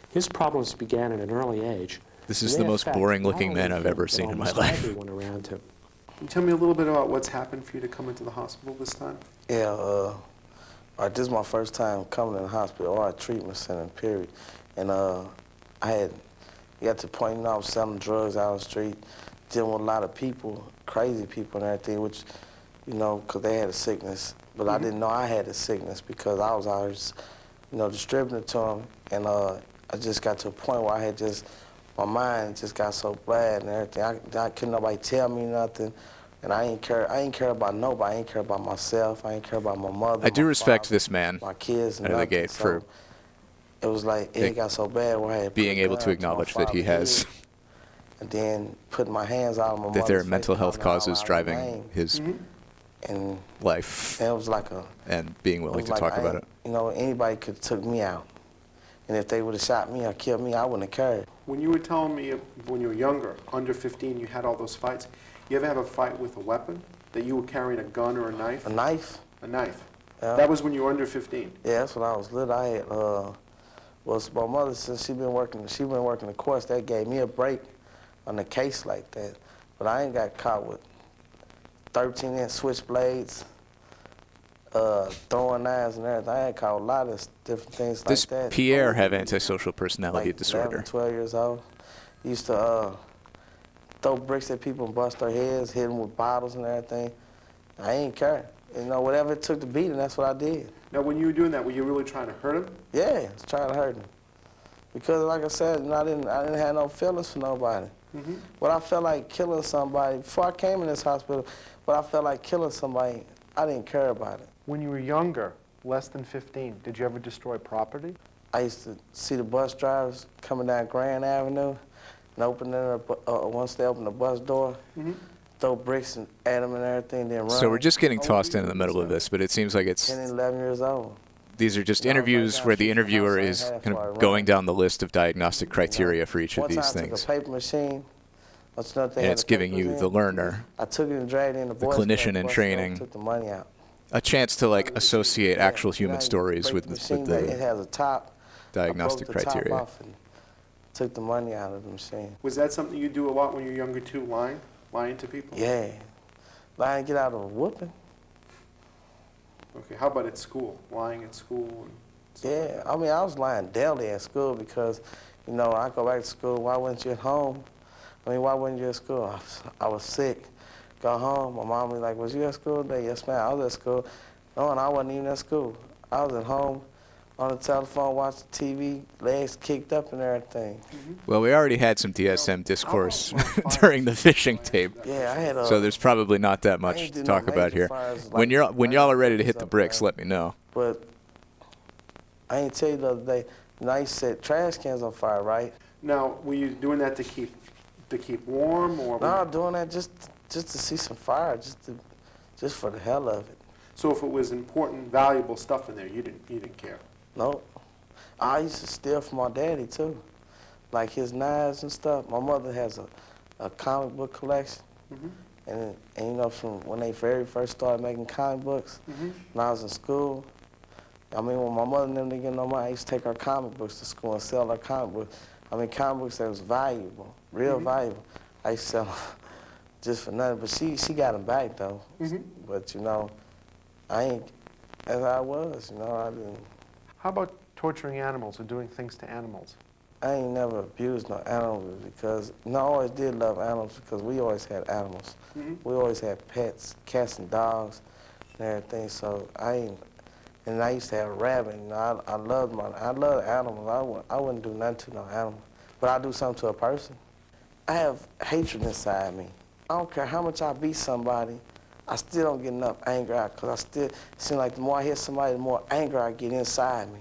His problems began at an early age. This is the most boring-looking man I've ever seen in my life. Everyone around him. Can you tell me a little bit about what's happened for you to come into the hospital this time? Yeah, this is my first time coming to the hospital or a treatment center, period. And I had got to the point, I was selling drugs out on the street, dealing with a lot of people, crazy people and everything, which, because they had a sickness. But I didn't know I had a sickness because I was always, distributing it to them. And I just got to a point where I had my mind just got so bad and everything. I couldn't nobody tell me nothing. And I ain't care about nobody. I ain't care about myself. I ain't care about my mother. I do respect this man my kids out of the gate for it was like it got so bad where I had being able to acknowledge that he has and then putting my hands out on my that there are mental health causes driving his and life. And it was like and being willing to talk about it. Anybody could have took me out. And if they would have shot me or killed me, I wouldn't have cared. When you were telling me when you were younger, under 15, you had all those fights, you ever have a fight with a weapon? That you were carrying a gun or a knife? A knife? A knife. Yeah. That was when you were under 15? Yeah, that's when I was little. I had, my mother, since she been working the course, that gave me a break on the case like that. But I ain't got caught with 13-inch switchblades, throwing knives and everything. I had caught a lot of different things Does like that. Pierre have antisocial personality like disorder? 11, 12 years old. Used to throw bricks at people and bust their heads, hit them with bottles and everything. I ain't care. You know, whatever it took to beat him, that's what I did. Now, when you were doing that, were you really trying to hurt him? Yeah, I was trying to hurt him. Because, like I said, you know, I didn't have no feelings for nobody. When I felt like killing somebody, before I came in this hospital, when I felt like killing somebody, I didn't care about it. When you were younger, less than 15, did you ever destroy property? I used to see the bus drivers coming down Grand Avenue and opening once they open the bus door, throw bricks at them and everything, then run. So we're just getting tossed in the middle of this, but it seems like it's 10 and 11 years old. these are just interviews where the interviewer is kind of going down the list of diagnostic criteria for each of these things. I took a paper machine. And it's giving you, the learner, I took it and dragged it in the clinician in training, took the money out. a chance to like associate actual human stories with It the has a top. diagnostic I broke the criteria. top off and took the money out of the machine. Was that something you do a lot when you were younger too, lying to people? Yeah. Lying to get out of a whooping. Okay, how about at school? Lying at school? Yeah, I mean, I was lying daily at school because, you know, I go back to school, why wasn't you at home? I mean, why wasn't you at school? I was sick. Go home, my mom was like, was you at school today? Yes, ma'am, I was at school. No, and I wasn't even at school. I was at home on the telephone, watching TV, legs kicked up and everything. Well, we already had some DSM discourse during the fishing tape, yeah, I had so there's probably not that much to talk about here. When y'all are ready to hit the bricks, let me know. But I ain't tell you the other day, you know, I used to set trash cans on fire, right? Now, were you doing that to keep warm, or? No, doing that just to see some fire, just for the hell of it. So if it was important, valuable stuff in there, you didn't care? No. I used to steal from my daddy too, like his knives and stuff. My mother has a comic book collection, and you know, from when they very first started making comic books, when I was in school, I mean, when my mother and them didn't get no money, I used to take our comic books to school and sell our comic books. I mean, comic books that was valuable, real valuable. I used to sell them just for nothing, but she got them back though. But you know, I ain't as I was, you know, I didn't. How about torturing animals or doing things to animals? I ain't never abused no animals because, no, I always did love animals because we always had animals. We always had pets, cats and dogs and everything, so and I used to have a rabbit, you know, I love animals. I wouldn't do nothing to no animal, but I do something to a person. I have hatred inside me. I don't care how much I beat somebody, I still don't get enough anger out because it seems like the more I hit somebody, the more anger I get inside me.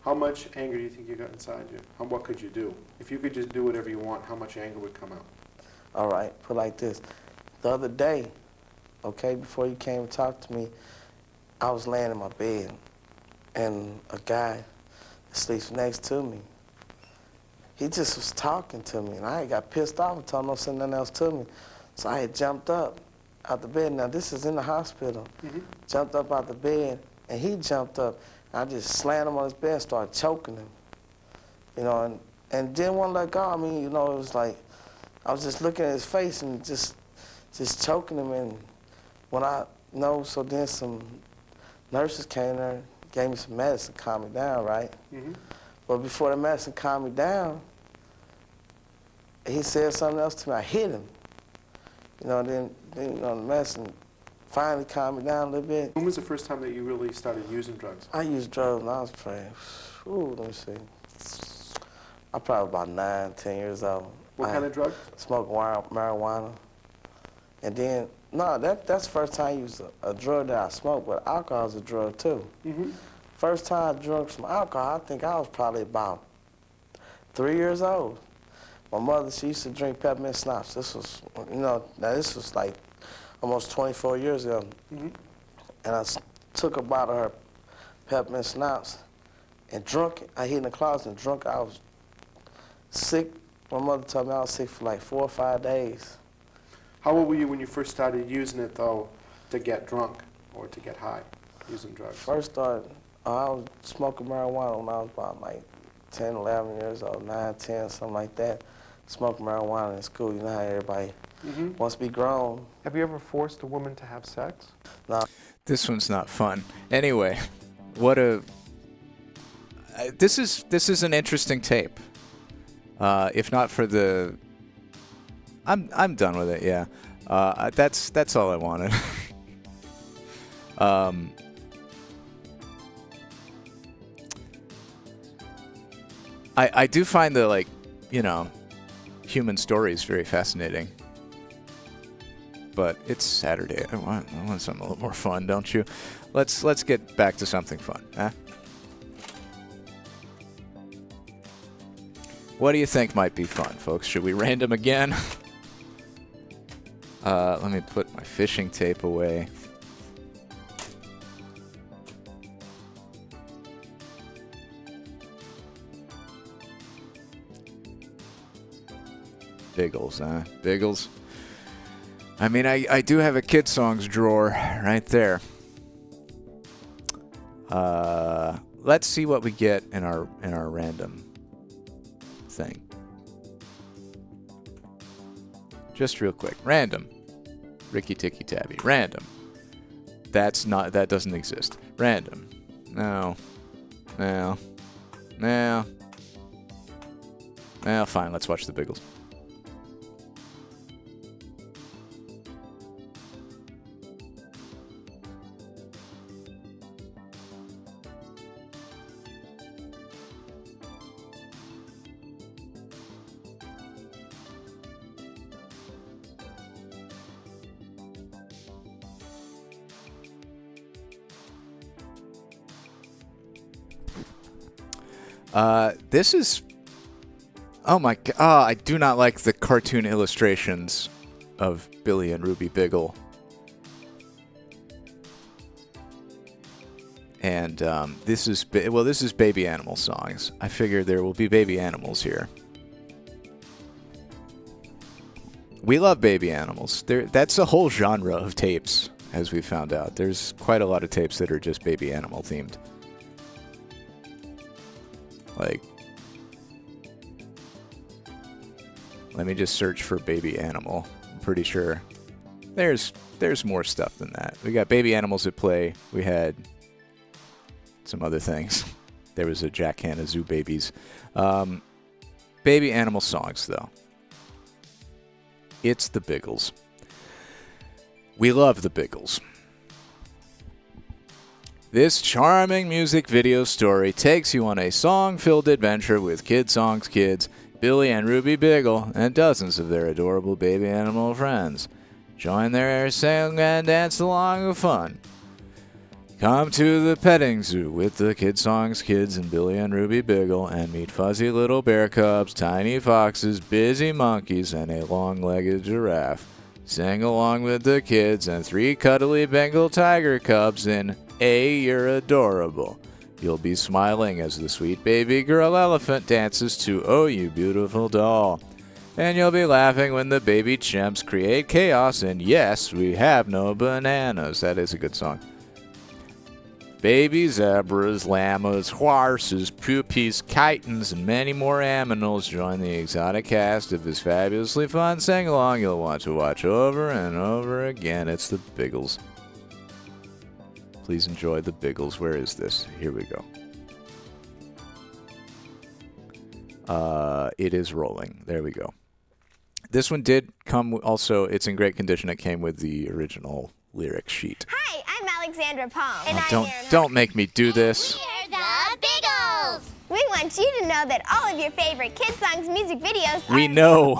How much anger do you think you got inside you? What could you do? If you could just do whatever you want, how much anger would come out? All right, put it like this. The other day, okay, before you came and talked to me, I was laying in my bed, and a guy that sleeps next to me, he just was talking to me, and I got pissed off and told him don't say nothing else to me. So I had jumped up out the bed. Now, this is in the hospital. Jumped up out the bed, and he jumped up. I just slammed him on his bed and started choking him. You know, and didn't want to let go. I mean, you know, it was like, I was just looking at his face and just choking him. And when so then some nurses came there, gave me some medicine to calm me down, right? But before the medicine calmed me down, he said something else to me. I hit him. You know, then you know, the medicine finally calmed me down a little bit. When was the first time that you really started using drugs? I used drugs when I was let me see. I probably about 9, 10 years old. What kind of drug? Smoked marijuana. And then, no, that's the first time I used a drug that I smoked, but alcohol is a drug too. First time I drank some alcohol, I think I was probably about 3 years old. My mother, she used to drink peppermint schnapps. This was, you know, now this was like almost 24 years ago. And I took a bottle of her peppermint schnapps and drunk it. I hid in the closet and drunk it. I was sick. My mother told me I was sick for like 4 or 5 days. How old were you when you first started using it, though, to get drunk or to get high, using drugs? First started, I was smoking marijuana when I was about like 10, 11 years old, 9, 10, something like that. smoke marijuana in school. You know how everybody wants to be grown. Have you ever forced a woman to have sex? No. This one's not fun. Anyway, this is an interesting tape. If not for the, I'm done with it. Yeah, that's all I wanted. I do find the, like, you know, human stories very fascinating. But it's Saturday. I want something a little more fun, don't you? Let's get back to something fun, huh? What do you think might be fun, folks? Should we random again? Let me put my fishing tape away. Biggles, huh? Biggles. I mean, I do have a Kidsongs drawer right there. Let's see what we get in our random thing. Just real quick. Random. Ricky Ticky Tabby. Random. That doesn't exist. Random. No. Fine, let's watch the Biggles. This is... Oh my god. I do not like the cartoon illustrations of Billy and Ruby Biggle. And this is baby animal songs. I figure there will be baby animals here. We love baby animals. That's a whole genre of tapes, as we found out. There's quite a lot of tapes that are just baby animal themed. Like, let me just search for baby animal. I'm pretty sure there's more stuff than that. We got baby animals at play. We had some other things. There was a Jack Hanna Zoo Babies. Baby animal songs, though. It's the Biggles. We love the Biggles. This charming music video story takes you on a song-filled adventure with Kidsongs kids, Billy and Ruby Biggle, and dozens of their adorable baby animal friends. Join their sing and dance along with fun. Come to the petting zoo with the Kidsongs kids and Billy and Ruby Biggle and meet fuzzy little bear cubs, tiny foxes, busy monkeys, and a long-legged giraffe. Sing along with the kids and 3 cuddly Bengal tiger cubs in You're Adorable. You'll be smiling as the sweet baby girl elephant dances to Oh You Beautiful Doll. And you'll be laughing when the baby chimps create chaos and Yes, We Have No Bananas. That is a good song. Baby zebras, llamas, horses, puppies, chitons, and many more aminals join the exotic cast of this fabulously fun sing-along you'll want to watch over and over again. It's the Biggles. Please enjoy the Biggles. Where is this? Here we go. It is rolling. There we go. This one did come also, it's in great condition. It came with the original lyric sheet. Hi, I'm Alexandra Palm. And Don't make me do this. We're the Biggles. We want you to know that all of your favorite Kidsongs music videos We know.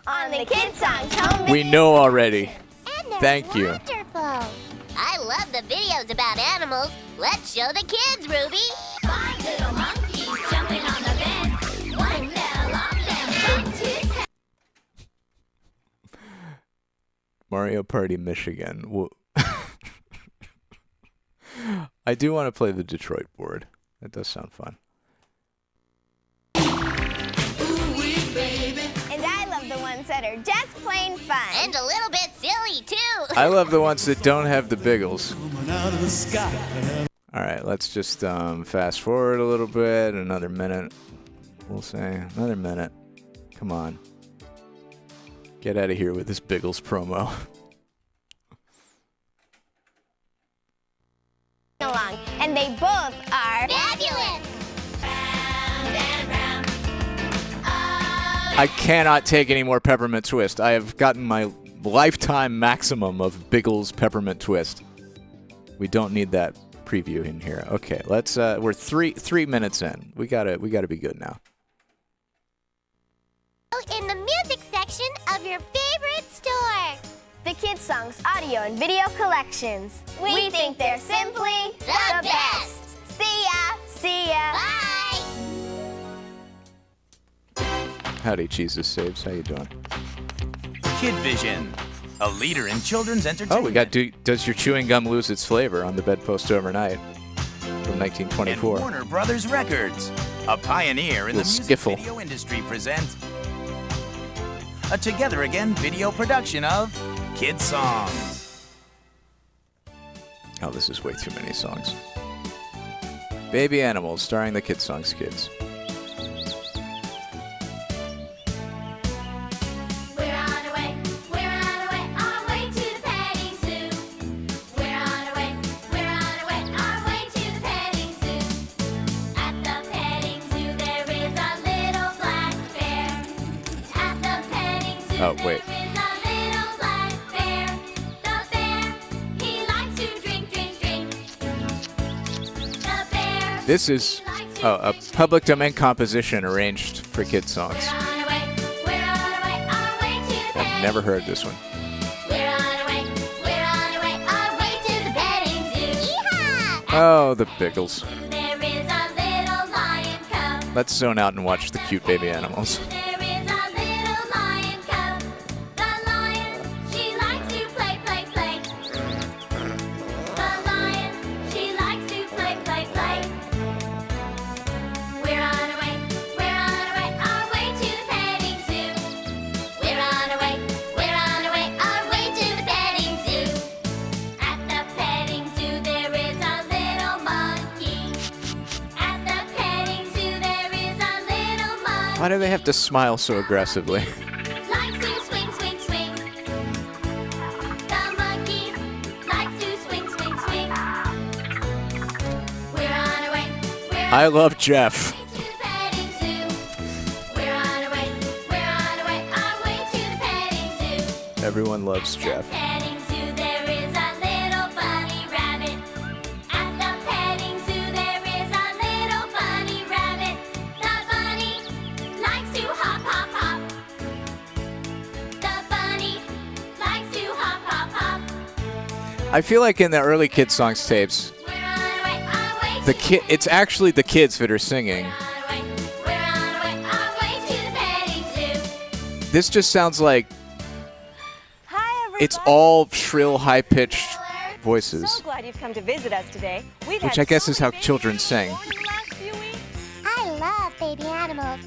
on the Kidsongs home video. We know already. And they're Thank you. wonderful. I love the videos about animals. Let's show the kids, Ruby. 5 little monkeys jumping on the bed. One fell off and bumped his head. Mario Party Michigan. I do want to play the Detroit board. That does sound fun. And I love the ones that are just plain fun. And a little bit silly, too. I love the ones that don't have the Biggles. All right, let's just fast forward a little bit. Another minute. We'll say another minute. Come on. Get out of here with this Biggles promo. Along, and they both are fabulous. Round and round. I cannot take any more Peppermint Twist. I have gotten my lifetime maximum of Biggles Peppermint Twist. We don't need that preview in here. Okay, let's. We're three minutes in. We gotta be good now. In the music section of your favorite store. The Kidsongs audio and video collections. We think they're simply the best. See ya. See ya. Bye. Howdy, Jesus Saves. How you doing? Kid Vision, a leader in children's Oh, entertainment. we got Does Your Chewing Gum Lose Its Flavor on the Bedpost Overnight from 1924. And Warner Brothers Records, a pioneer in the Little music skiffle. video industry, presents a Together Again video production of Kidsongs. Oh, this is way too many songs. Baby Animals, starring the Kidsongs kids. We're on our way, our way to the petting zoo. We're on our way, our way to the petting zoo. At the petting zoo there is a little black bear. At the petting zoo Oh, wait. there is a little black bear. The bear, he likes to drink. The bear. This is a public domain composition arranged for Kidsongs. I've never heard this one. We're on our way, our way to the petting zoo. Yeehaw! Oh, the Biggles. There is a little lion cub. Let's zone out and watch the cute baby animals. There is a little lion cub. The lion, she likes to play. The lion, she likes to play. We're on our way, our way to the petting zoo. We're on our way, our way to the petting zoo. At the petting zoo there is a little monkey. At the petting zoo there is a little monkey. Why do they have to smile so aggressively? Likes to swing. The monkey likes to swing. We're on our way, I love Jeff. to the petting zoo. We're on our way, our way to the petting zoo. Everyone loves Jeff. Petting zoo there is a little bunny rabbit. At the petting zoo there is a little bunny rabbit. The bunny likes to hop. The bunny likes to hop. I feel like in the early Kidsongs tapes, it's actually the kids that are singing. This just sounds like it's all shrill, high-pitched voices, So glad you've come to visit us today. We've which had I guess so is how many children sing. I love baby animals.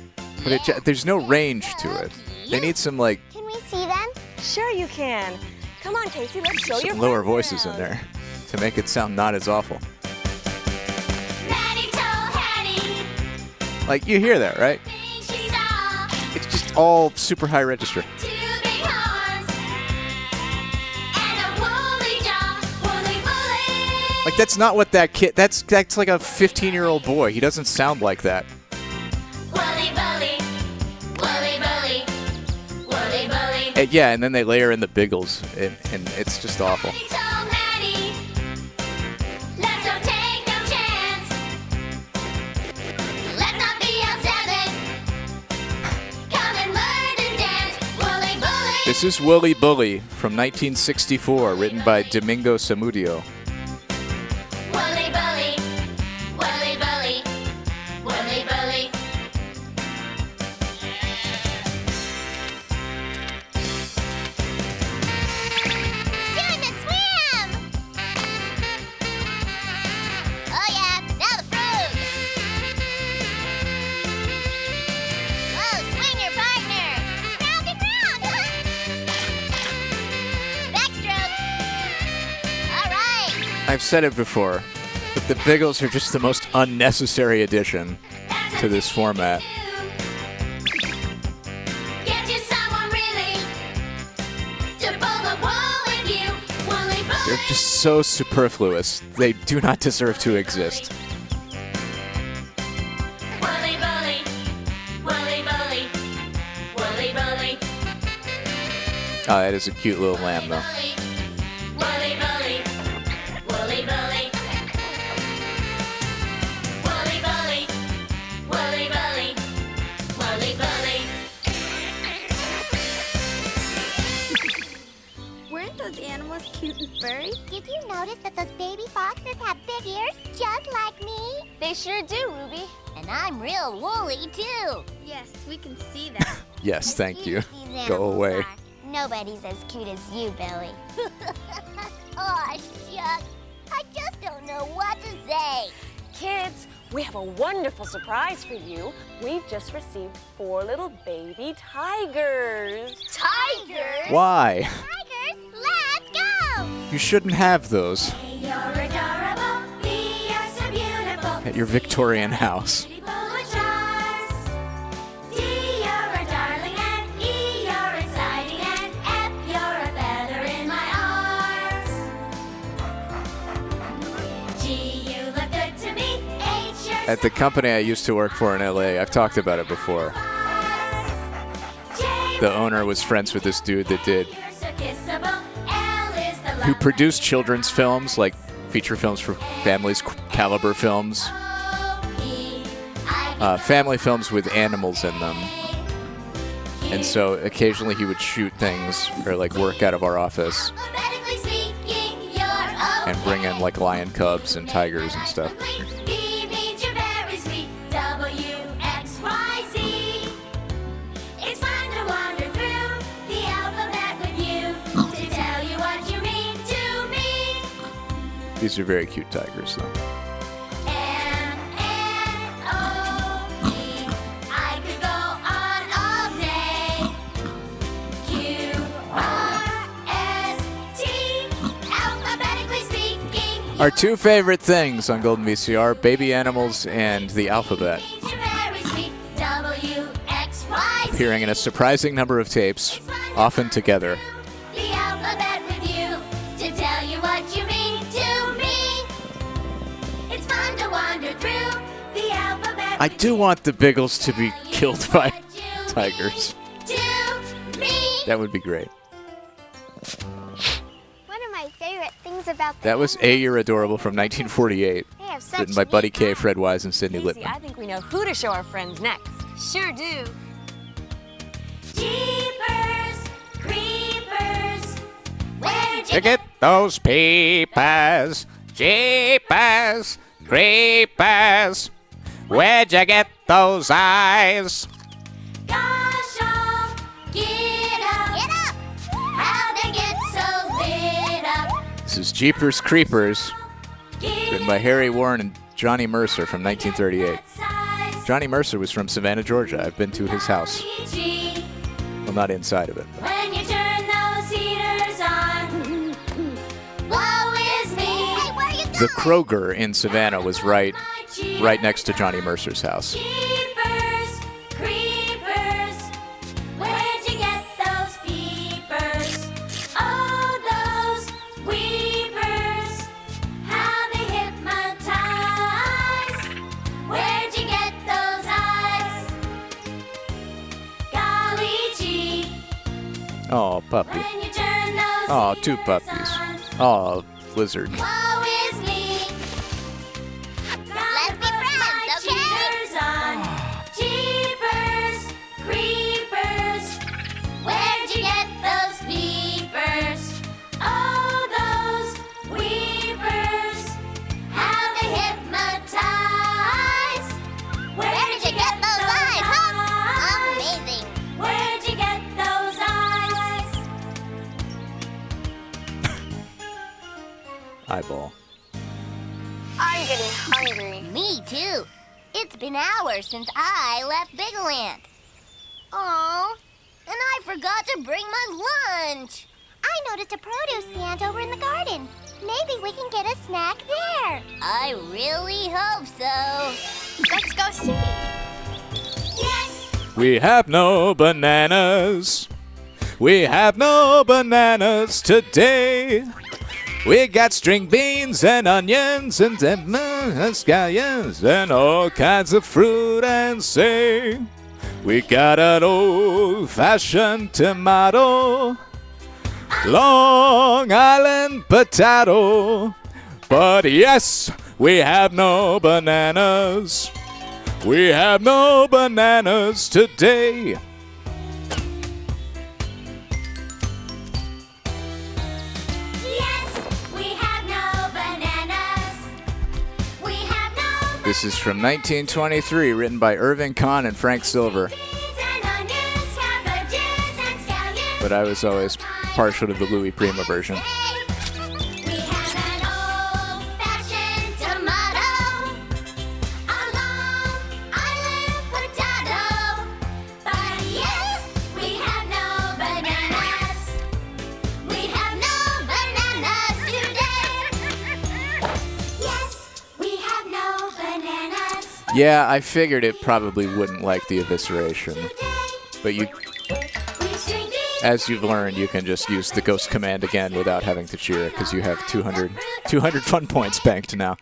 But there's no range to it. They need some Can we see them? Sure you can. Come on, Casey, let's show you. some lower voices in there to make it sound not as awful. Like you hear that, right? It's just all super high register. Like that's not what that kid. That's like a 15-year-old boy. He doesn't sound like that. Yeah, and then they layer in the Biggles, and it's just awful. This is Wooly Bully from 1964, written by Domingo Samudio. I've said it before, but the Biggles are just the most unnecessary addition to this format. just so superfluous. They do not deserve to exist. Wooly bully, wooly bully, wooly bully. Oh, that is a cute little lamb, though. Wooly bully, wooly bully, wooly bully, wooly bully, wooly bully. Weren't those animals cute and furry? Did you notice that those baby foxes have big ears just like me? They sure do, Ruby. And I'm real woolly, too. Yes, we can see that. Yes, thank you. These Go animals away. are. Nobody's as cute as you, Billy. Aw, shucks. I just don't know what to say. Kids, we have a wonderful surprise for you. We've just received 4 little baby tigers. Tigers? Why? Tigers, let's go! You shouldn't have those You're adorable, you're so beautiful. at your Victorian house. Full of charms. D, you're a darling, and E, you're exciting, and F, you're a feather in my arms. G, you look good to me. H, you're At the company I used to work for in LA, I've talked about it before. The owner was friends with this dude that did, so kissable. L is the who produced children's films, like feature films for families, caliber films, family films with animals in them. And so occasionally he would shoot things or like work out of our office alphabetically speaking, you're O. and bring in like lion cubs and tigers and stuff. B means you're very sweet. W, X, Y, Z. It's fun to wander through the alphabet with you to tell you what you mean to me. These are very cute tigers, though. M, N, O, P. I could go on all day. Q, R, S, T. Alphabetically speaking, Our two favorite things on Golden VCR, baby animals and the alphabet, you're very sweet. W, X, Y, Z. appearing in a surprising number of tapes, often together. The alphabet with you to tell you what you mean to me. It's fun to wander through the alphabet I do want the Biggles to be killed by tigers. to me. That would be great. One of my favorite things about the That was A, You're Adorable from 1948, They have such written by Buddy K, Fred Wise, and Sidney Casey, Lippman. I think we know who to show our friends next. Sure do. Jeepers, creepers, where'd you You get those peepers, jeepers, creepers. Where'd you get those eyes? Gosh, all get up. Get up! How they get so lit up. This is Jeepers Creepers, written by Harry Warren and Johnny Mercer from 1938. Johnny Mercer was from Savannah, Georgia. I've been to his house. G, Well, not inside of it. when you turn those heaters on. Woe is me. Hey, where are you going? The Kroger in Savannah was right next to Johnny Mercer's house. Jeepers, creepers, where'd you get those peepers? Oh, those weepers, how they hypnotize. Where'd you get those eyes? Golly gee, Oh, puppy. when you turn those Oh, two heaters puppies. on. Oh, lizard. Woe is me. Let's be friends, okay? Cheaters on. Jeepers, creepers, where'd you get those peepers? Oh, those weepers, how they hypnotize. Where did you get those eyes, huh? Amazing. Where'd you get those eyes? Eyeball. I'm getting hungry. Me too. It's been hours since I left Bigeland. Oh, and I forgot to bring my lunch. I noticed a produce stand over in the garden. Maybe we can get a snack there. I really hope so. Let's go see. Yes, We have no bananas. We have no bananas today. We got string beans and onions and scallions and all kinds of fruit and say we got an old-fashioned tomato, Long Island potato, but yes, we have no bananas. We have no bananas today. This is from 1923, written by Irving Kahn and Frank Silver. But I was always partial to the Louis Prima version. Yeah, I figured it probably wouldn't like the evisceration. But you, as you've learned, you can just use the ghost command again without having to cheer it, because you have 200 fun points banked now.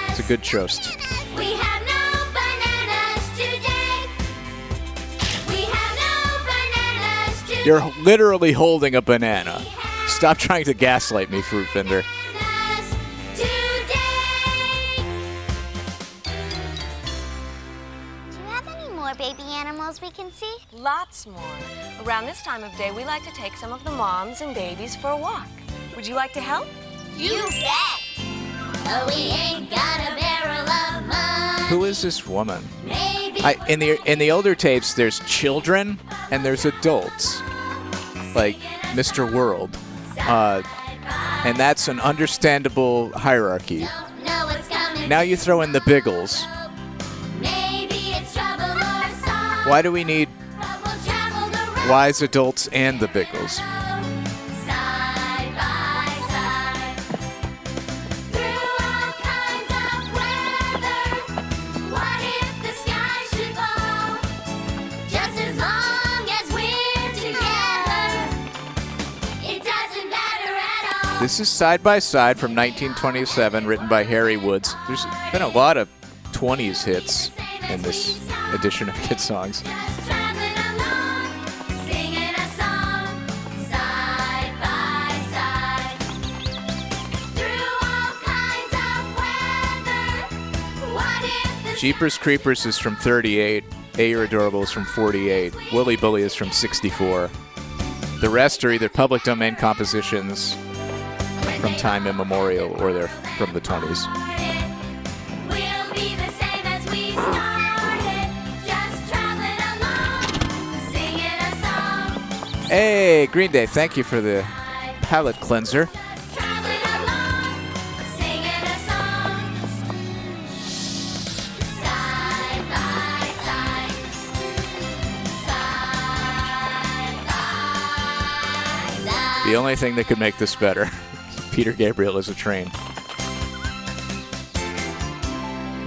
It's a good toast. You're literally holding a banana. Stop trying to gaslight me, Fruit Vendor. Do you have any more baby animals we can see? Lots more. Around this time of day, we like to take some of the moms and babies for a walk. Would you like to help? You bet! Oh, we ain't got a barrel of money. Who is this woman? In the older tapes, there's children and there's adults, like Mr. World, and that's an understandable hierarchy. Now you throw in the Biggles. Why do we need wise adults and the Biggles? This is Side by Side from 1927, written by Harry Woods. There's been a lot of 20s hits in this edition of Kidsongs. Jeepers Creepers is from 38. Hey, You're Adorable is from 48. Wooly Bully is from 64. The rest are either public domain compositions from time immemorial, or they're from the 20s. Hey, Green Day, thank you for the palate cleanser. The only thing that could make this better. Peter Gabriel is a train.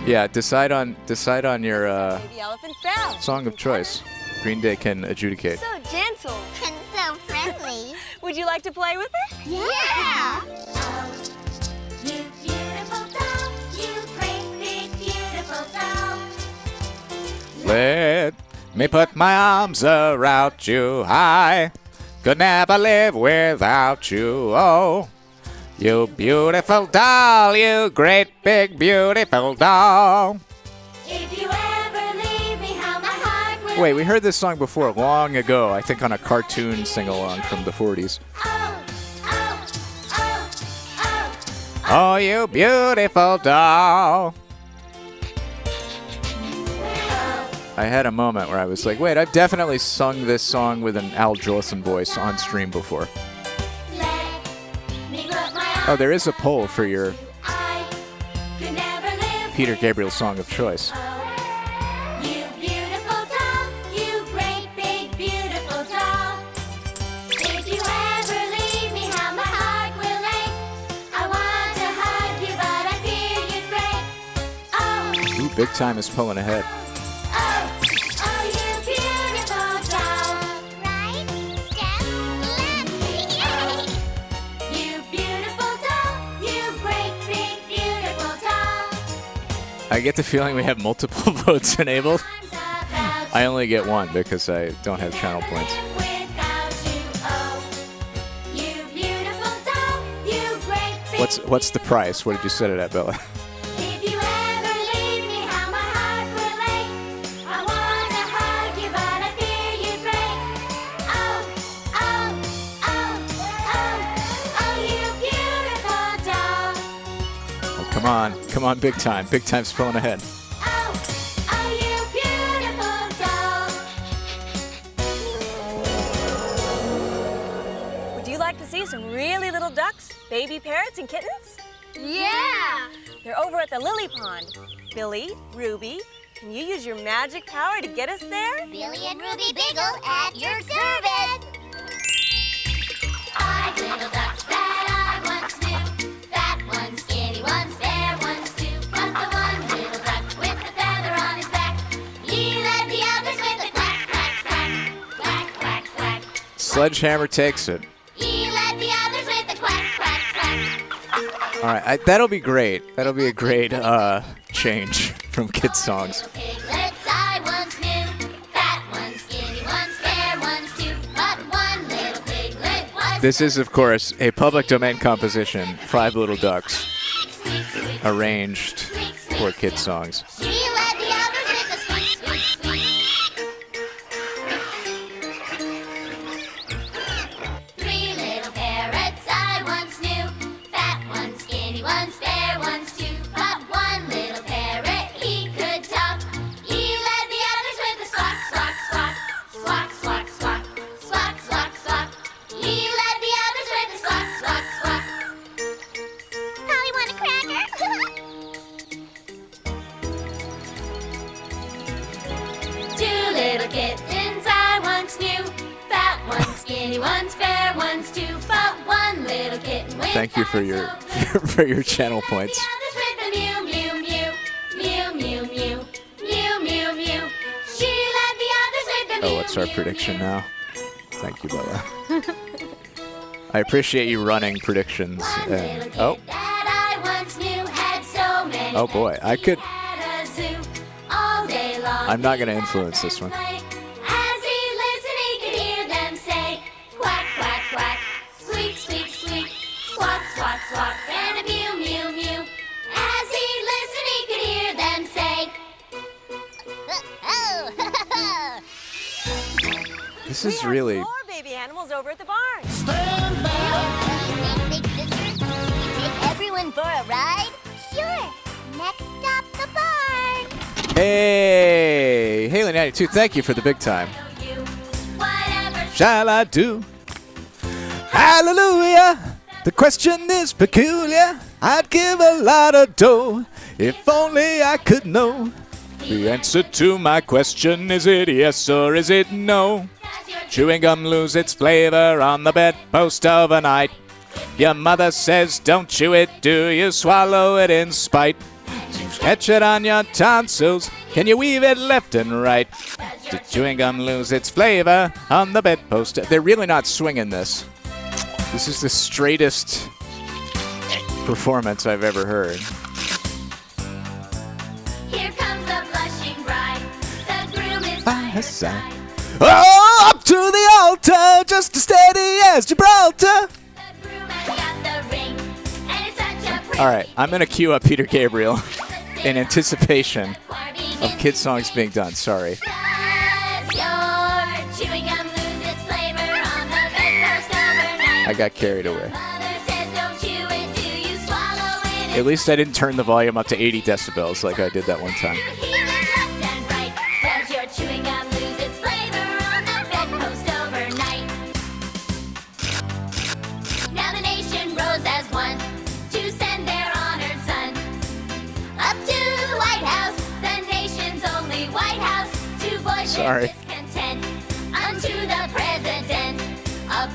Yeah, decide on your song of choice. Green Day can adjudicate. So gentle. And so friendly. Would you like to play with it? Yeah. You beautiful doll, you great big beautiful doll. Let me put my arms around you. I could never live without you. Oh, you beautiful doll, you great big beautiful doll. If you ever leave me, how my heart will. Wait, we heard this song before long ago, I think on a cartoon sing-along from the 40s. Oh, you beautiful doll. I had a moment where I was like, wait, I've definitely sung this song with an Al Jolson voice on stream before. Oh, there is a poll for your Peter Gabriel song of choice. You beautiful doll, you great big beautiful doll. If you ever leave me, how my heart will ache. I want to hug you, but I fear you'd break. Big Time is pulling ahead. Oh, you beautiful doll. Right, step, left, yay! You beautiful doll, you great big beautiful doll. I get the feeling we have multiple votes enabled. I only get one because I don't have channel points. What's the price? What did you set it at, Bella? If you ever leave me, how my heart will ache. I wanna hug you, but I fear you'd break. Oh, oh, oh, oh, oh, you beautiful doll. Oh, come on. Come on, Big Time. Big Time's pulling ahead. Oh, you beautiful doll. Would you like to see some really little ducks, baby parrots, and kittens? Yeah! They're over at the lily pond. Billy, Ruby, can you use your magic power to get us there? Billy and Ruby Biggle at your service! 5 little ducks that I once knew. Fat one, skinny one, fair ones too. But the one little duck with the feather on his back, he led the others with a quack, quack, quack. Quack, quack, quack. Sledgehammer takes it. He led the others with a quack, quack, quack. All right, that'll be great. That'll be a great change from Kidsongs. Piglets I once knew. Fat ones, skinny ones, fair ones too. But one little piglet was This is, of course, a public domain composition, 5 Little Ducks, arranged for Kidsongs. She led the others with a squeak, squeak, squeak. 3 little parrots I once knew. Fat ones, skinny ones, fair ones too. But one little parrot, he could talk. He led the others with a squawk, squawk, squawk. Squawk, squawk, squawk. Squawk, squawk, squawk. He led the others with a squawk, squawk, squawk. Polly want a cracker? 2 little kittens I once knew. Fat ones, skinny ones, fair ones too. But one little kitten with Thank you for your for your channel points. others with a mew, mew, mew. Mew, mew, mew. Mew, mew, mew. She led the others with a mew, Oh, what's our mew, prediction mew. now? Thank you, Bella. I appreciate you running predictions. And, oh, That I once knew had so many oh boy, I could. at a zoo all day long. I'm not going to influence this one. As he listened, he could hear them say, quack, quack, quack, squeak, squeak, squeak, squawk, squawk, squawk, and a mew, mew, mew. As he listened, he could hear them say, oh, This is really. More baby animals over at the barn. Big sister, can you take everyone for a ride? Sure. Next stop, the barn. Hey, Haley92, thank you for the Big Time. Shall I do? Hallelujah! The question is peculiar. I'd give a lot of dough if only I could know. The answer to my question, is it yes or is it no? Chewing gum lose its flavor on the bedpost overnight. Your mother says don't chew it, do you swallow it in spite? Catch it on your tonsils, can you weave it left and right? Did chewing gum lose its flavor on the bedpost? They're really not swinging this. This is the straightest performance I've ever heard. Here comes the blushing bride. The groom is by her side. Oh, up to the altar, just as steady as Gibraltar. All right, I'm going to cue up Peter Gabriel in anticipation of Kidsongs being done. Sorry. Does your chewing gum lose its flavor on the bedpost overnight? I got carried away. Mother says don't chew it, do you swallow it? At least I didn't turn the volume up to 80 decibels like I did that one time. Heave it left and right. Does your chewing gum lose its flavor on the bedpost overnight? Now the nation rose as one to send their honored son up to the White House, the nation's only White House, to voice their discontent unto the president.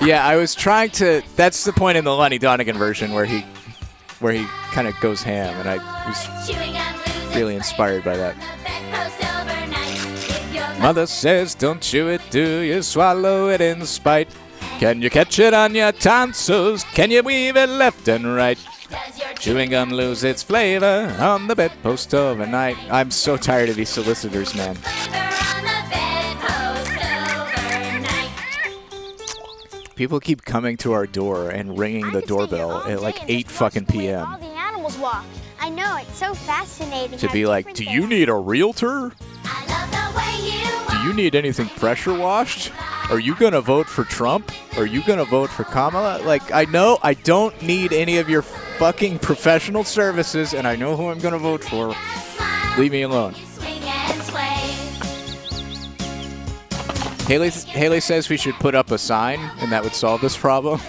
Yeah, I was trying to. That's the point in the Lonnie Donegan version where he kind of goes ham, and I was. Chewing gum lose Really inspired by that. Mother says, don't chew it, do you swallow it in spite? Can you catch it on your tonsils? Can you weave it left and right? Chewing gum lose its flavor on the bedpost overnight. I'm so tired of these solicitors, man. People keep coming to our door and ringing the doorbell at like 8 fucking p.m. All the animals walk. I know, it's so fascinating. To be like, do you need a realtor? Do you need anything pressure washed? Are you going to vote for Trump? Are you going to vote for Kamala? Like, I know I don't need any of your fucking professional services, and I know who I'm going to vote for. Leave me alone. Haley says we should put up a sign, and that would solve this problem.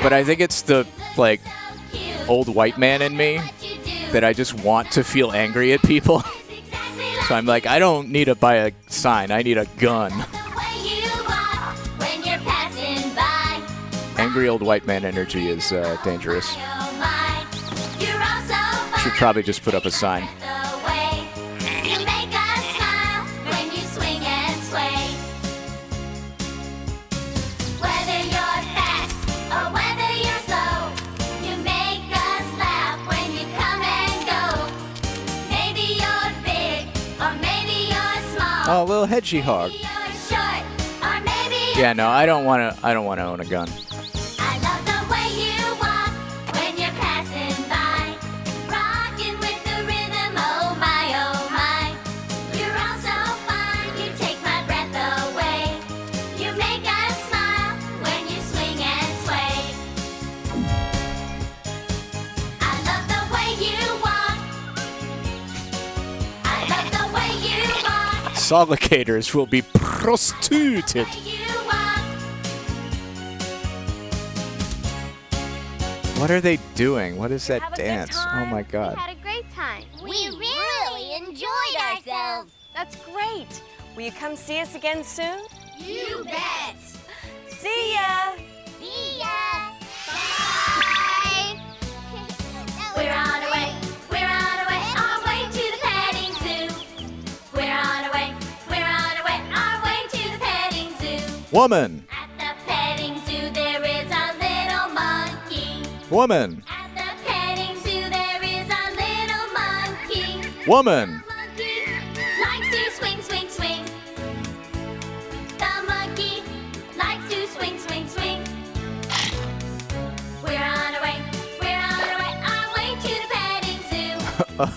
But I think it's the, like, old white man in me that I just want to feel angry at people. So I'm like, I don't need to buy a sign. I need a gun. Angry old white man energy is dangerous. Should probably just put up a sign. Oh, little hedgehog. Yeah, no, I don't want to own a gun. I love the way you walk when you're passing by, rocking with the rhythm. Oh my, you're all so fine. You take my breath away. You make us smile when you swing and sway. I love the way you walk. I love the way you walk. Sollicators will be prostituted. What are they doing? What is that dance? Oh my god. We had a great time. We really enjoyed ourselves. That's great. Will you come see us again soon? You bet. See ya. See ya. Bye. We're on our way. We're on our way. Our way to the petting zoo. We're on our way. We're on our way. Our way to the petting zoo. Woman. At the petting zoo there is a little monkey. Woman. At the petting zoo there is a little monkey. Woman. Monkey likes to swing, swing, swing. The monkey likes to swing, swing, swing. We're on our way. We're on our way to the petting zoo.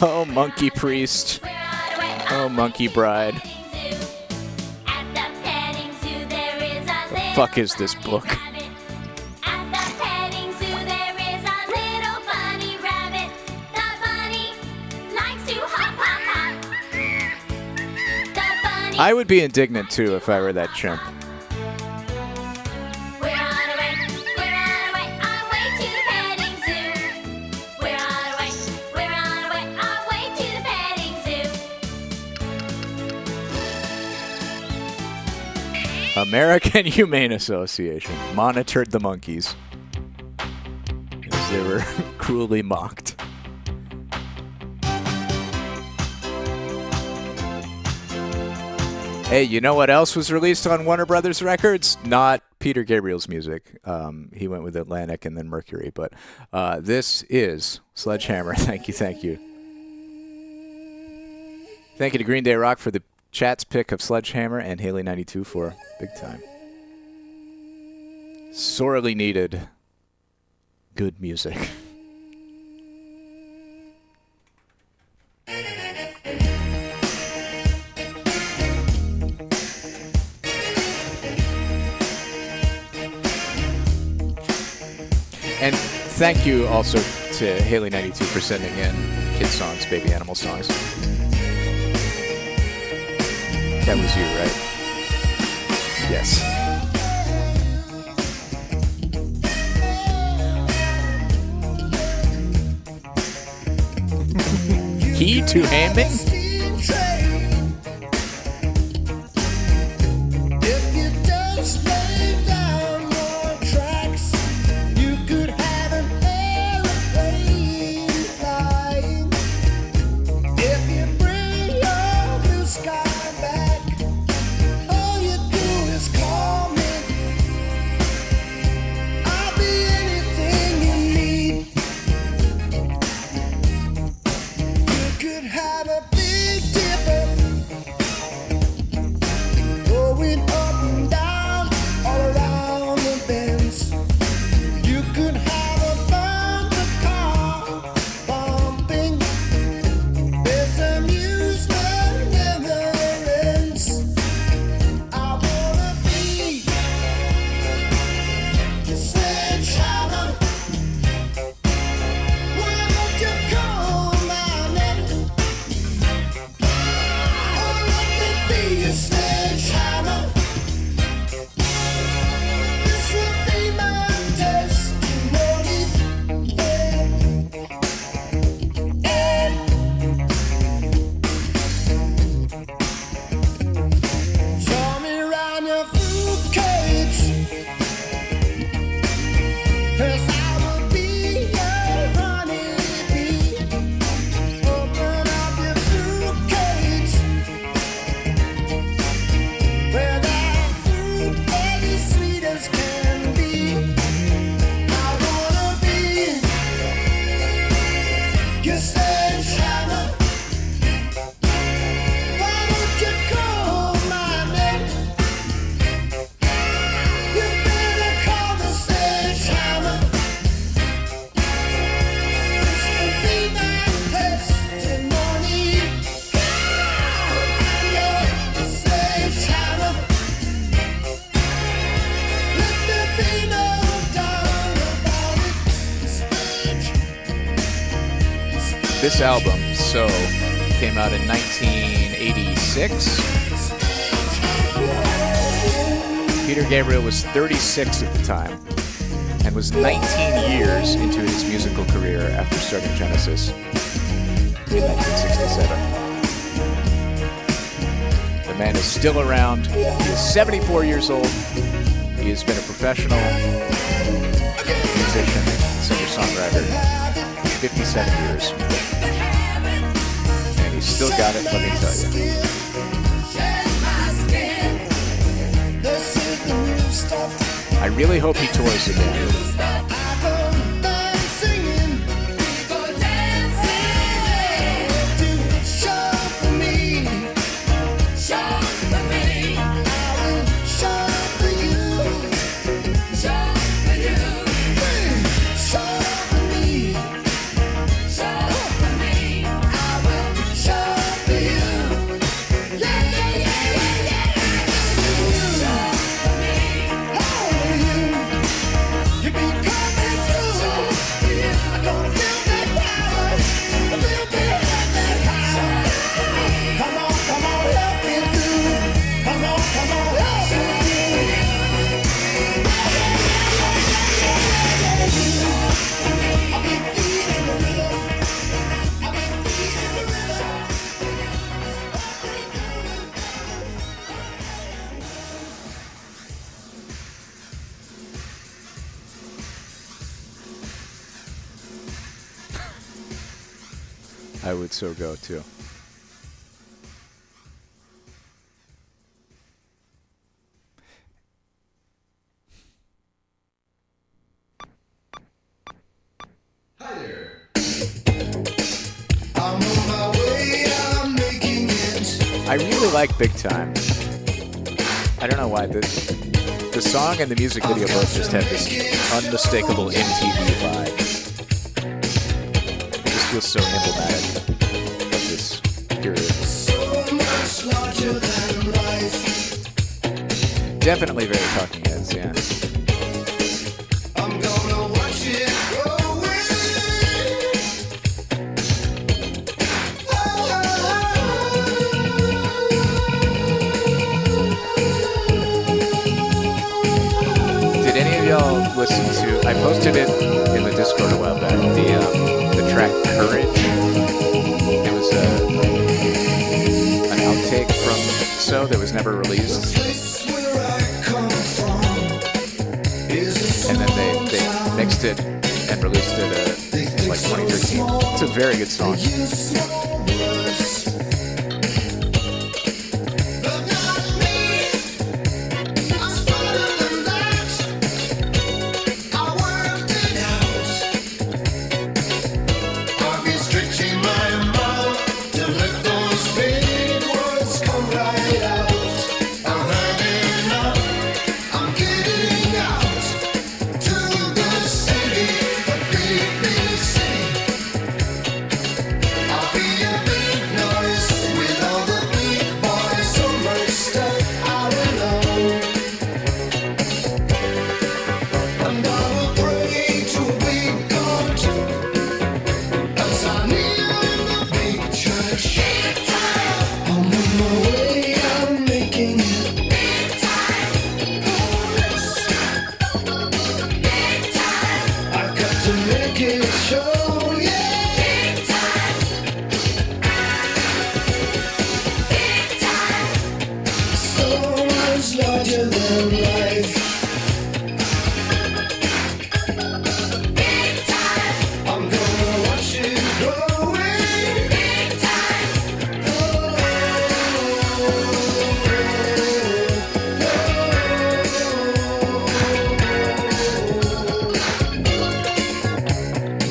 Oh, monkey priest. Oh, monkey bride. At the petting zoo there is a The little fuck is this book? rabbit. At the petting zoo there is a little bunny rabbit. The bunny likes to hop, hop, hop. The bunny. I would be indignant too if I were that chimp. We're on our way. We're on our way to the petting zoo. We're on our way. We're on our way to the petting zoo. American Humane Association monitored the monkeys as they were cruelly mocked. Hey, you know what else was released on Warner Brothers Records? Not Peter Gabriel's music. He went with Atlantic and then Mercury. But this is Sledgehammer. Thank you, thank you. Thank you to Green Day Rock for the chat's pick of Sledgehammer and Haley 92 for Big Time. Sorely needed good music. And thank you also to Haley 92 for sending in Kidsongs, Baby Animal Songs. That was you, right? Yes. Key to handing? This album, So, came out in 1986. Peter Gabriel was 36 at the time and was 19 years into his musical career after starting Genesis in 1967. The man is still around. He is 74 years old. He has been a professional musician, singer-songwriter, 57 years. And he's still got it, let me tell you. I really hope he tours again. I would so go too. Hi there. I'm on my way, I'm making it. I really like Big Time. I don't know why. The song and the music video both just have this unmistakable MTV vibe. It just feels so emblematic of this period. So much larger than life. Definitely very Talking Heads, yeah. I'm gonna watch it grow away. Did any of y'all listen to? I posted it in the Discord a while back. The track "Courage." It was an outtake from So that was never released, and then they mixed it and released it in like 2013. It's a very good song.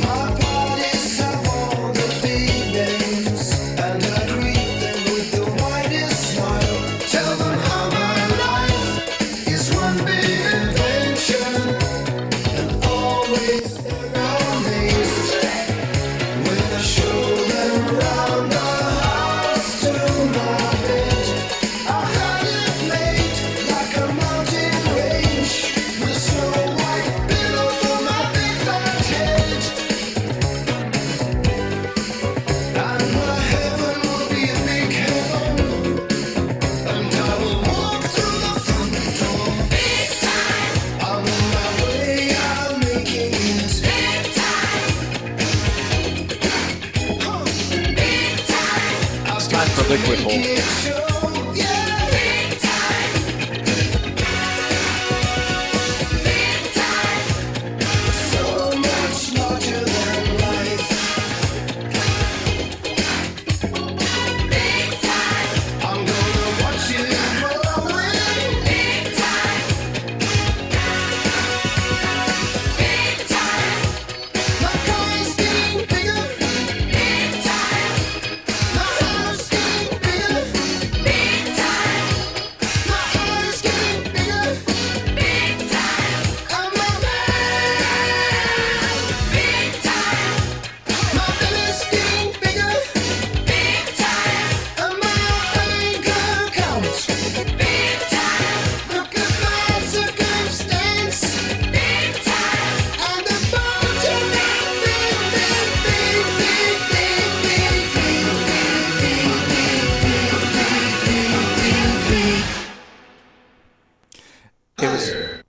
My liquid hole.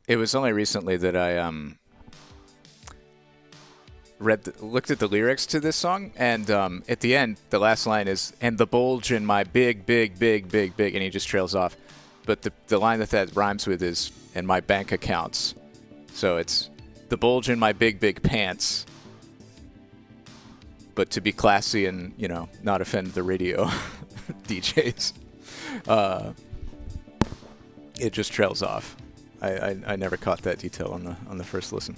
It was only recently that I looked at the lyrics to this song, and at the end, the last line is, "And the bulge in my big, big, big, big, big," and he just trails off. But the line that rhymes with is, "and my bank accounts." So it's the bulge in my big, big pants. But to be classy and, not offend the radio DJs, it just trails off. I never caught that detail on the first listen.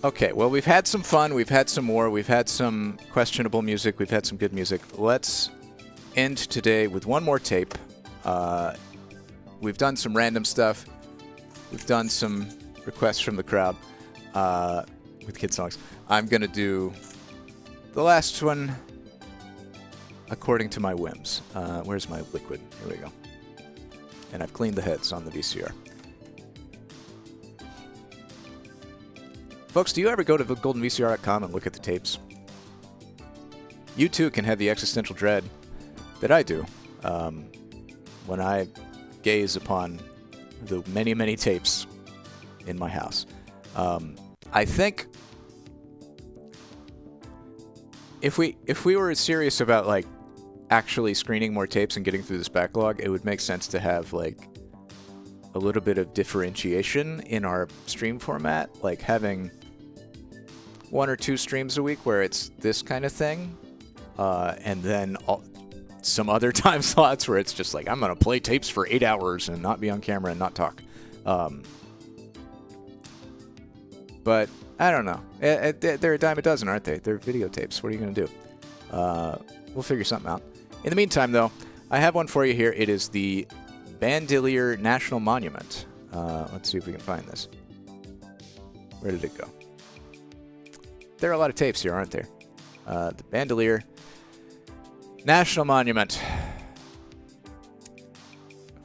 Okay, well, we've had some fun. We've had some more. We've had some questionable music. We've had some good music. Let's end today with one more tape. We've done some random stuff. We've done some requests from the crowd with Kidsongs. I'm going to do the last one according to my whims. Where's my liquid? Here we go. And I've cleaned the heads on the VCR. Folks, do you ever go to goldenvcr.com and look at the tapes? You too can have the existential dread that I do when I gaze upon the many, many tapes in my house. I think if we were serious about actually screening more tapes and getting through this backlog, it would make sense to have a little bit of differentiation in our stream format, like having 1 or 2 streams a week where it's this kind of thing, and then some other time slots where it's just I'm going to play tapes for 8 hours and not be on camera and not talk. But I don't know. They're a dime a dozen, aren't they? They're videotapes. What are you going to do? We'll figure something out. In the meantime, though, I have one for you here. It is the Bandelier National Monument. Let's see if we can find this. Where did it go? There are a lot of tapes here, aren't there? The Bandelier National Monument.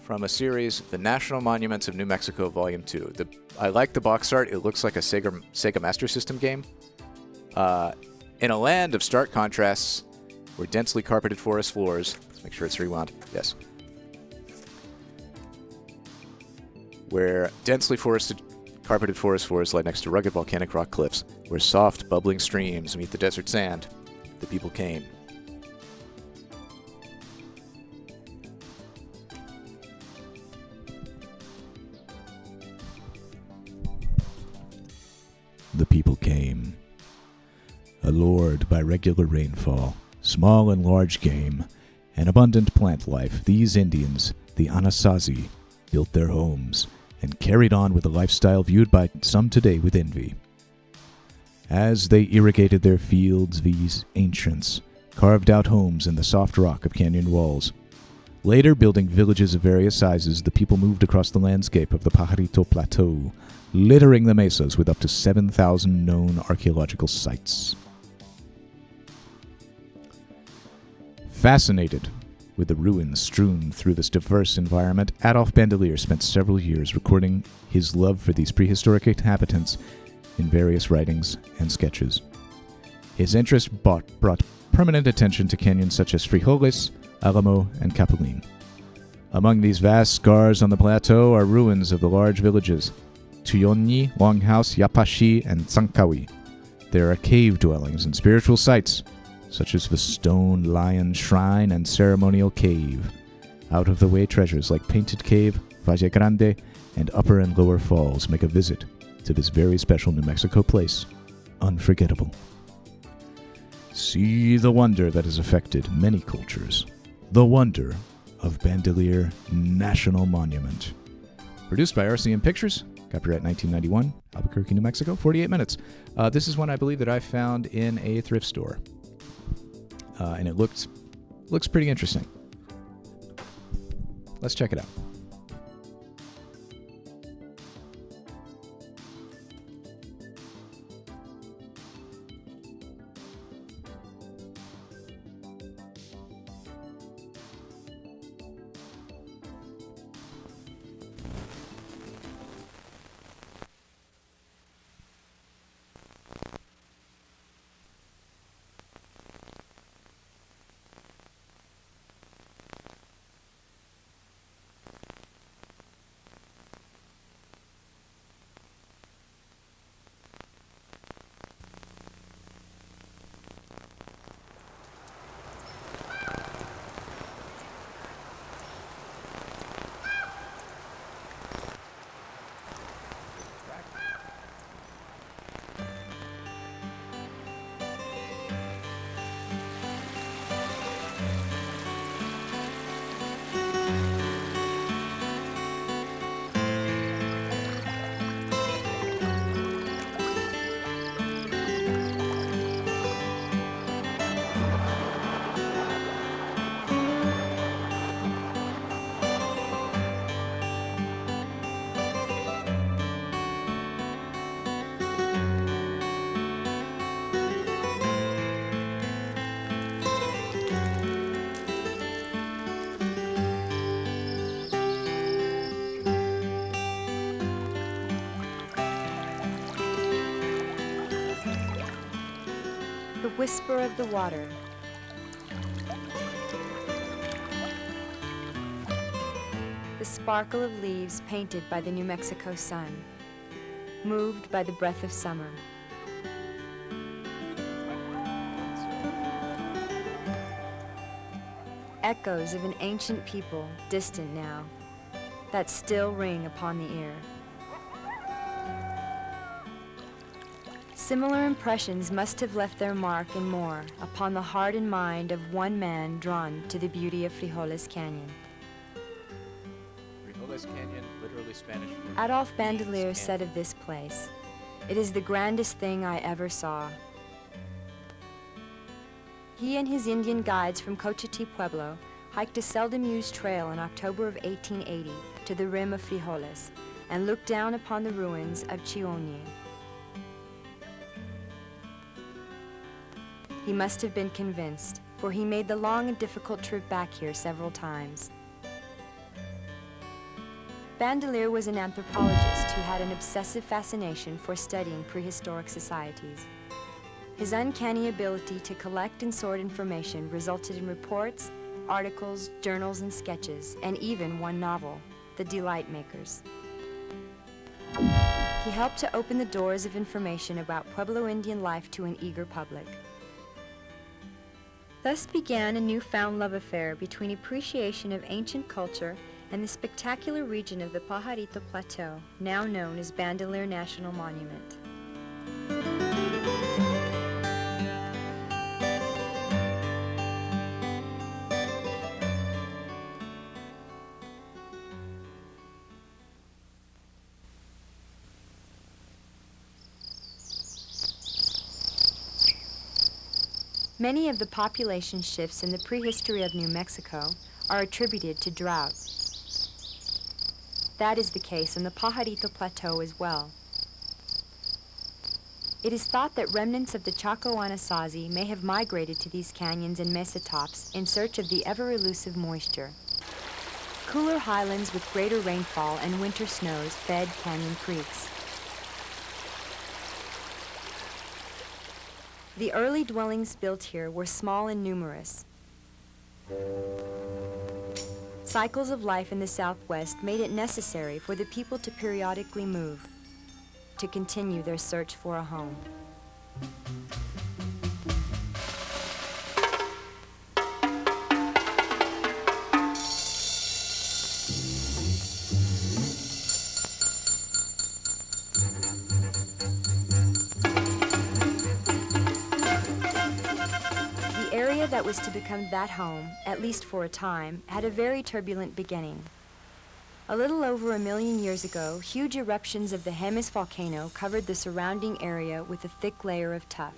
From a series, The National Monuments of New Mexico, Volume 2. I like the box art. It looks like a Sega Master System game. In a land of stark contrasts, where densely carpeted forest floors... Let's make sure it's rewound. Yes. Where densely carpeted forest floors lie next to rugged volcanic rock cliffs, where soft, bubbling streams meet the desert sand, the people came. The people came. Allured by regular rainfall, small and large game, and abundant plant life, these Indians, the Anasazi, built their homes and carried on with a lifestyle viewed by some today with envy. As they irrigated their fields, these ancients carved out homes in the soft rock of canyon walls. Later, building villages of various sizes, the people moved across the landscape of the Pajarito Plateau, littering the mesas with up to 7,000 known archaeological sites. Fascinated with the ruins strewn through this diverse environment, Adolf Bandelier spent several years recording his love for these prehistoric inhabitants in various writings and sketches. His interest brought permanent attention to canyons such as Frijoles, Alamo, and Capulín. Among these vast scars on the plateau are ruins of the large villages Tuyoni, Longhouse, Yapashi, and Tsankawi. there are cave dwellings and spiritual sites, such as the Stone Lion Shrine and Ceremonial Cave. Out-of-the-way treasures like Painted Cave, Valle Grande, and Upper and Lower Falls make a visit to this very special New Mexico place unforgettable. See the wonder that has affected many cultures. The wonder of Bandelier National Monument. Produced by RCM Pictures. Copyright 1991, Albuquerque, New Mexico, 48 minutes. This is one I believe that I found in a thrift store. And it looks pretty interesting. Let's check it out. The whisper of the water. The sparkle of leaves painted by the New Mexico sun, moved by the breath of summer. Echoes of an ancient people, distant now, that still ring upon the ear. Similar impressions must have left their mark and more upon the heart and mind of one man drawn to the beauty of Frijoles Canyon. Frijoles Canyon, literally Spanish for Adolf Bandelier said of this place, "It is the grandest thing I ever saw." He and his Indian guides from Cochiti Pueblo hiked a seldom used trail in October of 1880 to the rim of Frijoles and looked down upon the ruins of Chioñi. He must have been convinced, for he made the long and difficult trip back here several times. Bandelier was an anthropologist who had an obsessive fascination for studying prehistoric societies. His uncanny ability to collect and sort information resulted in reports, articles, journals, and sketches, and even one novel, The Delight Makers. He helped to open the doors of information about Pueblo Indian life to an eager public. Thus began a newfound love affair between appreciation of ancient culture and the spectacular region of the Pajarito Plateau, now known as Bandelier National Monument. Many of the population shifts in the prehistory of New Mexico are attributed to drought. That is the case on the Pajarito Plateau as well. It is thought that remnants of the Chaco Anasazi may have migrated to these canyons and mesa tops in search of the ever-elusive moisture. Cooler highlands with greater rainfall and winter snows fed canyon creeks. The early dwellings built here were small and numerous. Cycles of life in the Southwest made it necessary for the people to periodically move, to continue their search for a home. The area that was to become that home, at least for a time, had a very turbulent beginning. A little over 1 million years ago, huge eruptions of the Hemis volcano covered the surrounding area with a thick layer of tuff,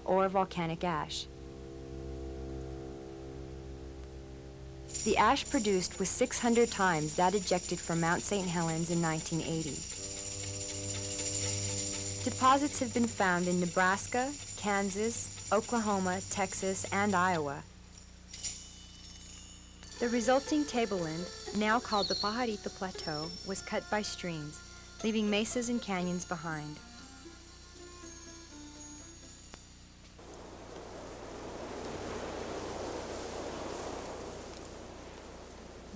or volcanic ash. The ash produced was 600 times that ejected from Mount St. Helens in 1980. Deposits have been found in Nebraska, Kansas, Oklahoma, Texas, and Iowa. The resulting tableland, now called the Pajarito Plateau, was cut by streams, leaving mesas and canyons behind.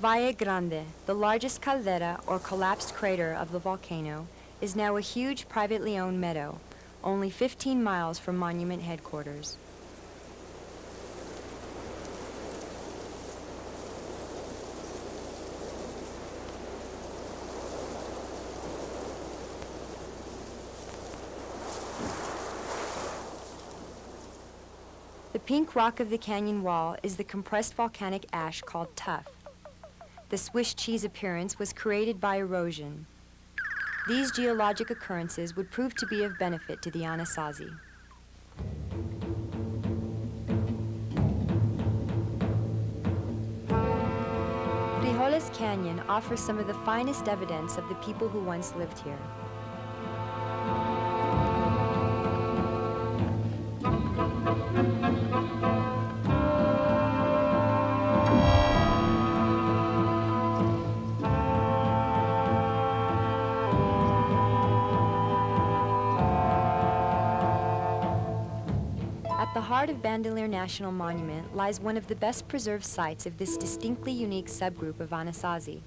Valle Grande, the largest caldera or collapsed crater of the volcano, is now a huge privately owned meadow, only 15 miles from monument headquarters. The pink rock of the canyon wall is the compressed volcanic ash called tuff. The Swiss cheese appearance was created by erosion. These geologic occurrences would prove to be of benefit to the Anasazi. Frijoles Canyon offers some of the finest evidence of the people who once lived here. At the heart of Bandelier National Monument lies one of the best preserved sites of this distinctly unique subgroup of Anasazi.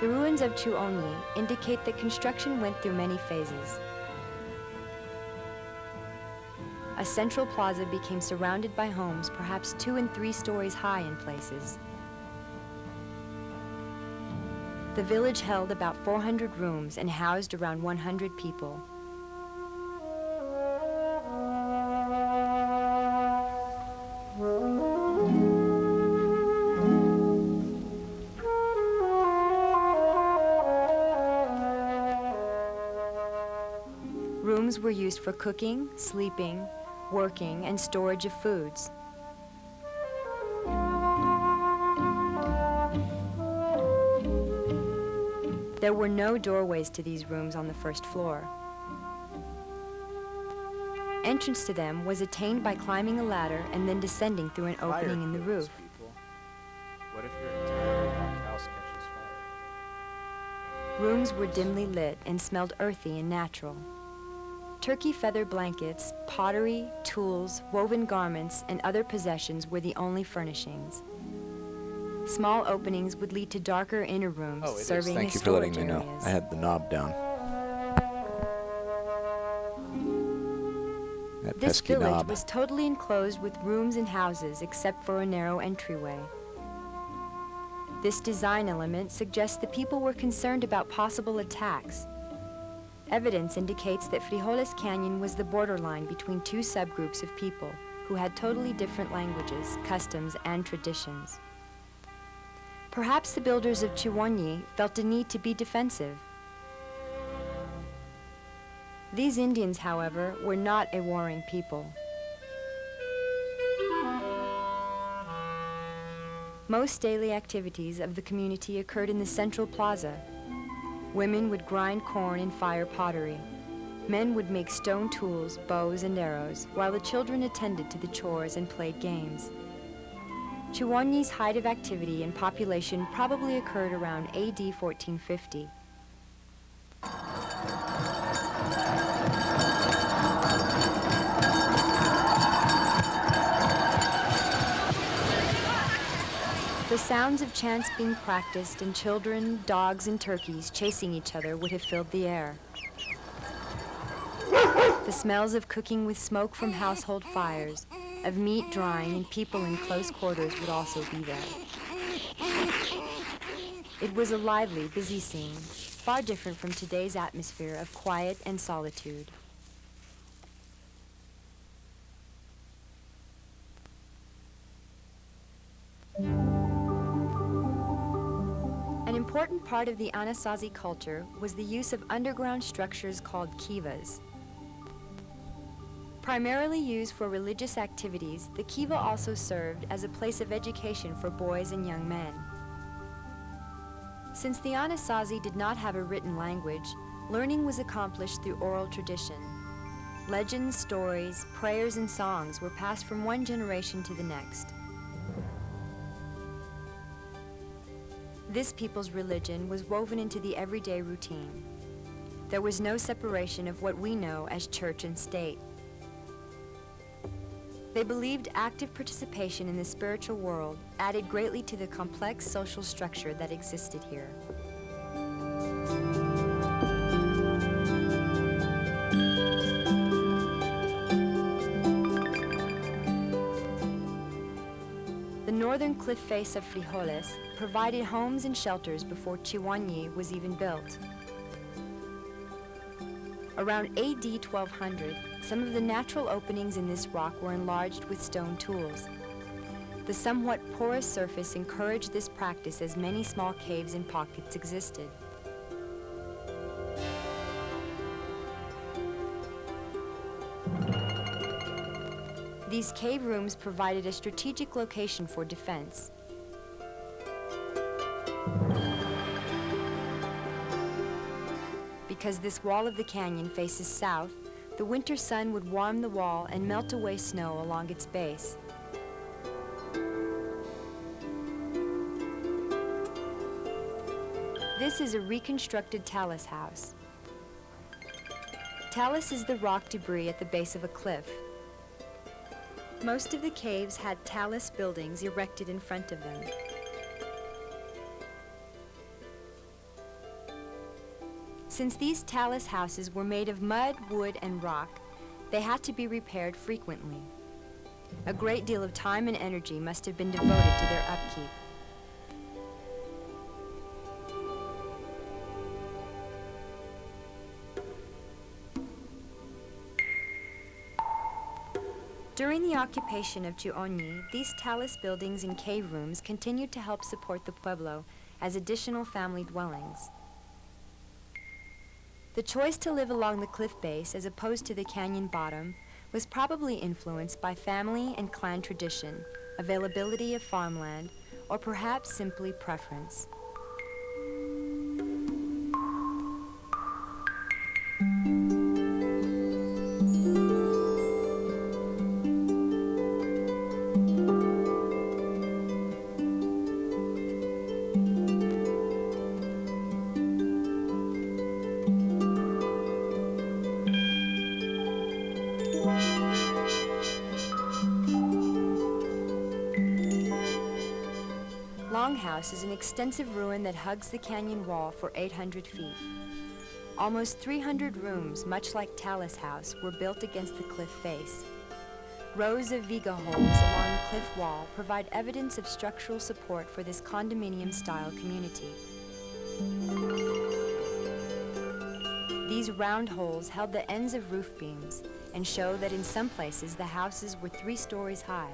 The ruins of Chuonyi indicate that construction went through many phases. A central plaza became surrounded by homes perhaps 2 and 3 stories high in places. The village held about 400 rooms and housed around 100 people. Rooms were used for cooking, sleeping, working, and storage of foods. There were no doorways to these rooms on the first floor. Entrance to them was attained by climbing a ladder and then descending through an opening in the roof. What if your entire rock house catches fire? Rooms were dimly lit and smelled earthy and natural. Turkey feather blankets, pottery, tools, woven garments, and other possessions were the only furnishings. Small openings would lead to darker inner rooms, serving Thank as you for letting storage me know. areas. I had the knob down. That This pesky village knob. was totally enclosed with rooms and houses except for a narrow entryway. This design element suggests that people were concerned about possible attacks. Evidence indicates that Frijoles Canyon was the borderline between 2 subgroups of people who had totally different languages, customs, and traditions. Perhaps the builders of Chuonyi felt a need to be defensive. These Indians, however, were not a warring people. Most daily activities of the community occurred in the central plaza. Women would grind corn and fire pottery. Men would make stone tools, bows, and arrows, while the children attended to the chores and played games. Chuonyi's height of activity and population probably occurred around AD 1450. The sounds of chants being practiced and children, dogs, and turkeys chasing each other would have filled the air. The smells of cooking with smoke from household fires, of meat drying and people in close quarters would also be there. It was a lively, busy scene, far different from today's atmosphere of quiet and solitude. An important part of the Anasazi culture was the use of underground structures called kivas. Primarily used for religious activities, the kiva also served as a place of education for boys and young men. Since the Anasazi did not have a written language, learning was accomplished through oral tradition. Legends, stories, prayers, and songs were passed from one generation to the next. This people's religion was woven into the everyday routine. There was no separation of what we know as church and state. They believed active participation in the spiritual world added greatly to the complex social structure that existed here. The northern cliff face of Frijoles provided homes and shelters before Chihuahua was even built. Around AD 1200, some of the natural openings in this rock were enlarged with stone tools. The somewhat porous surface encouraged this practice as many small caves and pockets existed. These cave rooms provided a strategic location for defense. Because this wall of the canyon faces south, the winter sun would warm the wall and melt away snow along its base. This is a reconstructed talus house. Talus is the rock debris at the base of a cliff. Most of the caves had talus buildings erected in front of them. Since these talus houses were made of mud, wood, and rock, they had to be repaired frequently. A great deal of time and energy must have been devoted to their upkeep. During the occupation of Chihuahua, these talus buildings and cave rooms continued to help support the pueblo as additional family dwellings. The choice to live along the cliff base as opposed to the canyon bottom was probably influenced by family and clan tradition, availability of farmland, or perhaps simply preference. Longhouse is an extensive ruin that hugs the canyon wall for 800 feet. Almost 300 rooms, much like Talus House, were built against the cliff face. Rows of viga holes along the cliff wall provide evidence of structural support for this condominium-style community. These round holes held the ends of roof beams and show that in some places the houses were 3 stories high.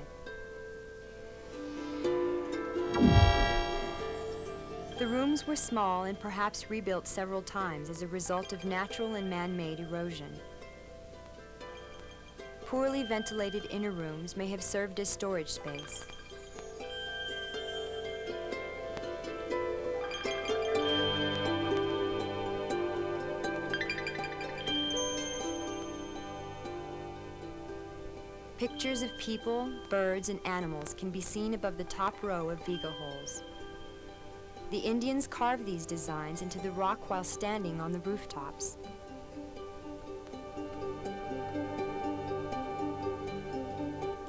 The rooms were small and perhaps rebuilt several times as a result of natural and man-made erosion. Poorly ventilated inner rooms may have served as storage space. Pictures of people, birds, and animals can be seen above the top row of viga holes. The Indians carved these designs into the rock while standing on the rooftops.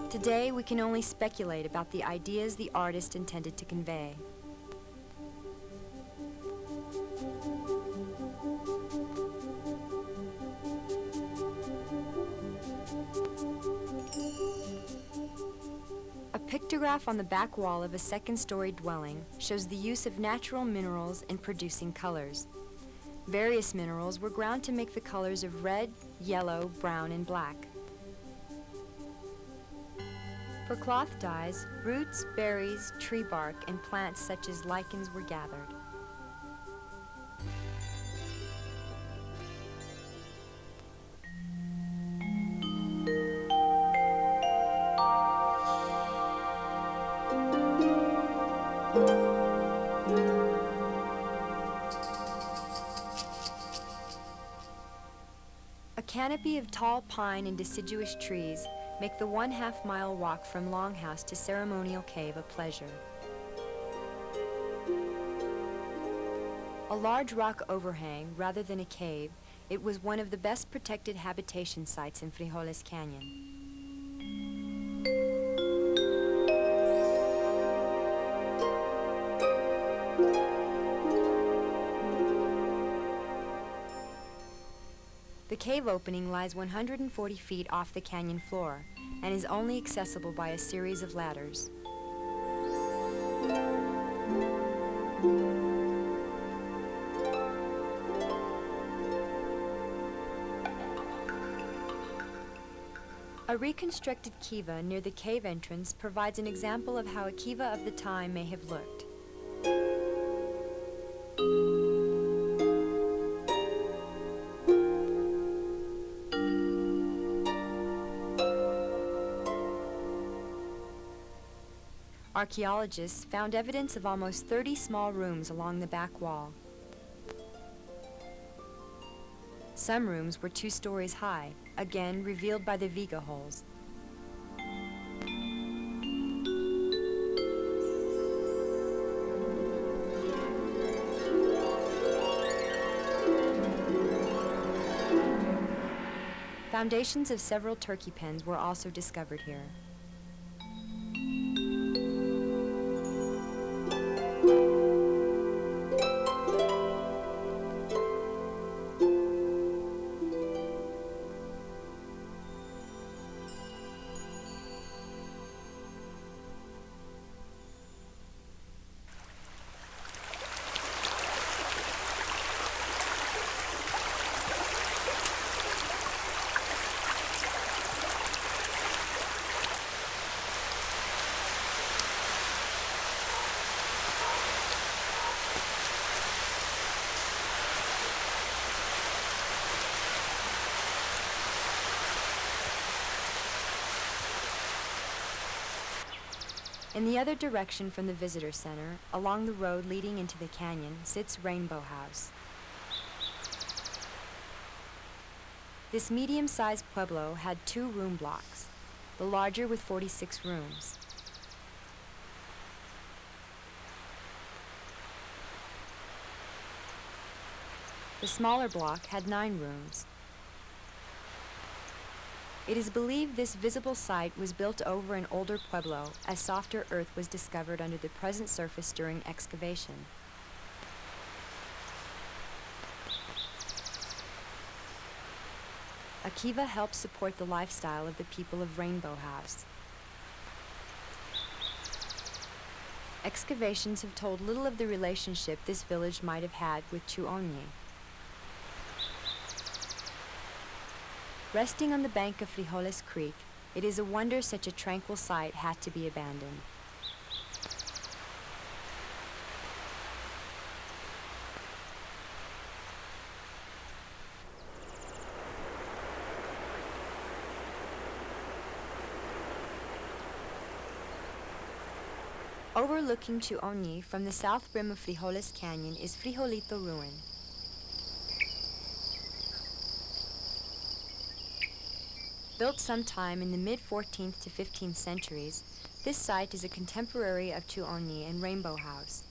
Today, we can only speculate about the ideas the artist intended to convey. photograph on the back wall of a second-story dwelling shows the use of natural minerals in producing colors. Various minerals were ground to make the colors of red, yellow, brown, and black. For cloth dyes, roots, berries, tree bark, and plants such as lichens were gathered. A canopy of tall pine and deciduous trees make the 1/2 mile walk from Longhouse to Ceremonial Cave a pleasure. A large rock overhang rather than a cave, it was one of the best protected habitation sites in Frijoles Canyon. The cave opening lies 140 feet off the canyon floor and is only accessible by a series of ladders. A reconstructed kiva near the cave entrance provides an example of how a kiva of the time may have looked. Archaeologists found evidence of almost 30 small rooms along the back wall. Some rooms were 2 stories high, again revealed by the viga holes. Foundations of several turkey pens were also discovered here. In the other direction from the visitor center, along the road leading into the canyon, sits Rainbow House. This medium-sized pueblo had 2 room blocks, the larger with 46 rooms. The smaller block had 9 rooms. It is believed this visible site was built over an older pueblo, as softer earth was discovered under the present surface during excavation. A kiva helps support the lifestyle of the people of Rainbow House. Excavations have told little of the relationship this village might have had with Chuonyi. Resting on the bank of Frijoles Creek, it is a wonder such a tranquil site had to be abandoned. Overlooking Chuonyi from the south rim of Frijoles Canyon is Frijolito Ruin. Built sometime in the mid-14th to 15th centuries, this site is a contemporary of Chuonyi and Rainbow House.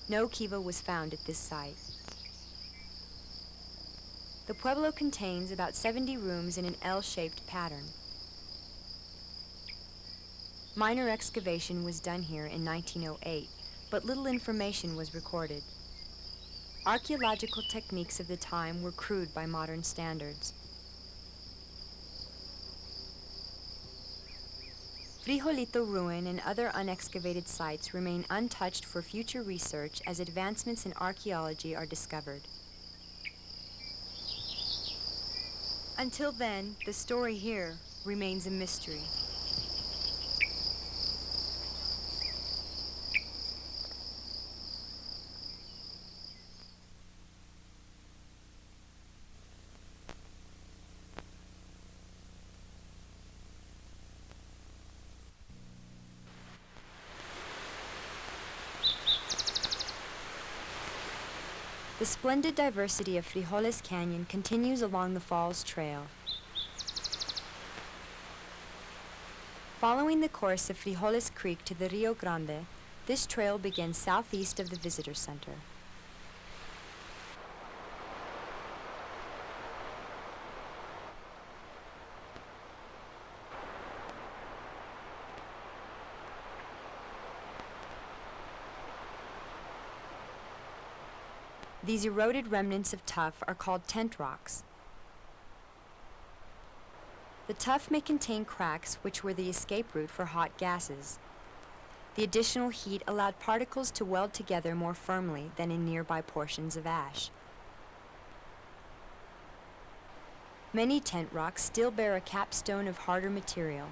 No kiva was found at this site. The pueblo contains about 70 rooms in an L-shaped pattern. Minor excavation was done here in 1908, but little information was recorded. Archaeological techniques of the time were crude by modern standards. Frijolito Ruin and other unexcavated sites remain untouched for future research as advancements in archaeology are discovered. Until then, the story here remains a mystery. The splendid diversity of Frijoles Canyon continues along the Falls Trail. Following the course of Frijoles Creek to the Rio Grande, this trail begins southeast of the visitor center. These eroded remnants of tuff are called tent rocks. The tuff may contain cracks which were the escape route for hot gases. The additional heat allowed particles to weld together more firmly than in nearby portions of ash. Many tent rocks still bear a capstone of harder material,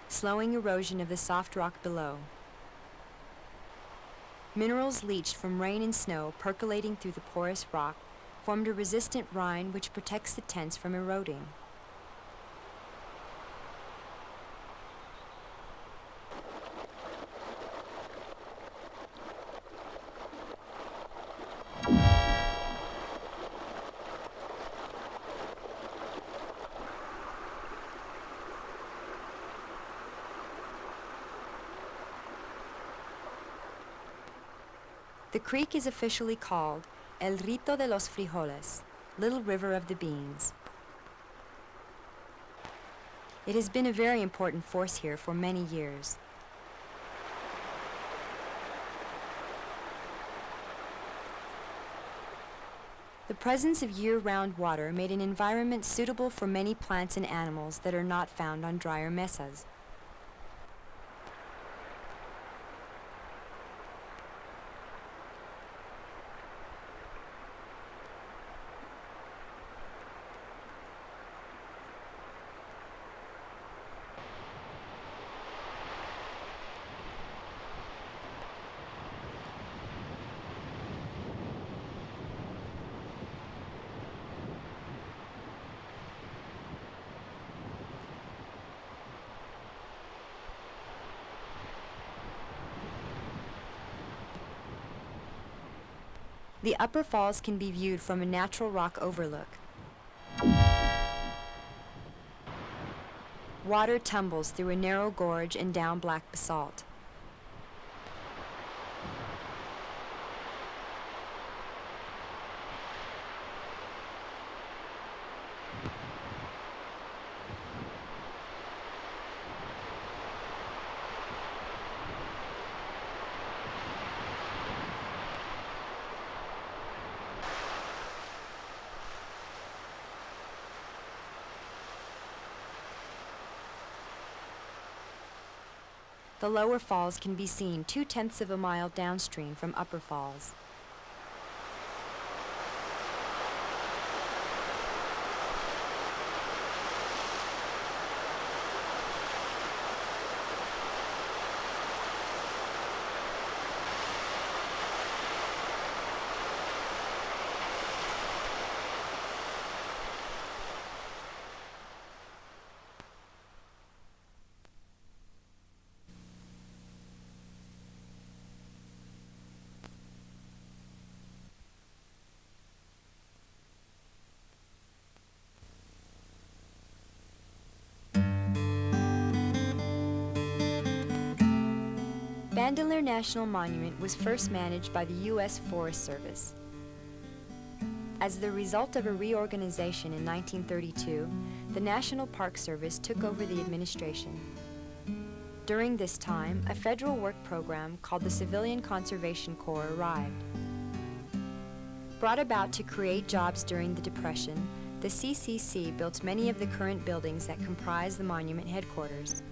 slowing erosion of the soft rock below. Minerals leached from rain and snow percolating through the porous rock formed a resistant rind which protects the tents from eroding. The creek is officially called El Rito de los Frijoles, Little River of the Beans. It has been a very important force here for many years. The presence of year-round water made an environment suitable for many plants and animals that are not found on drier mesas. The upper falls can be viewed from a natural rock overlook. Water tumbles through a narrow gorge and down black basalt. The lower falls can be seen 2/10 of a mile downstream from upper falls. Bandelier National Monument was first managed by the U.S. Forest Service. As the result of a reorganization in 1932, the National Park Service took over the administration. During this time, a federal work program called the Civilian Conservation Corps arrived. Brought about to create jobs during the Depression, the CCC built many of the current buildings that comprise the monument headquarters.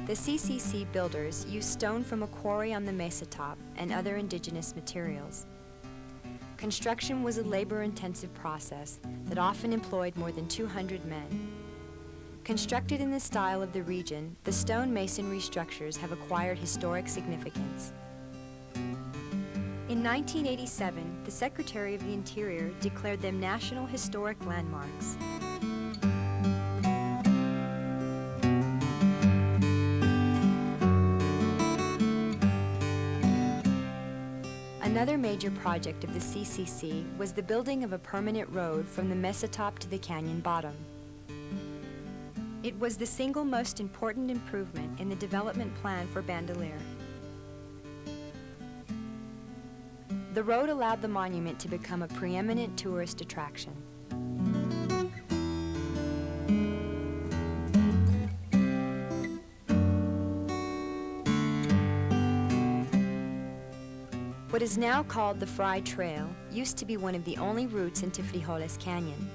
The CCC builders used stone from a quarry on the mesa top and other indigenous materials. Construction was a labor-intensive process that often employed more than 200 men. Constructed in the style of the region, the stone masonry structures have acquired historic significance. In 1987, the Secretary of the Interior declared them National Historic Landmarks. Another major project of the CCC was the building of a permanent road from the mesa top to the canyon bottom. It was the single most important improvement in the development plan for Bandelier. The road allowed the monument to become a preeminent tourist attraction. What is now called the Fry Trail used to be one of the only routes into Frijoles Canyon.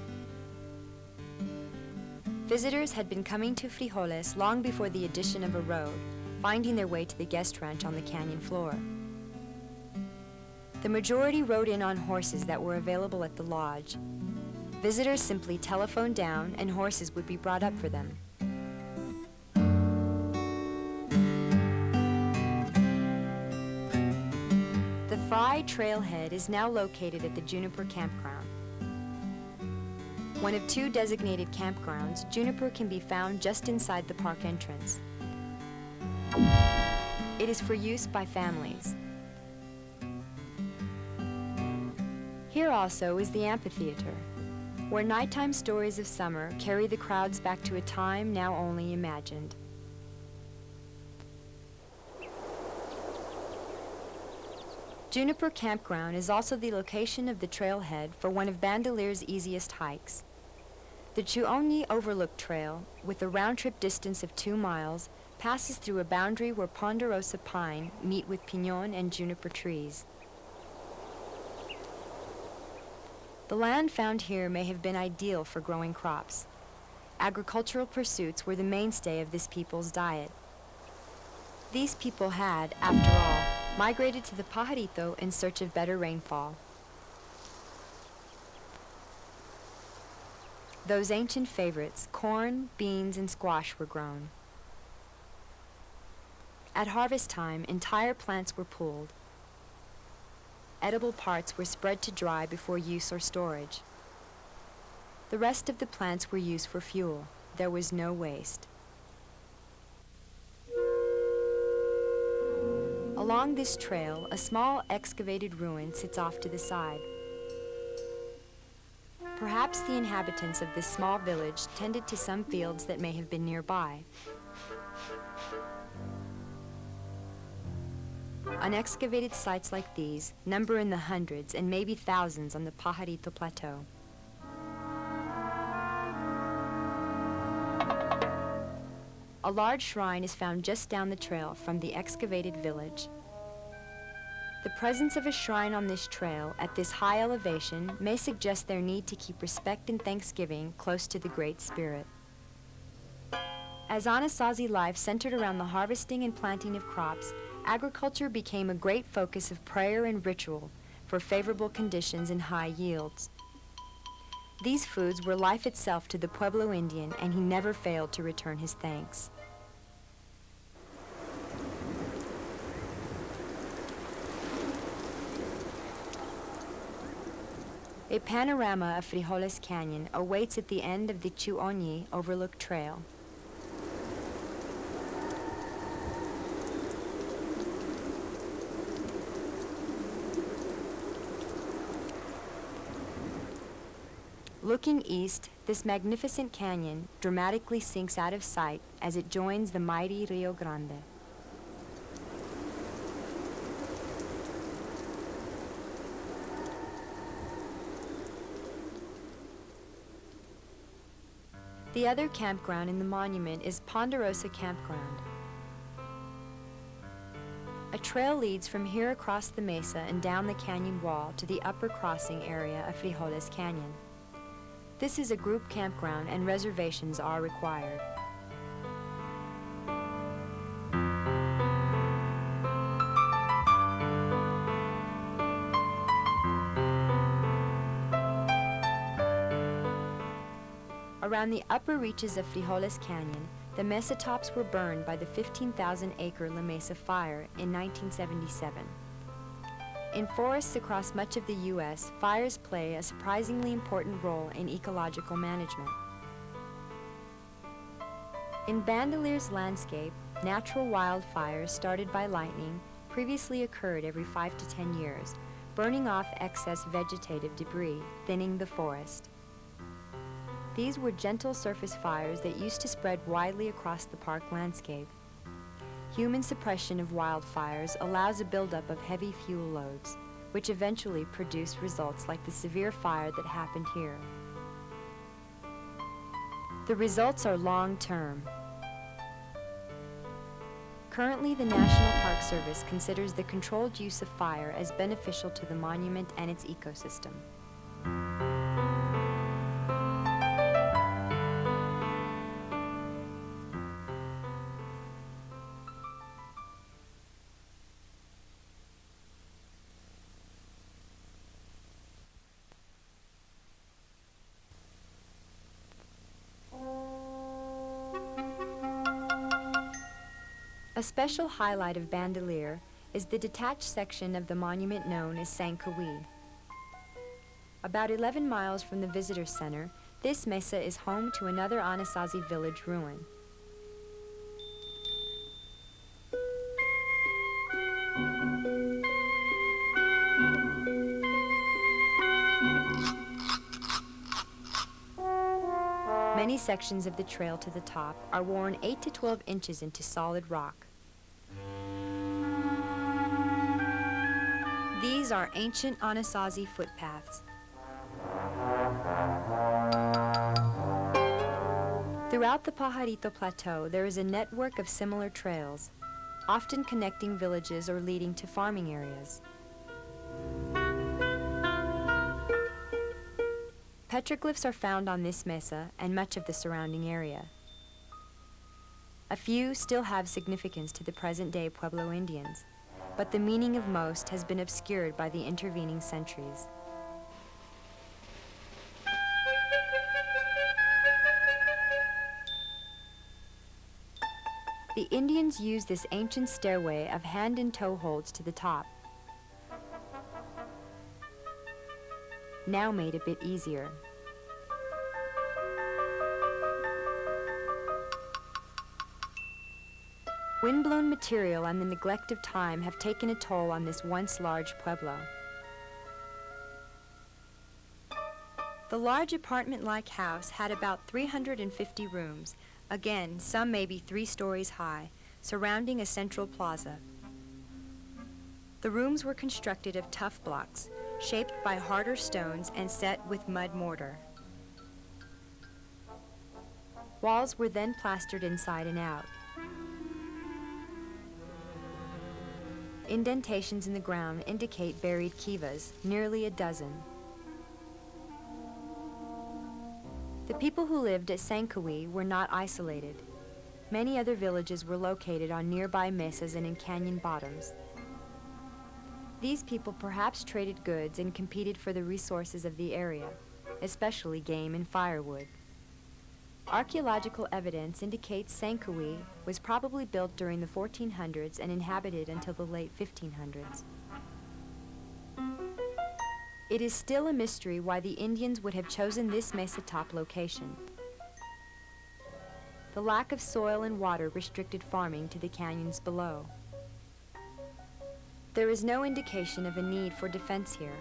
Visitors had been coming to Frijoles long before the addition of a road, finding their way to the guest ranch on the canyon floor. The majority rode in on horses that were available at the lodge. Visitors simply telephoned down and horses would be brought up for them. The Fry Trailhead is now located at the Juniper Campground. One of two designated campgrounds, Juniper can be found just inside the park entrance. It is for use by families. Here also is the amphitheater, where nighttime stories of summer carry the crowds back to a time now only imagined. Juniper Campground is also the location of the trailhead for one of Bandelier's easiest hikes. The Chuonyi Overlook Trail, with a round-trip distance of 2 miles, passes through a boundary where ponderosa pine meet with pinon and juniper trees. The land found here may have been ideal for growing crops. Agricultural pursuits were the mainstay of this people's diet. These people had, after all, migrated to the Pajarito in search of better rainfall. Those ancient favorites, corn, beans, and squash, were grown. At harvest time, entire plants were pulled. Edible parts were spread to dry before use or storage. The rest of the plants were used for fuel. There was no waste. Along this trail, a small excavated ruin sits off to the side. Perhaps the inhabitants of this small village tended to some fields that may have been nearby. Unexcavated sites like these number in the hundreds and maybe thousands on the Pajarito Plateau. A large shrine is found just down the trail from the excavated village. The presence of a shrine on this trail at this high elevation may suggest their need to keep respect and thanksgiving close to the Great Spirit. As Anasazi life centered around the harvesting and planting of crops, agriculture became a great focus of prayer and ritual for favorable conditions and high yields. These foods were life itself to the Pueblo Indian, and he never failed to return his thanks. A panorama of Frijoles Canyon awaits at the end of the Chuonyi Overlook Trail. Looking east, this magnificent canyon dramatically sinks out of sight as it joins the mighty Rio Grande. The other campground in the monument is Ponderosa Campground. A trail leads from here across the mesa and down the canyon wall to the upper crossing area of Frijoles Canyon. This is a group campground and reservations are required. Around the upper reaches of Frijoles Canyon, the mesa tops were burned by the 15,000-acre La Mesa fire in 1977. In forests across much of the U.S., fires play a surprisingly important role in ecological management. In Bandelier's landscape, natural wildfires started by lightning previously occurred every 5 to 10 years, burning off excess vegetative debris, thinning the forest. These were gentle surface fires that used to spread widely across the park landscape. Human suppression of wildfires allows a buildup of heavy fuel loads, which eventually produce results like the severe fire that happened here. The results are long-term. Currently, the National Park Service considers the controlled use of fire as beneficial to the monument and its ecosystem. A special highlight of Bandelier is the detached section of the monument known as Saint-Couy. About 11 miles from the visitor center, this mesa is home to another Anasazi village ruin. Many sections of the trail to the top are worn 8 to 12 inches into solid rock. These are ancient Anasazi footpaths. Throughout the Pajarito Plateau, there is a network of similar trails, often connecting villages or leading to farming areas. Petroglyphs are found on this mesa and much of the surrounding area. A few still have significance to the present-day Pueblo Indians, but the meaning of most has been obscured by the intervening centuries. The Indians used this ancient stairway of hand and toe holds to the top, now made a bit easier. Windblown material and the neglect of time have taken a toll on this once large pueblo. The large apartment-like house had about 350 rooms, again, some maybe 3 stories high, surrounding a central plaza. The rooms were constructed of tough blocks, shaped by harder stones and set with mud mortar. Walls were then plastered inside and out. Indentations in the ground indicate buried kivas, nearly a dozen. The people who lived at Saint-Couy were not isolated. Many other villages were located on nearby mesas and in canyon bottoms. These people perhaps traded goods and competed for the resources of the area, especially game and firewood. Archaeological evidence indicates Saint-Couy was probably built during the 1400s and inhabited until the late 1500s. It is still a mystery why the Indians would have chosen this mesa top location. The lack of soil and water restricted farming to the canyons below. There is no indication of a need for defense here.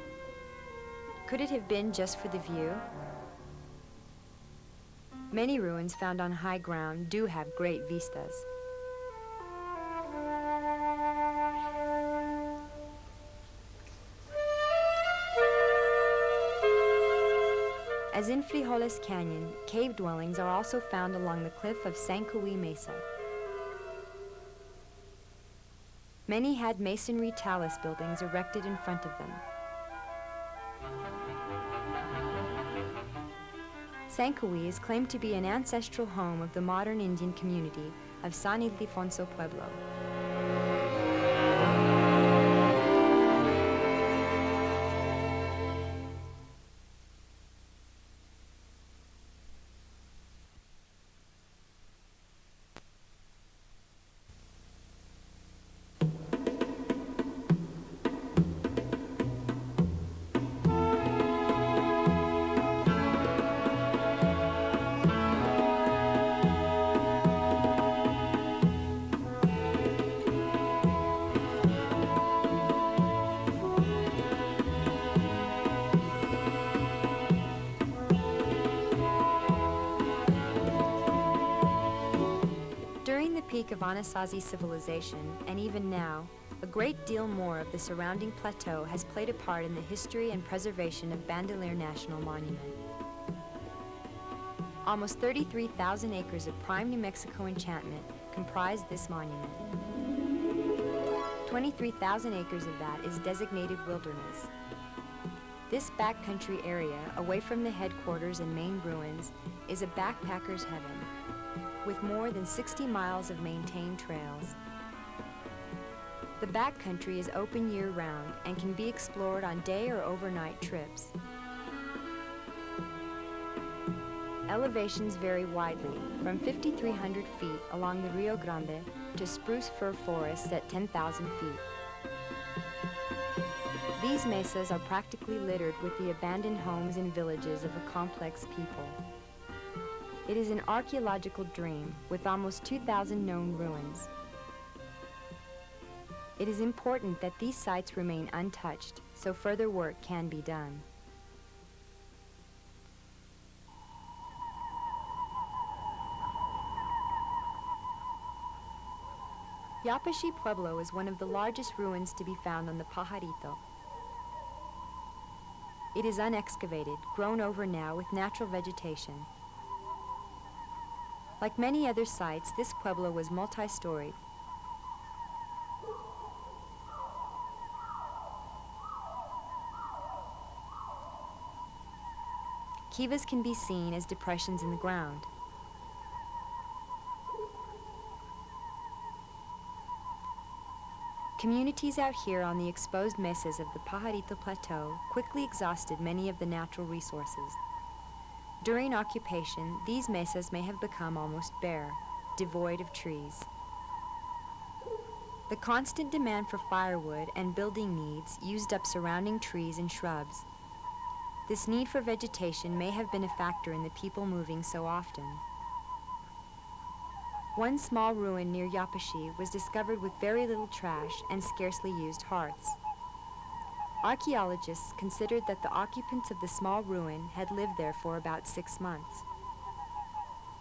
Could it have been just for the view? Many ruins found on high ground do have great vistas. As in Frijoles Canyon, cave dwellings are also found along the cliff of Saint-Couy Mesa. Many had masonry talus buildings erected in front of them. Saint-Couy is claimed to be an ancestral home of the modern Indian community of San Ildefonso Pueblo. peak of Anasazi civilization, and even now, a great deal more of the surrounding plateau has played a part in the history and preservation of Bandelier National Monument. Almost 33,000 acres of prime New Mexico enchantment comprise this monument. 23,000 acres of that is designated wilderness. This backcountry area, away from the headquarters and main ruins, is a backpacker's heaven, with more than 60 miles of maintained trails. The backcountry is open year-round and can be explored on day or overnight trips. Elevations vary widely, from 5,300 feet along the Rio Grande to spruce fir forests at 10,000 feet. These mesas are practically littered with the abandoned homes and villages of a complex people. It is an archaeological dream with almost 2,000 known ruins. It is important that these sites remain untouched so further work can be done. Yapashi Pueblo is one of the largest ruins to be found on the Pajarito. It is unexcavated, grown over now with natural vegetation. Like many other sites, this pueblo was multi-storied. Kivas can be seen as depressions in the ground. Communities out here on the exposed mesas of the Pajarito Plateau quickly exhausted many of the natural resources. During occupation, these mesas may have become almost bare, devoid of trees. The constant demand for firewood and building needs used up surrounding trees and shrubs. This need for vegetation may have been a factor in the people moving so often. One small ruin near Yapashi was discovered with very little trash and scarcely used hearths. Archaeologists considered that the occupants of the small ruin had lived there for about 6 months.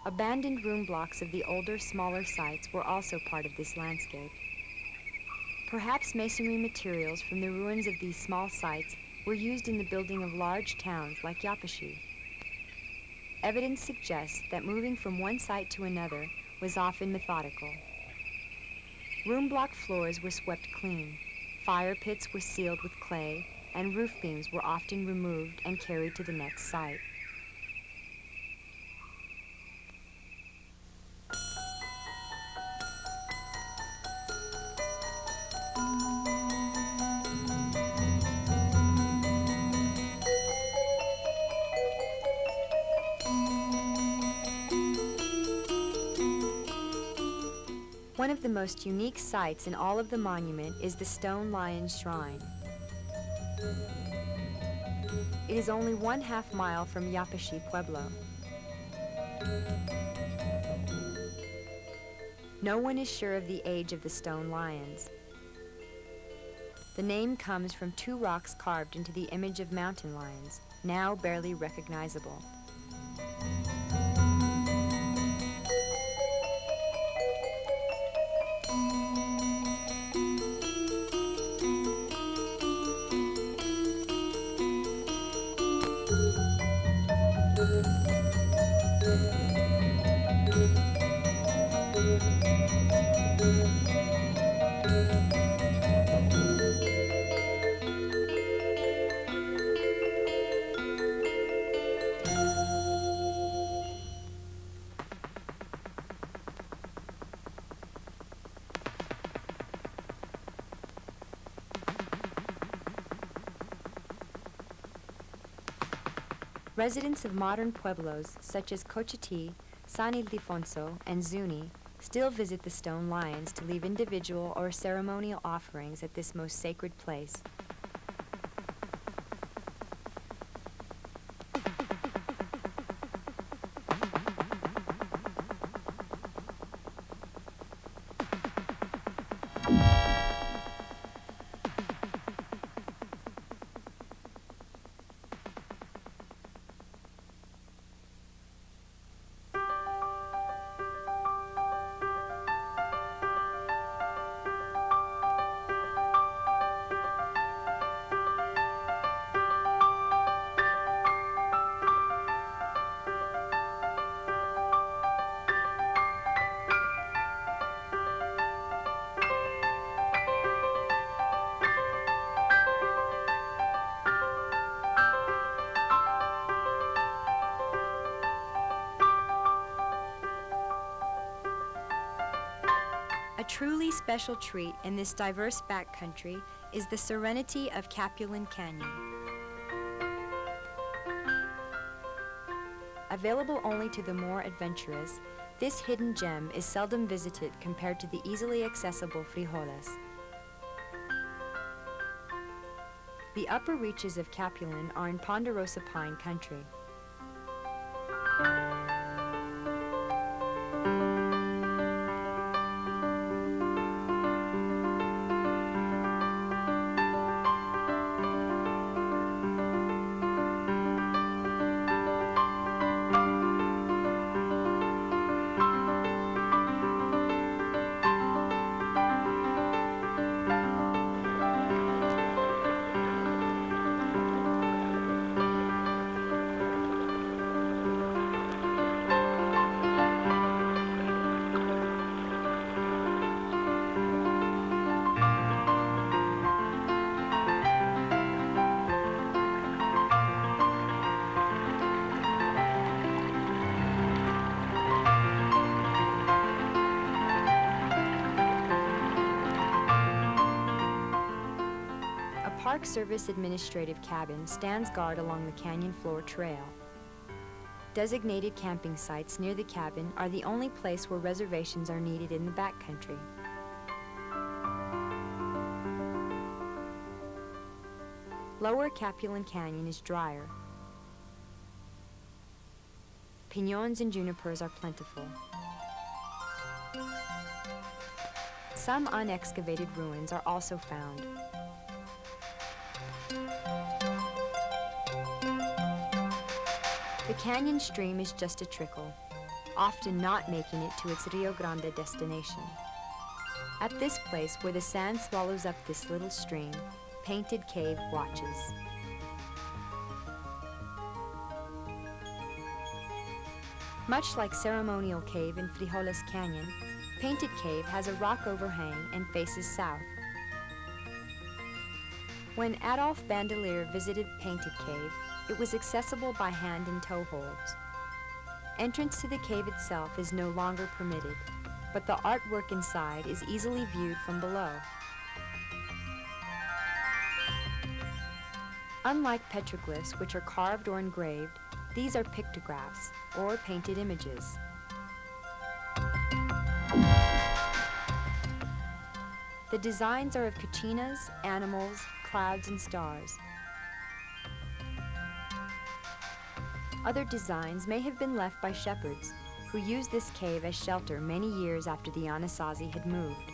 Abandoned room blocks of the older, smaller sites were also part of this landscape. Perhaps masonry materials from the ruins of these small sites were used in the building of large towns like Yapashi. Evidence suggests that moving from one site to another was often methodical. Room block floors were swept clean, fire pits were sealed with clay, and roof beams were often removed and carried to the next site. One of the most unique sites in all of the monument is the Stone Lion's Shrine. It is only 1/2 mile from Yapashi Pueblo. No one is sure of the age of the stone lions. The name comes from 2 rocks carved into the image of mountain lions, now barely recognizable. Residents of modern pueblos, such as Cochiti, San Ildefonso, and Zuni, still visit the stone lions to leave individual or ceremonial offerings at this most sacred place. truly special treat in this diverse backcountry is the serenity of Capulan Canyon. Available only to the more adventurous, this hidden gem is seldom visited compared to the easily accessible Frijoles. The upper reaches of Capulan are in Ponderosa pine country. Park Service Administrative Cabin stands guard along the canyon floor trail. Designated camping sites near the cabin are the only place where reservations are needed in the backcountry. Lower Capulan Canyon is drier. Piñons and junipers are plentiful. Some unexcavated ruins are also found. The canyon stream is just a trickle, often not making it to its Rio Grande destination. At this place where the sand swallows up this little stream, Painted Cave watches. Much like Ceremonial Cave in Frijoles Canyon, Painted Cave has a rock overhang and faces south. When Adolphe Bandelier visited Painted Cave, it was accessible by hand and tow holds. Entrance to the cave itself is no longer permitted, but the artwork inside is easily viewed from below. Unlike petroglyphs, which are carved or engraved, these are pictographs, or painted images. The designs are of kachinas, animals, clouds, and stars. Other designs may have been left by shepherds, who used this cave as shelter many years after the Anasazi had moved.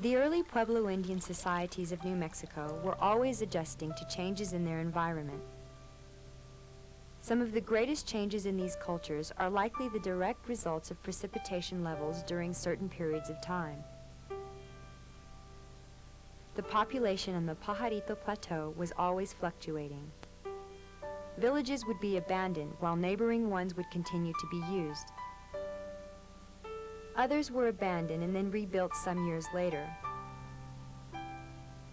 The early Pueblo Indian societies of New Mexico were always adjusting to changes in their environment. Some of the greatest changes in these cultures are likely the direct results of precipitation levels during certain periods of time. The population on the Pajarito Plateau was always fluctuating. Villages would be abandoned while neighboring ones would continue to be used. Others were abandoned and then rebuilt some years later.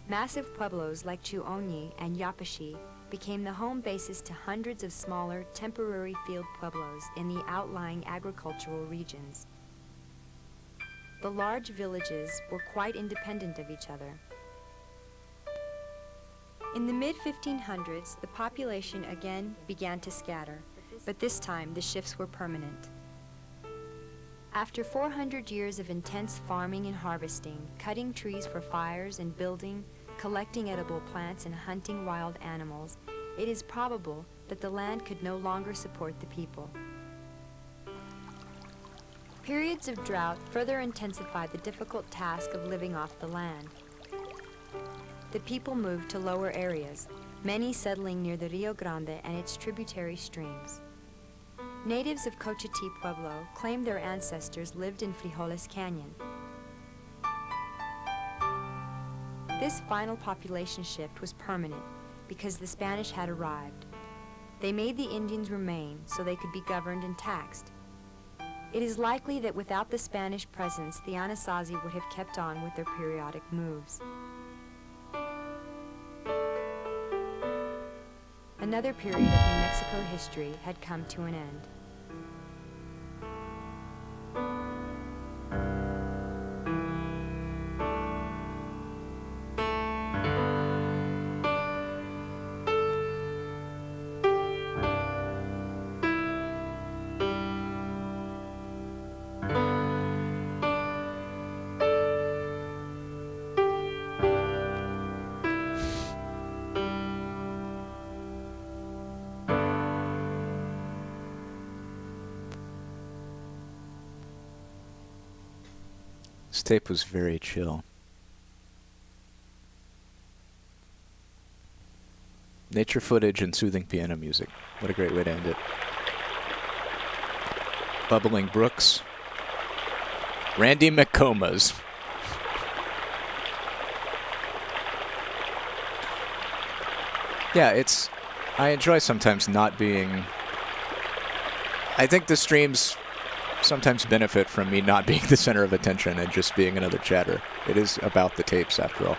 Massive pueblos like Chuoñi and Yapashi became the home bases to hundreds of smaller, temporary field pueblos in the outlying agricultural regions. The large villages were quite independent of each other. In the mid-1500s, the population again began to scatter, but this time the shifts were permanent. After 400 years of intense farming and harvesting, cutting trees for fires and building, collecting edible plants and hunting wild animals, it is probable that the land could no longer support the people. Periods of drought further intensified the difficult task of living off the land. The people moved to lower areas, many settling near the Rio Grande and its tributary streams. Natives of Cochiti Pueblo claimed their ancestors lived in Frijoles Canyon. This final population shift was permanent because the Spanish had arrived. They made the Indians remain so they could be governed and taxed. It is likely that without the Spanish presence, the Anasazi would have kept on with their periodic moves. Another period of New Mexico history had come to an end. This tape was very chill. Nature footage and soothing piano music. What a great way to end it. Bubbling brooks. Randy McComas. Yeah, I enjoy sometimes not being... I think the streams sometimes benefit from me not being the center of attention and just being another chatter. It is about the tapes, after all.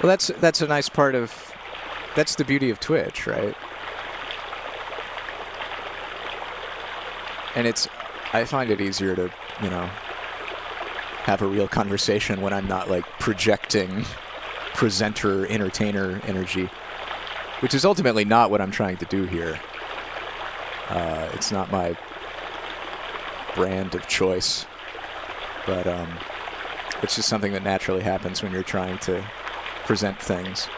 Well, that's a nice part of... That's the beauty of Twitch, right? And I find it easier to, have a real conversation when I'm not, projecting presenter, entertainer energy, which is ultimately not what I'm trying to do here. It's not my brand of choice, but it's just something that naturally happens when you're trying to present things.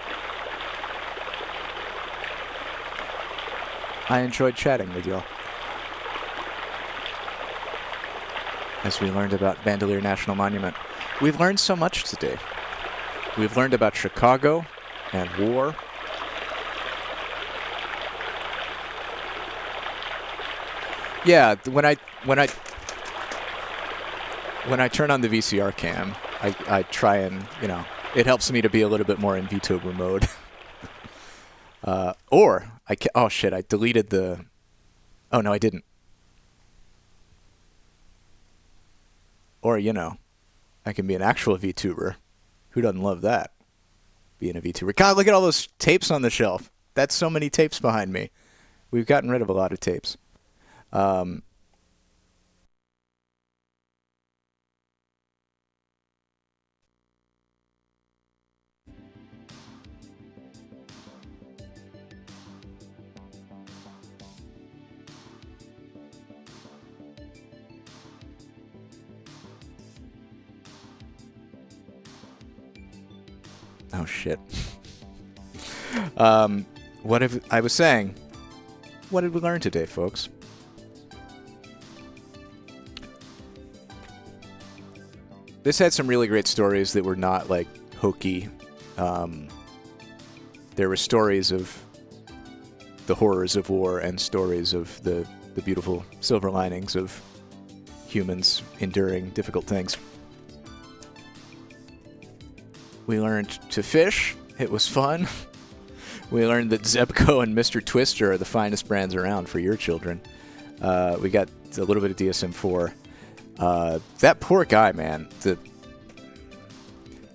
I enjoyed chatting with y'all. As we learned about Bandelier National Monument. We've learned so much today. We've learned about Chicago and war. Yeah, when I turn on the VCR cam, I try and, it helps me to be a little bit more in VTuber mode. Oh shit, I deleted the... Oh no, I didn't. Or, I can be an actual VTuber. Who doesn't love that? Being a VTuber. God, look at all those tapes on the shelf. That's so many tapes behind me. We've gotten rid of a lot of tapes. Oh, shit. I was saying, what did we learn today, folks? This had some really great stories that were not, hokey. There were stories of the horrors of war and stories of the beautiful silver linings of humans enduring difficult things. We learned to fish. It was fun. We learned that Zebco and Mr. Twister are the finest brands around for your children. We got a little bit of DSM-IV. That poor guy, man.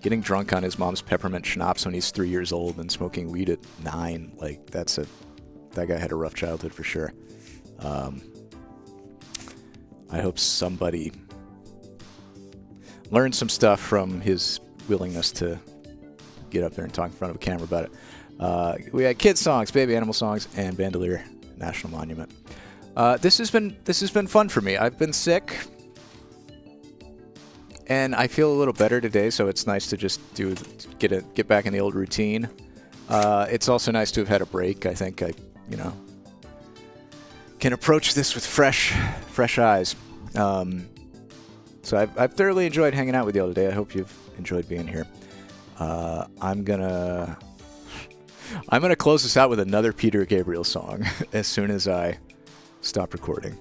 Getting drunk on his mom's peppermint schnapps when he's 3 years old and smoking weed at 9. That guy had a rough childhood for sure. I hope somebody learned some stuff from his willingness to get up there and talk in front of a camera about it. We had Kidsongs, Baby Animal Songs, and Bandelier National Monument. This has been fun for me. I've been sick, and I feel a little better today, so it's nice to just get back in the old routine. It's also nice to have had a break. I think I can approach this with fresh eyes. So I've thoroughly enjoyed hanging out with you all today. I hope you've enjoyed being here. I'm gonna close this out with another Peter Gabriel song as soon as I stop recording.